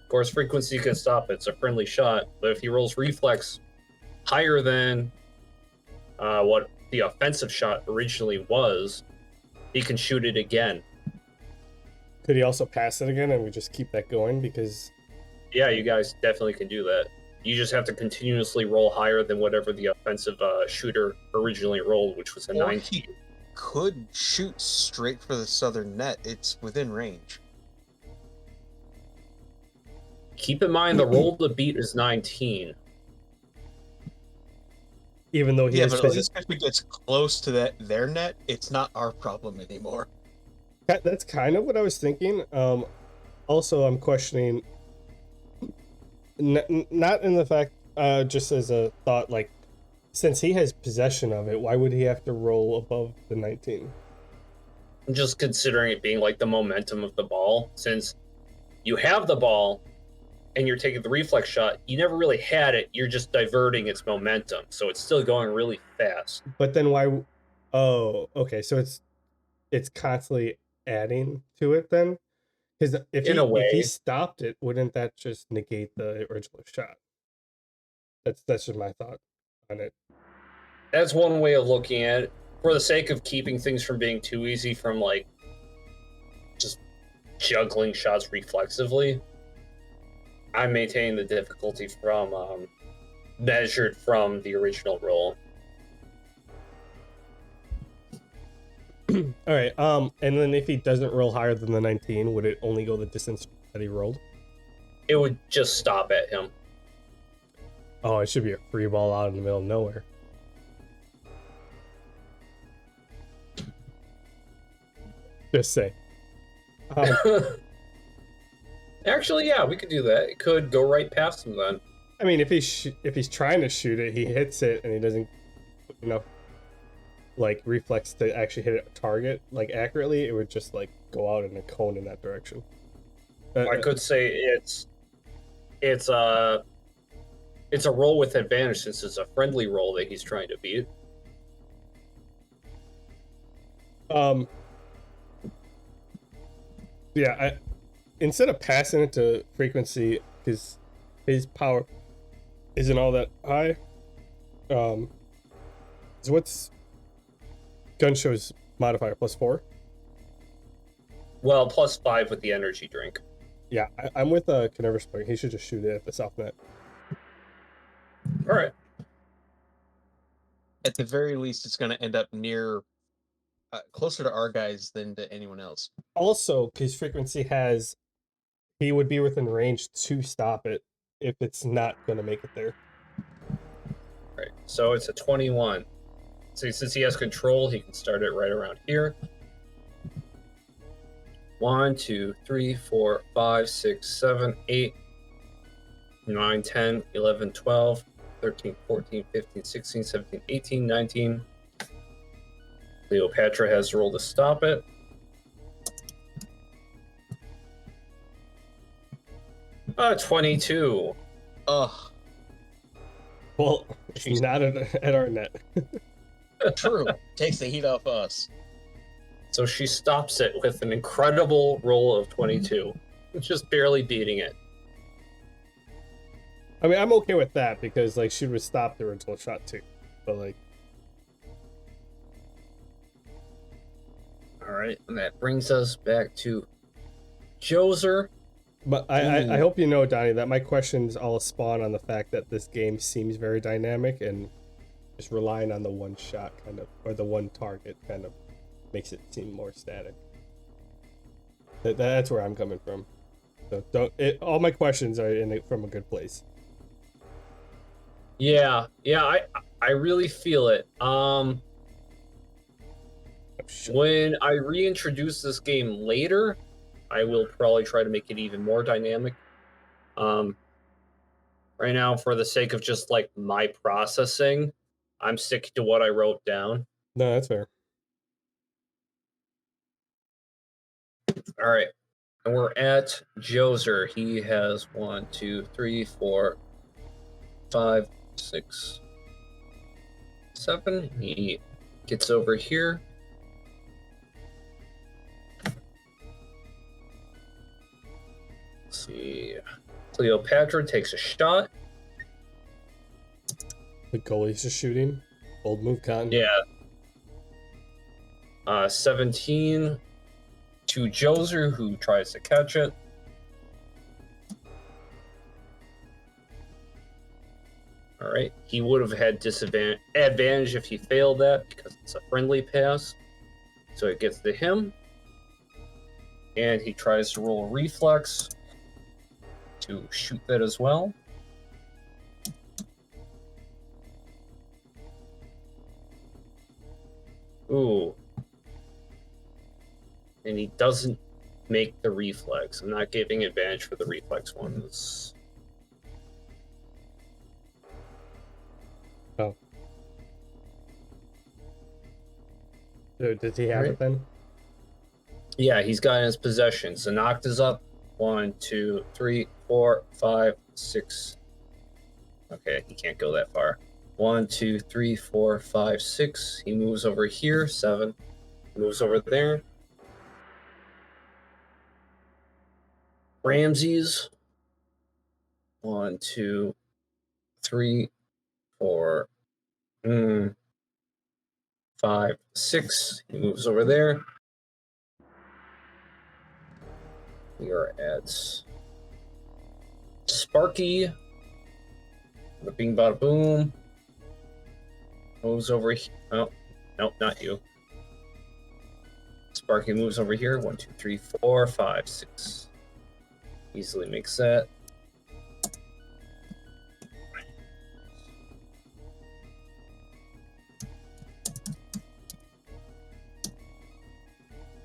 course, frequency can stop it. It's a friendly shot. But if he rolls reflex higher than what the offensive shot originally was, he can shoot it again. Could he also pass it again and we just keep that going? Because Yeah, you guys definitely can do that. You just have to continuously roll higher than whatever the offensive shooter originally rolled, which was a Or 19. he could shoot straight for the southern net. It's within range. Keep in mind the roll to beat is 19. even though he Yeah, is but at least if it gets close to their net, it's not our problem anymore. that's kind of what I was thinking. Also, I'm questioning, not in the fact, just as a thought, like, since he has possession of it, why would he have to roll above the 19? I'm just considering it being like the momentum of the ball. Since you have the ball and you're taking the reflex shot, you never really had it. You're just diverting its momentum. So it's still going really fast. But then why? Oh, okay. So it's constantly adding to it then, because if In a if he way. stopped it, wouldn't that just negate the original shot? That's just my thought on it. That's one way of looking at it. For the sake of keeping things from being too easy from like just juggling shots reflexively, I'm maintaining the difficulty from measured from the original roll. All right. And then if he doesn't roll higher than the 19, would it only go the distance that he rolled? It would just stop at him. Oh, it should be a free ball out in the middle of nowhere. Just say. Actually, yeah, we could do that. It could go right past him then. I mean, if he's trying to shoot it, he hits it and he doesn't, like reflex to actually hit a target like accurately, it would just like go out in a cone in that direction. I could say it's a roll with advantage since it's a friendly roll that he's trying to beat. Yeah, instead of passing it to frequency, because his power isn't all that high. So what's gun show's modifier, +4? Well, +5 with the energy drink. Yeah, I'm with Canerva's point. He should just shoot it at the soft net. All right. At the very least, it's going to end up near, closer to our guys than to anyone else. Also, because frequency he would be within range to stop it if it's not going to make it there. Right. So it's a 21. So since he has control, he can start it right around here. 1, 2, 3, 4, 5, 6, 7, 8, 9, 10, 11, 12, 13, 14, 15, 16, 17, 18, 19. Cleopatra has to roll to stop it. Ah, 22. Ugh. Well, she's not at our net. True. Takes the heat off us. So she stops it with an incredible roll of 22, just barely beating it. I mean, I'm okay with that because like she would stop the original shot too, but like. All right, and that brings us back to Joser. But I hope you know, Donnie, that my questions all spawn on the fact that this game seems very dynamic and just relying on the one shot kind of, or the one target kind of makes it seem more static. That's where I'm coming from. So all my questions are from a good place. Yeah, I really feel it. When I reintroduce this game later, I will probably try to make it even more dynamic. Right now, for the sake of just like my processing, I'm sticking to what I wrote down. No, that's fair. All right. And we're at Joser. He has 1, 2, 3, 4, 5, 6, 7. He gets over here. Let's see. Cleopatra takes a shot. The goalie's just shooting. Old move, Con. Yeah. 17 to Joser, who tries to catch it. All right. He would have had advantage if he failed that because it's a friendly pass. So it gets to him. And he tries to roll a reflex to shoot that as well. Ooh. And he doesn't make the reflex. I'm not giving advantage for the reflex ones. Oh. So does he have it then? Yeah, he's got in his possession. So knocked is up. 1, 2, 3, 4, 5, 6. Okay, he can't go that far. 1, 2, 3, 4, 5, 6. He moves over here. 7. Moves over there. Ramses. 1, 2, 3, 4, 5, 6. He moves over there. We are at Sparky. The bing bada boom. Moves over here. Oh, nope, not you. Sparky moves over here. 1, 2, 3, 4, 5, 6. Easily makes that.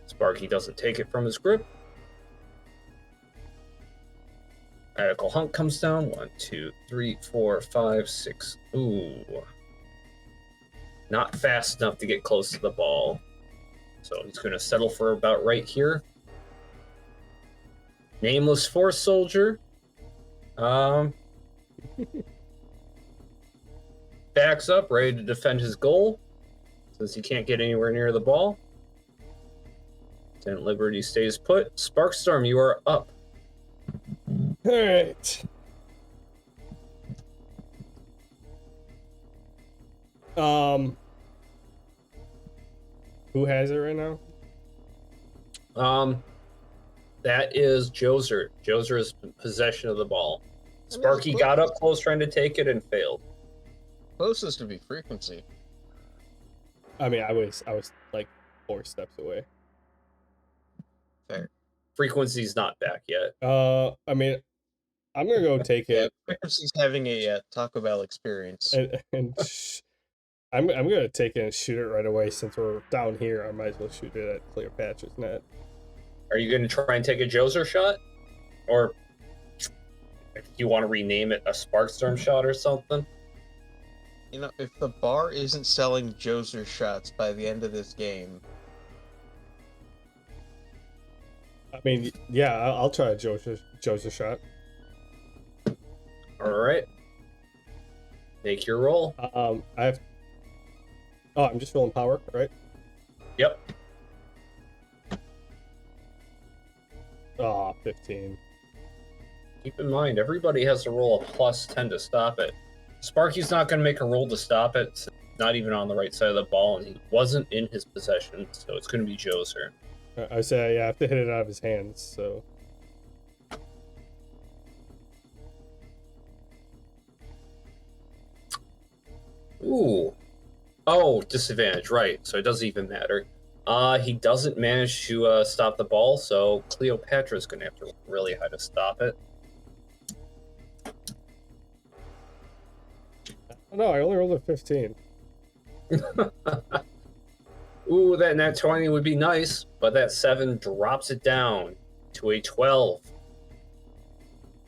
Sparky doesn't take it from his grip. Radical Hunt comes down. 1, 2, 3, 4, 5, 6. Ooh. Not fast enough to get close to the ball. So he's going to settle for about right here. Nameless Force Soldier. Backs up, ready to defend his goal. Since he can't get anywhere near the ball. Lieutenant Liberty stays put. Sparkstorm, you are up. All right. Who has it right now? That is Joser. Joser is in possession of the ball. Sparky got up close trying to take it and failed. Closest to be frequency. I mean, I was like 4 steps away. Fair. Frequency's not back yet. I mean, I'm gonna go take Yeah, it. frequency's having a Taco Bell experience. I'm gonna take it and shoot it right away. Since we're down here, I might as well shoot it at Cleopatra's net. Are you going to try and take a Joser shot? Or do you want to rename it a Sparkstorm shot or something? You know, if the bar isn't selling Joser shots by the end of this game... I mean, yeah, I'll try a Joser shot. All right. Make your roll. I have... Oh, I'm just rolling power, right? Yep. Oh, 15. Keep in mind, everybody has to roll a plus 10 to stop it. Sparky's not going to make a roll to stop it. It's not even on the right side of the ball, and he wasn't in his possession, so it's going to be Joser. I say, yeah, I have to hit it out of his hands, so... Ooh. Oh, disadvantage, right. So it doesn't even matter. He doesn't manage to stop the ball, so Cleopatra's going to have to roll really high to stop it. Oh, no, I only rolled a 15. Ooh, that nat 20 would be nice, but that 7 drops it down to a 12.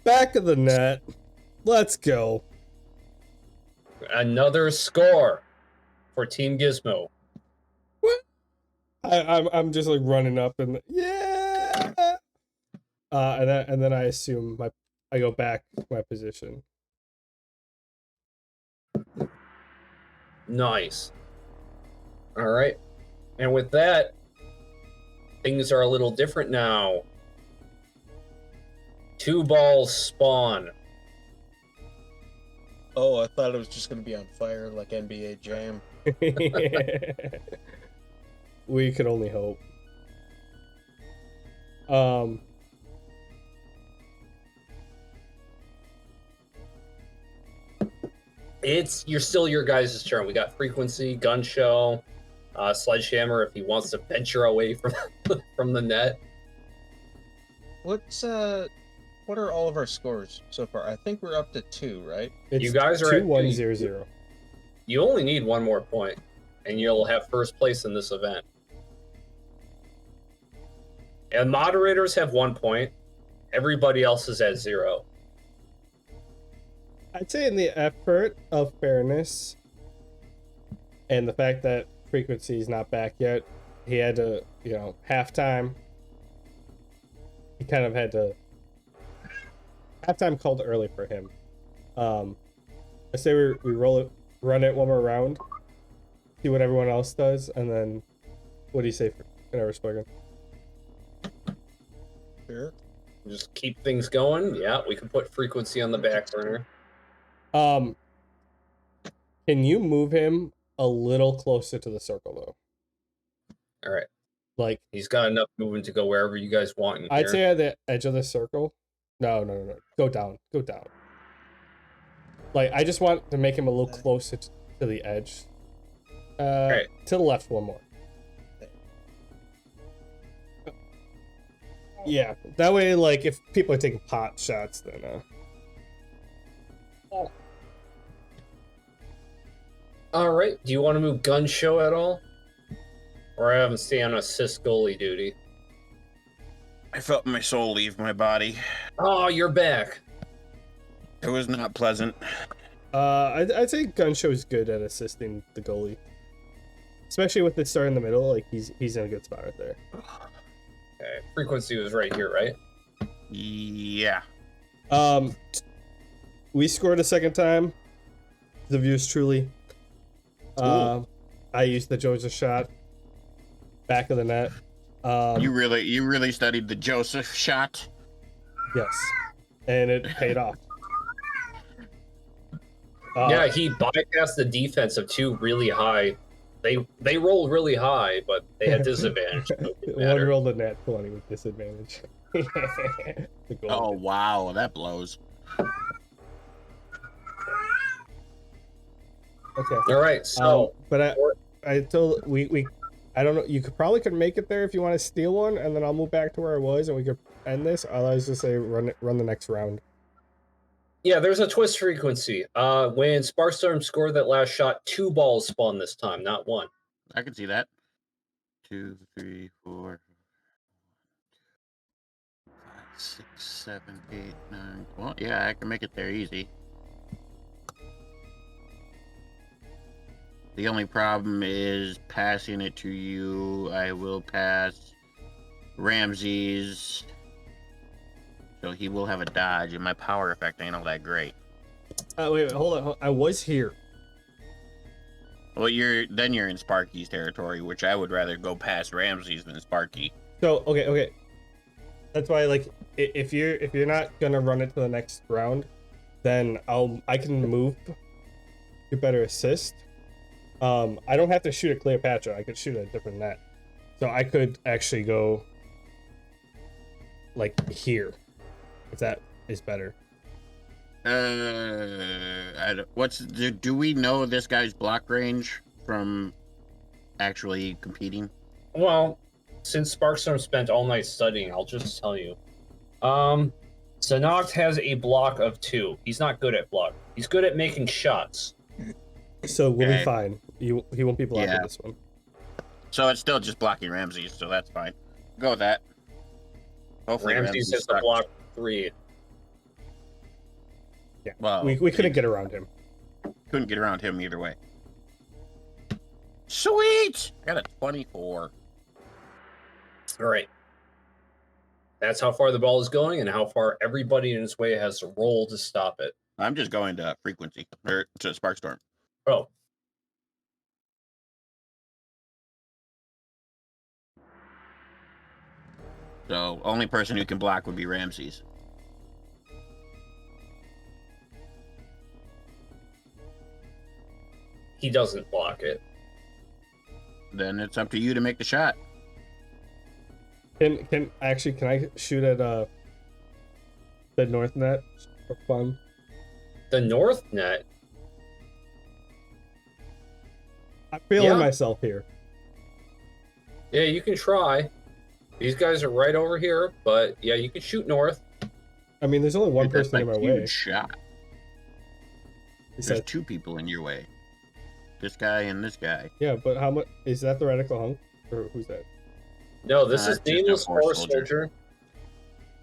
Back of the net. Let's go. Another score for Team Gizmo. What? I'm just like running up and yeah. And then I assume I go back to my position. Nice. All right. And with that, things are a little different now. 2 balls spawn. Oh, I thought it was just gonna be on fire like NBA Jam. We could only hope. You're still your guys' turn. We got frequency, gun show, sledgehammer if he wants to venture away from from the net. What are all of our scores so far? I think we're up to 2, right? It's You guys are at 2-1-0-0. You only need 1 more point, and you'll have first place in this event. And moderators have 1 point. Everybody else is at 0. I'd say in the effort of fairness and the fact that frequency is not back yet, he had to, halftime. He kind of had to. Halftime called early for him. I say we run it one more round, see what everyone else does, and then what do you say for Spoken? Sure. Just keep things going. Yeah, we can put frequency on the back burner. Can you move him a little closer to the circle though? All right. Like He's got enough movement to go wherever you guys want in I'd here. say at the edge of the circle. No. Go down. Like I just want to make him a little closer to the edge. Right. To the left one more. Yeah, that way, like, if people are taking pot shots, then, All right. Do you want to move gun show at all? Or have him stay on assist goalie duty? I felt my soul leave my body. Oh, you're back. It was not pleasant. I'd say Gun Show's good at assisting the goalie. Especially with the star in the middle, like, he's in a good spot right there. Okay. Frequency was right here, right? Yeah. We scored a second time. The view's truly. I used the Joseph shot. Back of the net. You really studied the Joseph shot? Yes. And it paid off. Yeah, he bypassed the defense of 2 really high. They rolled really high, but they had disadvantage. So it didn't One matter. rolled a nat 20 with disadvantage. The goal. Oh, wow, that blows. Okay. All right, so but I told I don't know. You could make it there if you want to steal one, and then I'll move back to where I was, and we could end this. Otherwise, just say run the next round. yeah, there's a twist frequency. When Sparkstorm scored that last shot, 2 balls spawned this time, not 1. I can see that. 2, 3, 4, 5, 6, 7, 8, 9. Well, yeah, I can make it there easy. The only problem is passing it to you. I will pass Ramses. So he will have a dodge, and my power effect ain't all that great. Wait, hold on. I was here. Well, you're in Sparky's territory, which I would rather go past Ramses than Sparky. So okay. That's why, like, if you're not gonna run it to the next round, then I can move. You better assist. I don't have to shoot at Cleopatra. I could shoot at a different net. So I could actually go like here, if that is better. Do we know this guy's block range from actually competing? Well, since Sparkstorm spent all night studying, I'll just tell you. Sanoct has a block of 2. He's not good at block. He's good at making shots. So we'll be Okay. fine. He won't be blocking Yeah. this one. So it's still just blocking Ramses, so that's fine. Go with that. Hopefully Ramses has a sucks. block 3. Yeah. Well, We couldn't get around him. couldn't get around him either way. Sweet! I got a 24. All right. That's how far the ball is going and how far everybody in its way has to roll to stop it. I'm just going to frequency or to Sparkstorm. Oh. So only person who can block would be Ramses. He doesn't block it. Then it's up to you to make the shot. Can I shoot at the north net for fun? The north net? I'm feeling Yeah. myself here. Yeah, you can try. These guys are right over here, but yeah, you can shoot north. I mean, there's only one Dude, that's person in a my huge way. shot. He There's said, 2 people in your way. This guy and this guy. yeah, but how much is that? The radical hunk, or who's that? No, this is Just a Nameless force Force soldier. Soldier.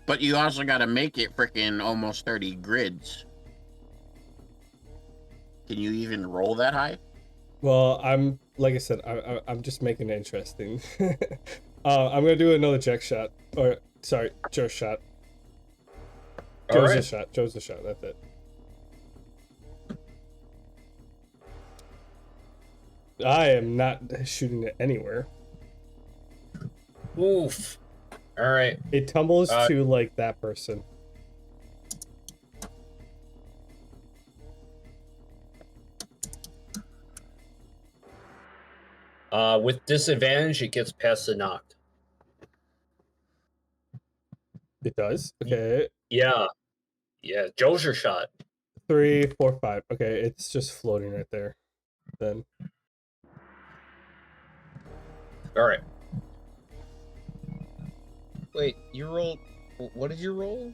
But you also got to make it freaking almost 30 grids. Can you even roll that high? Well, I'm like I said, I'm just making it interesting. I'm gonna do another check shot, or sorry, Joe's shot. All Joe's right. a shot. Joe's a shot. That's it. I am not shooting it anywhere. Oof. All right. It tumbles Uh, to like that person. With disadvantage, it gets past the knocked. It does. Okay. Yeah. Yeah, Joe's your shot. 3, 4, 5. Okay, it's just floating right there. Then All right. Wait, you rolled. What did you roll?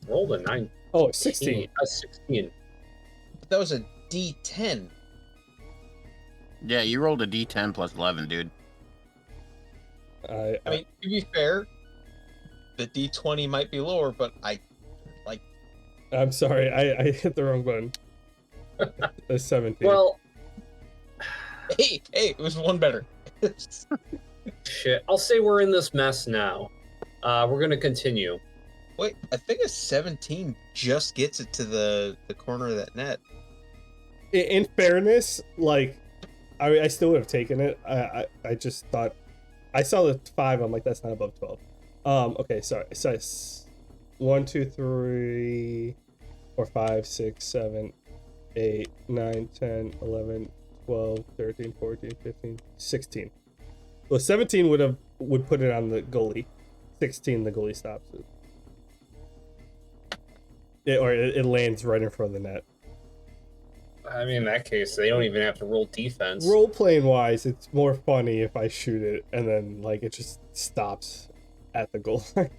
Roll a 9. oh, 16. 16. That was a D10. Yeah, you rolled a D10 plus 11, dude. I mean, to be fair, the D20 might be lower, but I'm sorry, I hit the wrong button. It's 17. Well, hey, it was one better. shit. I'll say we're in this mess now. We're gonna continue. Wait, I think a 17 just gets it to the corner of that net. In fairness, like, I still would have taken it. I just thought, I saw the 5. I'm like, that's not above 12. Okay, sorry. So 1, 2, 3, 4, 5, 6, 7, 8, 9, 10, 11, 12, 13, 14, 15, 16. Well, 17 would put it on the goalie. 16, the goalie stops it. It lands right in front of the net. I mean, in that case, they don't even have to roll defense. Role playing wise, it's more funny if I shoot it and then like it just stops at the goal line.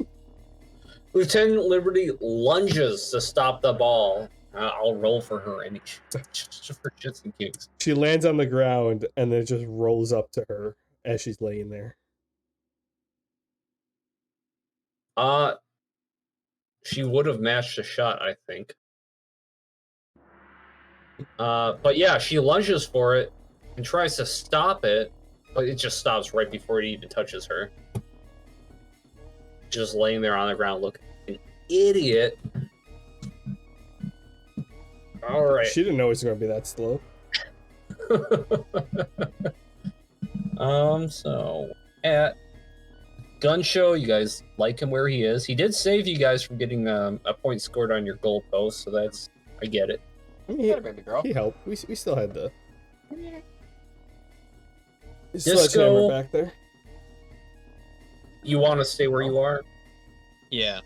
Lieutenant Liberty lunges to stop the ball. I'll roll for her any just for shits and gigs. She lands on the ground and then it just rolls up to her as she's laying there. She would have matched the shot, I think. But yeah, she lunges for it and tries to stop it, but it just stops right before it even touches her. Just laying there on the ground looking like an idiot. All right. She didn't know it was going to be that slow. So at gun show, you guys like him where he is. He did save you guys from getting a point scored on your goal post, so that's, I get it. I mean, Got a baby girl. he helped. We still had the Disco. sledgehammer back there. You want to stay where you are? Yeah.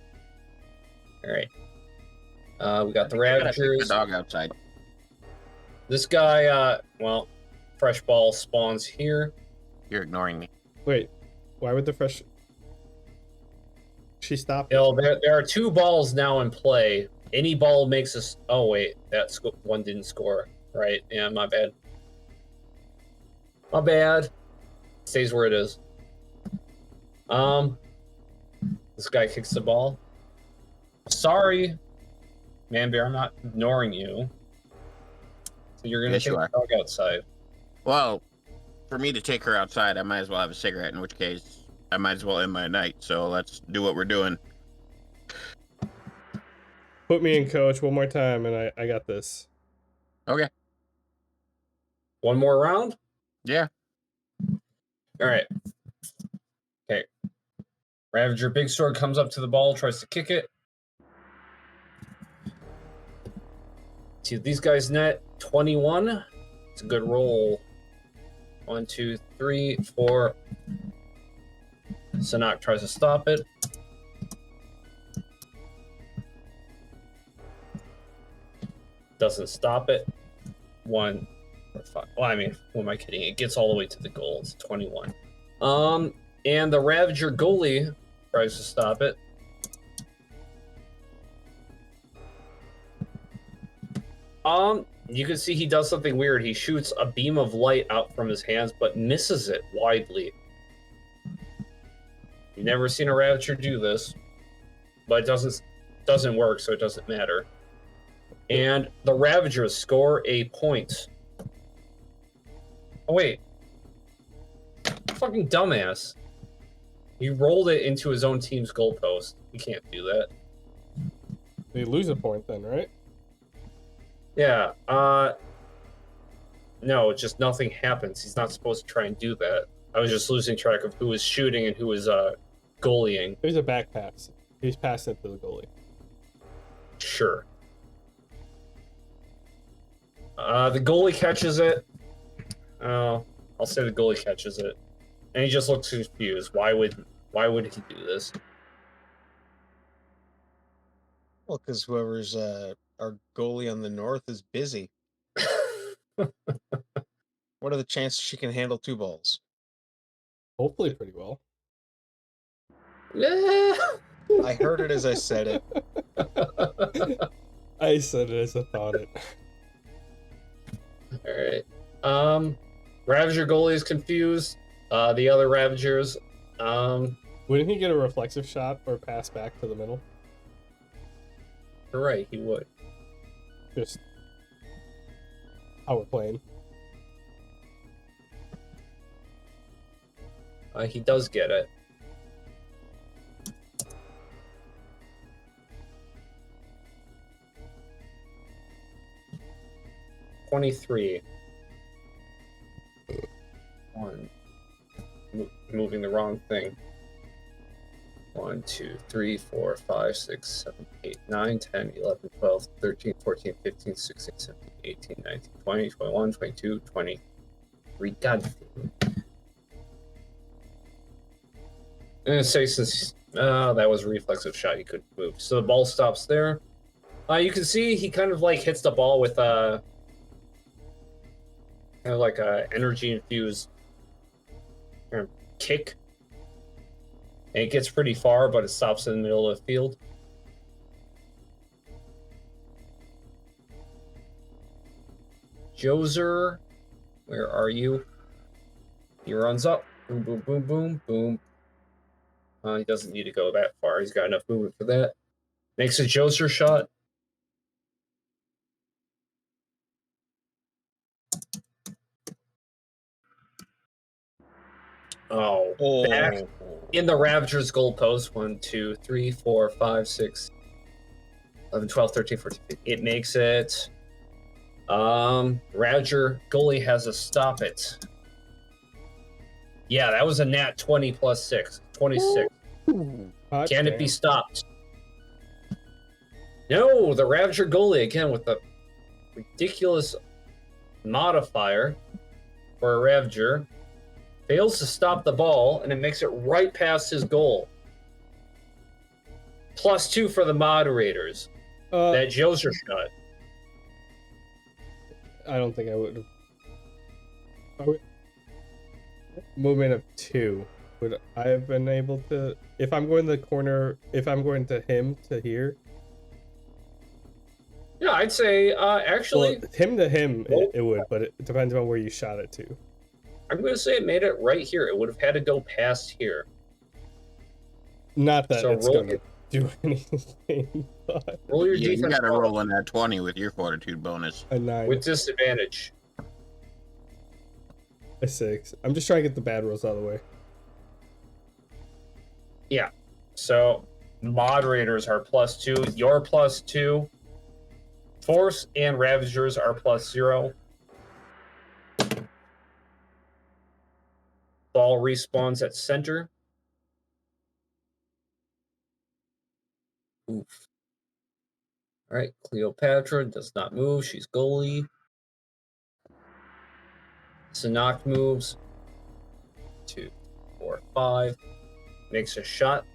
All right. We got the I gotta take the Ravagers. dog outside. This guy, well, fresh ball spawns here. You're ignoring me. Wait, why would the fresh... She stopped. You know, there are 2 balls now in play. Any ball makes us. Oh wait, that one didn't score. Right? Yeah, my bad. My bad. Stays where it is. This guy kicks the ball. Sorry, Man Bear, I'm not ignoring you. So you're gonna Yes, take you the are. dog outside. Well, for me to take her outside, I might as well have a cigarette, in which case I might as well end my night. So let's do what we're doing. Put me in, coach, one more time, and I got this. Okay. One more round? Yeah. All right. Okay. Ravager Big Sword comes up to the ball, tries to kick it. See these guys net 21. It's a good roll. 1, 2, 3, 4. Sanok tries to stop it. Doesn't stop it. 1 or 5. Well, I mean, who am I kidding? It gets all the way to the goal. It's 21. And the Ravager goalie tries to stop it. You can see he does something weird. He shoots a beam of light out from his hands, but misses it widely. You've never seen a Ravager do this, but it doesn't work, so it doesn't matter. And the Ravagers score a point. Oh wait, fucking dumbass! He rolled it into his own team's goalpost. You can't do that. They lose a point then, right? Yeah, no, just nothing happens. He's not supposed to try and do that. I was just losing track of who was shooting and who was, goalieing. There's a back pass. He's passing it to the goalie. Sure. The goalie catches it. Oh, I'll say the goalie catches it. And he just looks confused. Why would he do this? Well, because whoever's our goalie on the north is busy. What are the chances she can handle 2 balls? Hopefully pretty well. Yeah. I heard it as I said it. I said it as I thought it. All right. Ravager goalie is confused. The other Ravagers. Wouldn't he get a reflexive shot or pass back to the middle? You're right. He would. Just how we're playing. He does get it. $23. Moving the wrong thing. 1, 2, 3, 4, 5, 6, 7, 8, 9, 10, 11, 12, 13, 14, 15, 16, 17, 18, 19, 20, 21, 22, 23. God damn it. I'm gonna say since that was a reflexive shot, he couldn't move. So the ball stops there. You can see he kind of like hits the ball with kind of like a energy infused kick. And it gets pretty far, but it stops in the middle of the field. Joser, where are you? He runs up. Boom, boom, boom, boom, boom. He doesn't need to go that far. He's got enough movement for that. Makes a Joser shot. Oh, back in the Ravagers goalpost. 1, 2, 3, 4, 5, 6, 11, 12, 13, 14, 15. It makes it. Ravager goalie has to stop it. Yeah, that was a nat 20 plus 6. 26. Can it be stopped? No, the Ravager goalie again with the ridiculous modifier for a Ravager fails to stop the ball, and it makes it right past his goal. +2 for the moderators. That Joser shot. I don't think I would have. Movement of 2. Would I have been able to, if I'm going to the corner, if I'm going to him to here? Yeah, I'd say actually. Well, him to him, it would, but it depends on where you shot it to. I'm going to say it made it right here. It would have had to go past here. Not that So it's going to do anything, but roll your Yeah, you defense got to roll in that 20 with your fortitude bonus. a 9. with disadvantage. A 6. I'm just trying to get the bad rolls out of the way. Yeah. So moderators are +2. You're +2. Force and Ravagers are +0. Ball respawns at center. Oof. All right, Cleopatra does not move. She's goalie. Sanok moves. 2, 4, 5. Makes a shot.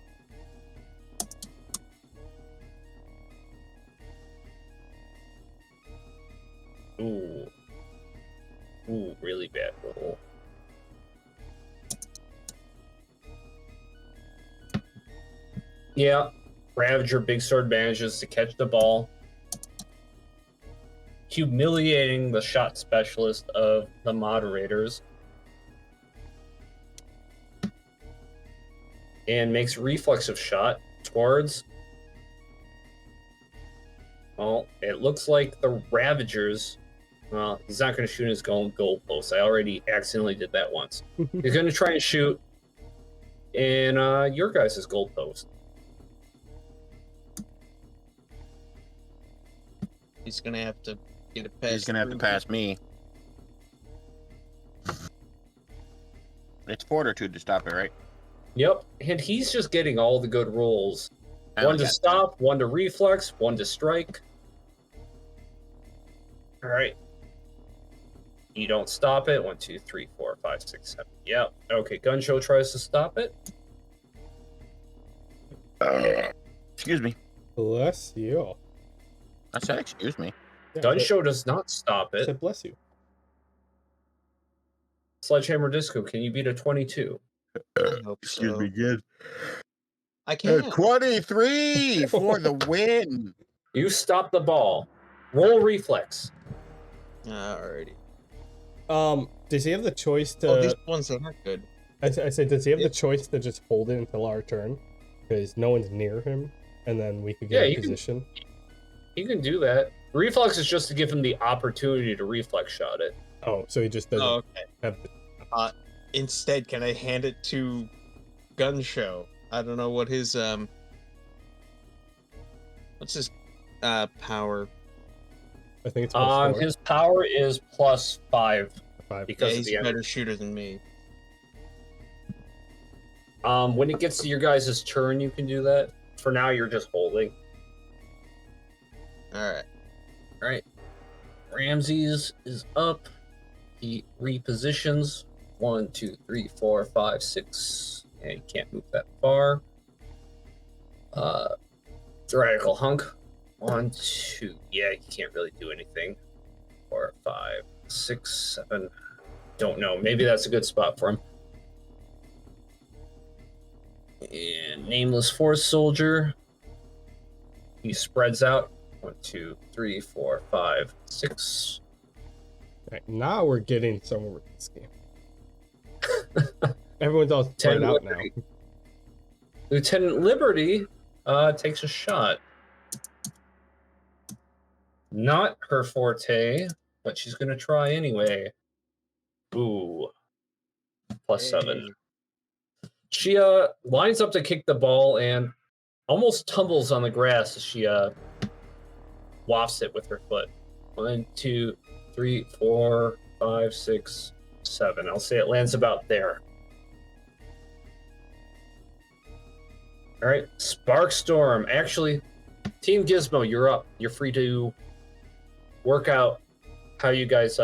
Ooh. Ooh, really bad roll. Yeah. Ravager Big Sword manages to catch the ball, humiliating the shot specialist of the moderators, and makes reflexive shot towards. Well, it looks like the Ravagers. Well, he's not going to shoot his goal post. I already accidentally did that once. He's going to try and shoot in your guys' goal post. He's gonna have to get it past. He's gonna have to pass me. It's fortitude to stop it, right? Yep, and he's just getting all the good rolls. I One only to got stop, one to reflex, one to strike. All right. You don't stop it. 1, 2, 3, 4, 5, 6, 7. Yep. Okay, Gun Show tries to stop it. Excuse me. Bless you. I said excuse me. Yeah, Gun I Show does not stop it. said bless you. Sledgehammer Disco, can you beat a 22? I hope Excuse so. me again. I can't. 23 for the win. You stop the ball. Roll reflex. Alrighty. Does he have the choice to? Oh, these ones are not good. I said, does he have the choice to just hold it until our turn? Because no one's near him, and then we could get Yeah, a position. You can do that. Reflex is just to give him the opportunity to reflex shot it. Oh, so he just doesn't Oh, okay. have the... Instead, can I hand it to Gun Show? I don't know what his what's his power? I think it's +4. His power is +5 5. Yeah, because of he's the a better shooter than me. When it gets to your guys' turn, you can do that. For now, you're just holding. Alright. All right. Ramses is up. He repositions. 1, 2, 3, 4, 5, 6. And he can't move that far. Radical Hunk. 1, 2. Yeah, he can't really do anything. 4, 5, 6, 7. Don't know. Maybe that's a good spot for him. And Nameless Force Soldier. He spreads out. 1, 2, 3, 4, 5, 6. Right, now we're getting somewhere with this game. Everyone's all spread out now. Lieutenant Liberty takes a shot. Not her forte, but she's going to try anyway. Ooh. +7. She lines up to kick the ball and almost tumbles on the grass as she wafts it with her foot. 1, 2, 3, 4, 5, 6, 7. I'll say it lands about there. All right, Sparkstorm. Actually, Team Gizmo, you're up. You're free to work out how you guys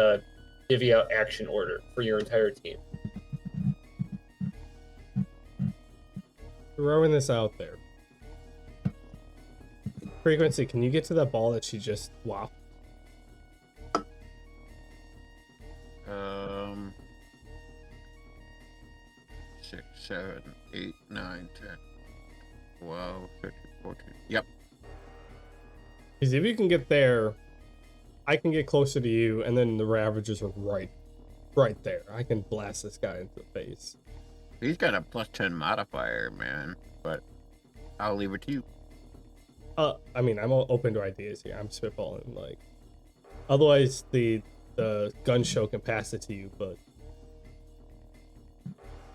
divvy out action order for your entire team. Throwing this out there. Frequency, can you get to that ball that she just wafted? 6, 7, 8, 9, 10, 12, 13, 14. Yep. Because if you can get there, I can get closer to you, and then the Ravagers are right there. I can blast this guy into the face. He's got a +10 modifier, man. But I'll leave it to you. I mean, I'm all open to ideas here. I'm spitballing, like. Otherwise, the Gun Show can pass it to you, but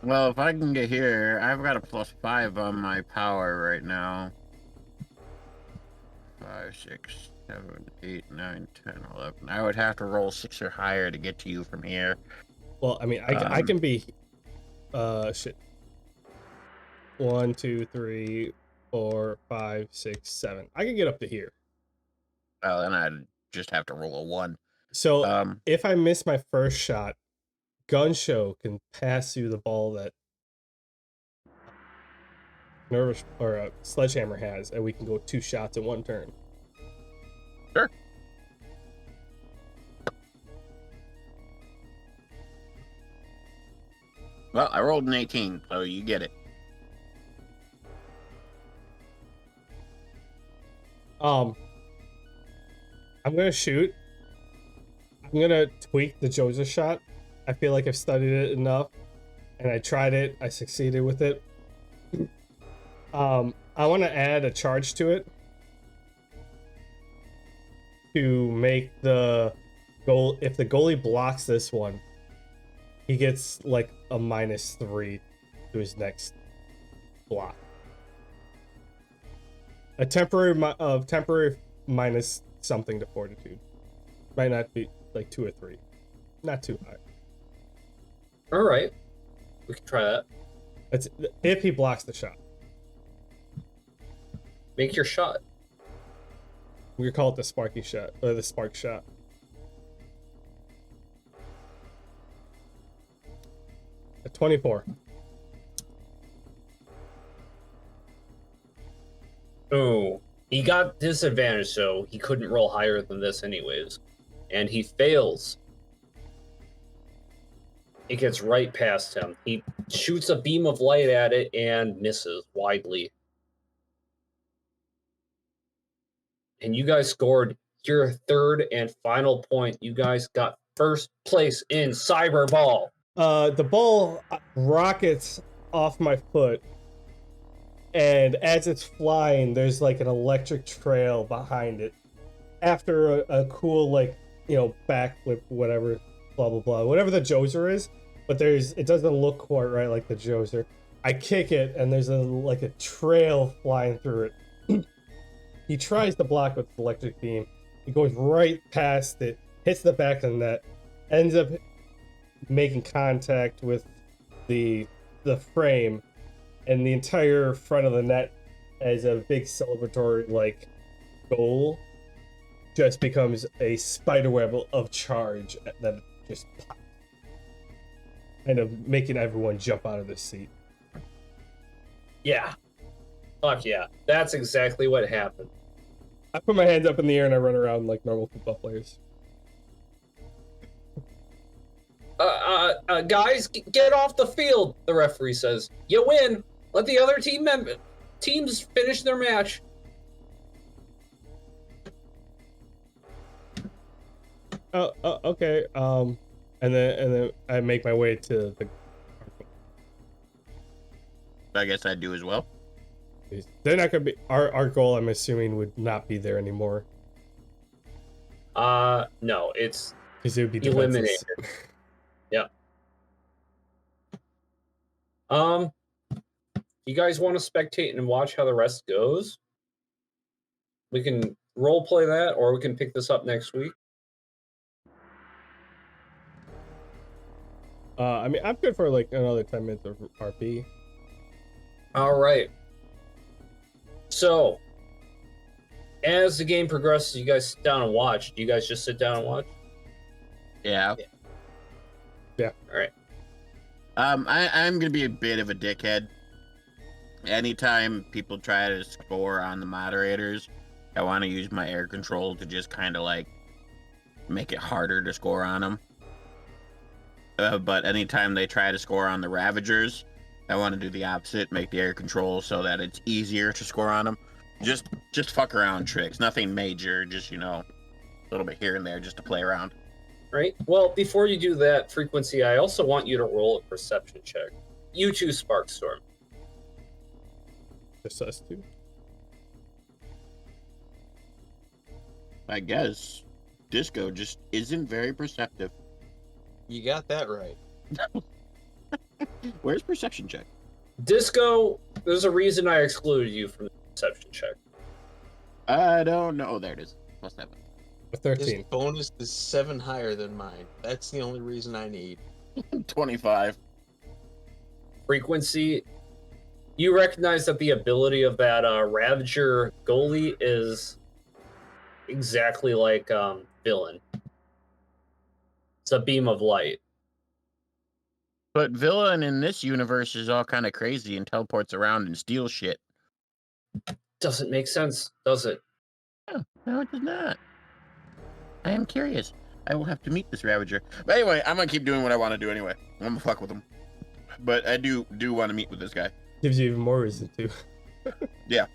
Well, if I can get here, I've got a +5 on my power right now. 5, 6, 7, 8, 9, 10, 11. I would have to roll 6 or higher to get to you from here. Well, I mean, I can be, shit. 1, 2, 3, 4, 5, 6, 7. I can get up to here. Well, then I'd just have to roll a 1. So if I miss my first shot, Gun Show can pass you the ball that Nervous or Sledgehammer has, and we can go 2 shots in 1 turn. Sure. Well, I rolled an 18, so you get it. I'm gonna shoot. I'm gonna tweak the Joseph shot. I feel like I've studied it enough, and I tried it. I succeeded with it. I want to add a charge to it to make the goal. If the goalie blocks this one, he gets like a -3 to his next block. A temporary minus something to fortitude. Might not be like 2 or 3. Not too high. All right, we can try that. That's if he blocks the shot. Make your shot. We could call it the Sparky shot or the Spark shot. A 24. Oh, he got disadvantage, so he couldn't roll higher than this anyways. And he fails. It gets right past him. He shoots a beam of light at it and misses widely. And you guys scored your 3rd and final point. You guys got 1st place in Cyberball. The ball rockets off my foot, and as it's flying, there's like an electric trail behind it. After a cool, like, you know, backflip, whatever, blah blah blah, whatever the Joser is, but it doesn't look quite right like the Joser. I kick it, and there's like a trail flying through it. He tries to block with the electric beam. He goes right past it, hits the back of the net, ends up making contact with the frame, and the entire front of the net as a big celebratory like goal just becomes a spiderweb of charge that just pops, kind of making everyone jump out of their seat. Yeah. Fuck yeah. That's exactly what happened. I put my hands up in the air and I run around like normal football players. Guys, get off the field, the referee says. You win. Let the other teams finish their match. Okay. And then I make my way to the. I guess I do as well. They're not gonna be our goal. I'm assuming would not be there anymore No, it's because it would be eliminated. Yeah. You guys want to spectate and watch how the rest goes? We can role play that, or we can pick this up next week. I mean, I'm good for like another 10 minutes of RP. All right. So, as the game progresses, you guys sit down and watch. Do you guys just sit down and watch? Yeah. Yeah. All right. I'm gonna be a bit of a dickhead. Anytime people try to score on the moderators, I want to use my air control to just kind of like make it harder to score on them. But anytime they try to score on the Ravagers, I want to do the opposite, make the air control so that it's easier to score on them. Just fuck around tricks, nothing major, just, you know, a little bit here and there just to play around. Right. Well, before you do that, Frequency, I also want you to roll a perception check. You too, Sparkstorm. Just us two. I guess Disco just isn't very perceptive. You got that right. Where's perception check? Disco, there's a reason I excluded you from the perception check. I don't know. Oh, there it is. +7. A His 13. bonus is 7 higher than mine. That's the only reason I need. 25. Frequency, you recognize that the ability of that Ravager goalie is exactly like Villain. It's a beam of light. But Villain in this universe is all kind of crazy and teleports around and steals shit. Doesn't make sense, does it? No, it does not. I am curious. I will have to meet this Ravager. But anyway, I'm gonna keep doing what I want to do anyway. I'm gonna fuck with him. But I do want to meet with this guy. Gives you even more reason to. Yeah.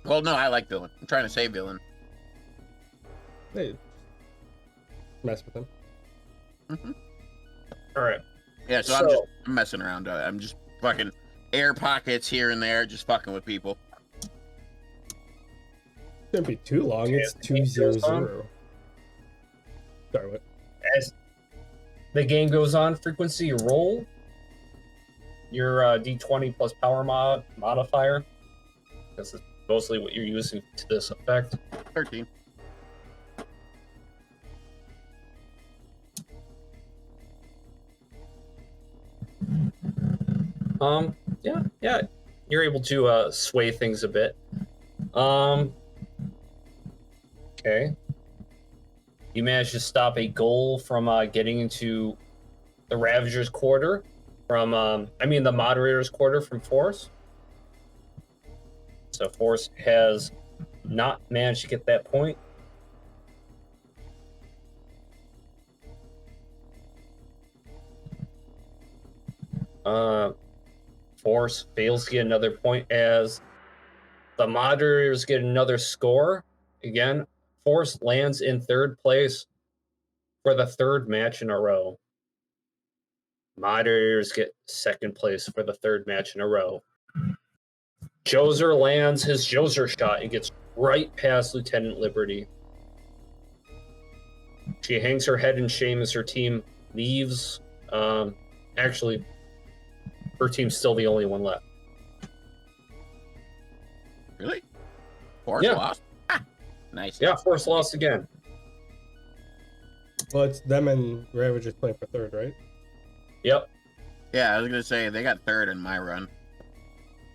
Well, no, I like Villain. I'm trying to save Villain. Hey, mess with him. Mm-hmm. All right. Yeah, so I'm messing around. I'm just fucking air pockets here and there, just fucking with people. Shouldn't be too long. Okay, It's the game goes 200. on. Sorry, what? As the game goes on, frequency roll your D20 plus power modifier. This is mostly what you're using to this effect. 13. Yeah, you're able to sway things a bit. Okay. You managed to stop a goal from getting into the Ravager's quarter from, the Moderator's quarter from Force. So Force has not managed to get that point. Force fails to get another point as the Moderators get another score. Again, Force lands in third place for the third match in a row. Moderators get second place for the third match in a row. Joser lands his Joser shot and gets right past Lieutenant Liberty. She hangs her head in shame as her team leaves. Actually, her team's still the only one left. Really? Force Yeah. lost? Ah, nice. Yeah, Force lost again. Well, it's them and Ravagers playing for third, right? Yep. Yeah, I was gonna say they got third in my run.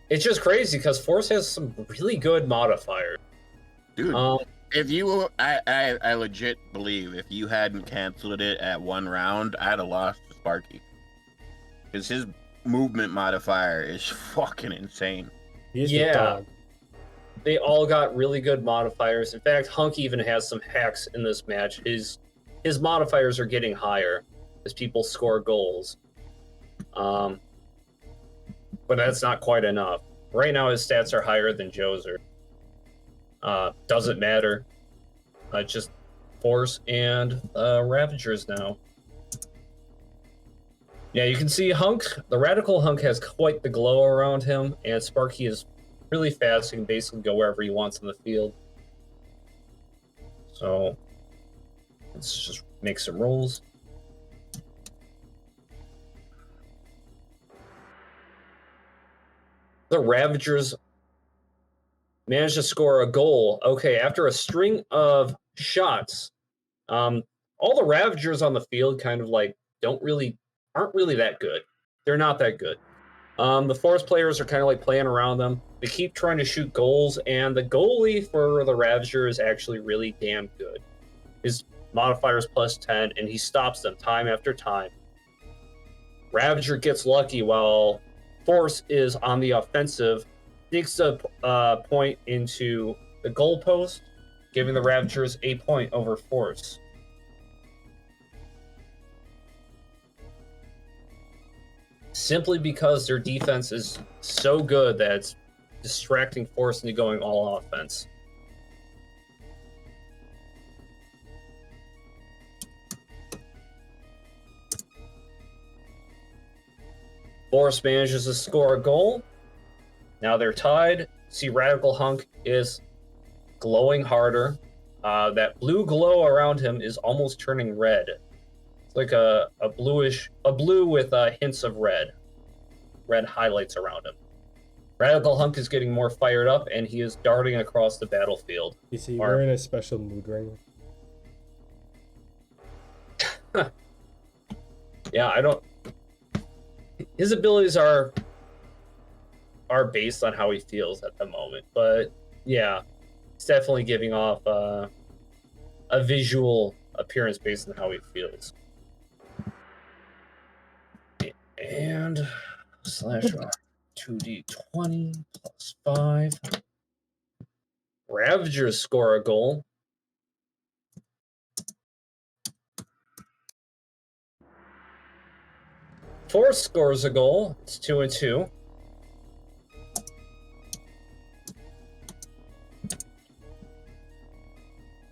It's just crazy because Force has some really good modifiers. Dude, if you, I legit believe if you hadn't canceled it at one round, I'd have lost to Sparky. Because his movement modifier is fucking insane. He's Yeah. the dog. They all got really good modifiers. In fact, Hunk even has some hacks in this match. His modifiers are getting higher as people score goals. But that's not quite enough. Right now, his stats are higher than Joser. Doesn't matter. Just Force and Ravagers now. Yeah, you can see Hunk, the Radical Hunk has quite the glow around him, and Sparky is really fast. He can basically go wherever he wants on the field. So, let's just make some rolls. The Ravagers managed to score a goal. Okay, after a string of shots, all the Ravagers on the field kind of like aren't really that good. They're not that good. The Force players are kind of like playing around them. They keep trying to shoot goals, and the goalie for the Ravager is actually really damn good. His modifier is +10, and he stops them time after time. Ravager gets lucky while Force is on the offensive, sneaks a point into the goalpost, giving the Ravagers a point over Force. Simply because their defense is so good that it's distracting Force into going all offense. Force manages to score a goal. Now they're tied. See, Radical Hunk is glowing harder. That blue glow around him is almost turning red. It's like a blue with hints of red highlights around him. Radical Hunk is getting more fired up, and he is darting across the battlefield. Is he wearing a special mood ring? Yeah, I don't. His abilities are based on how he feels at the moment, but yeah, it's definitely giving off a visual appearance based on how he feels. And slash 2d20 plus 5. Ravagers score a goal. Force scores a goal. It's 2 and 2.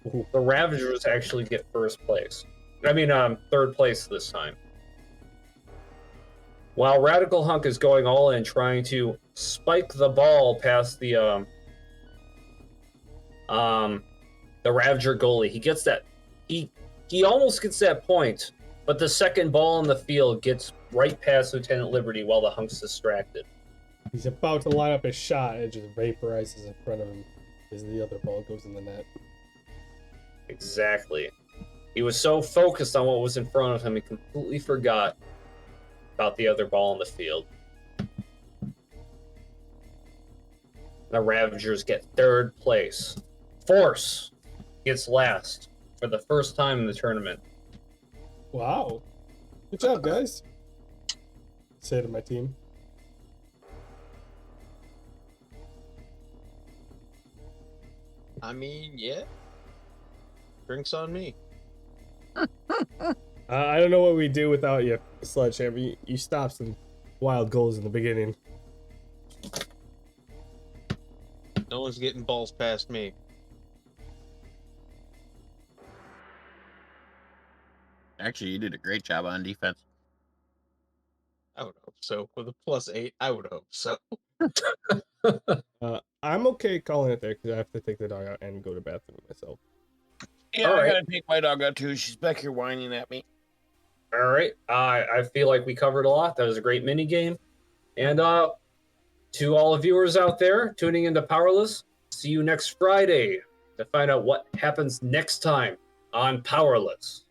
Ooh. The Ravagers actually get first place. I mean, third place this time. While Radical Hunk is going all in, trying to spike the ball past the Ravager goalie. He gets that. He almost gets that point, but the second ball on the field gets right past Lieutenant Liberty while the Hunk's distracted. He's about to line up his shot, and it just vaporizes in front of him as the other ball goes in the net. Exactly. He was so focused on what was in front of him, he completely forgot about the other ball on the field. The Ravagers get third place. Force gets last for the first time in the tournament. Wow. Good job, guys. Say to my team. I mean, yeah. Drinks on me. I don't know what we do without you, Sledgehammer. You stopped some wild goals in the beginning. No one's getting balls past me. Actually, you did a great job on defense. I would hope so. With a +8, I would hope so. I'm okay calling it there because I have to take the dog out and go to the bathroom myself. Yeah, All I right. gotta take my dog out too. She's back here whining at me. All right. I feel like we covered a lot. That was a great mini game. And to all the viewers out there tuning into Powerless, see you next Friday to find out what happens next time on Powerless.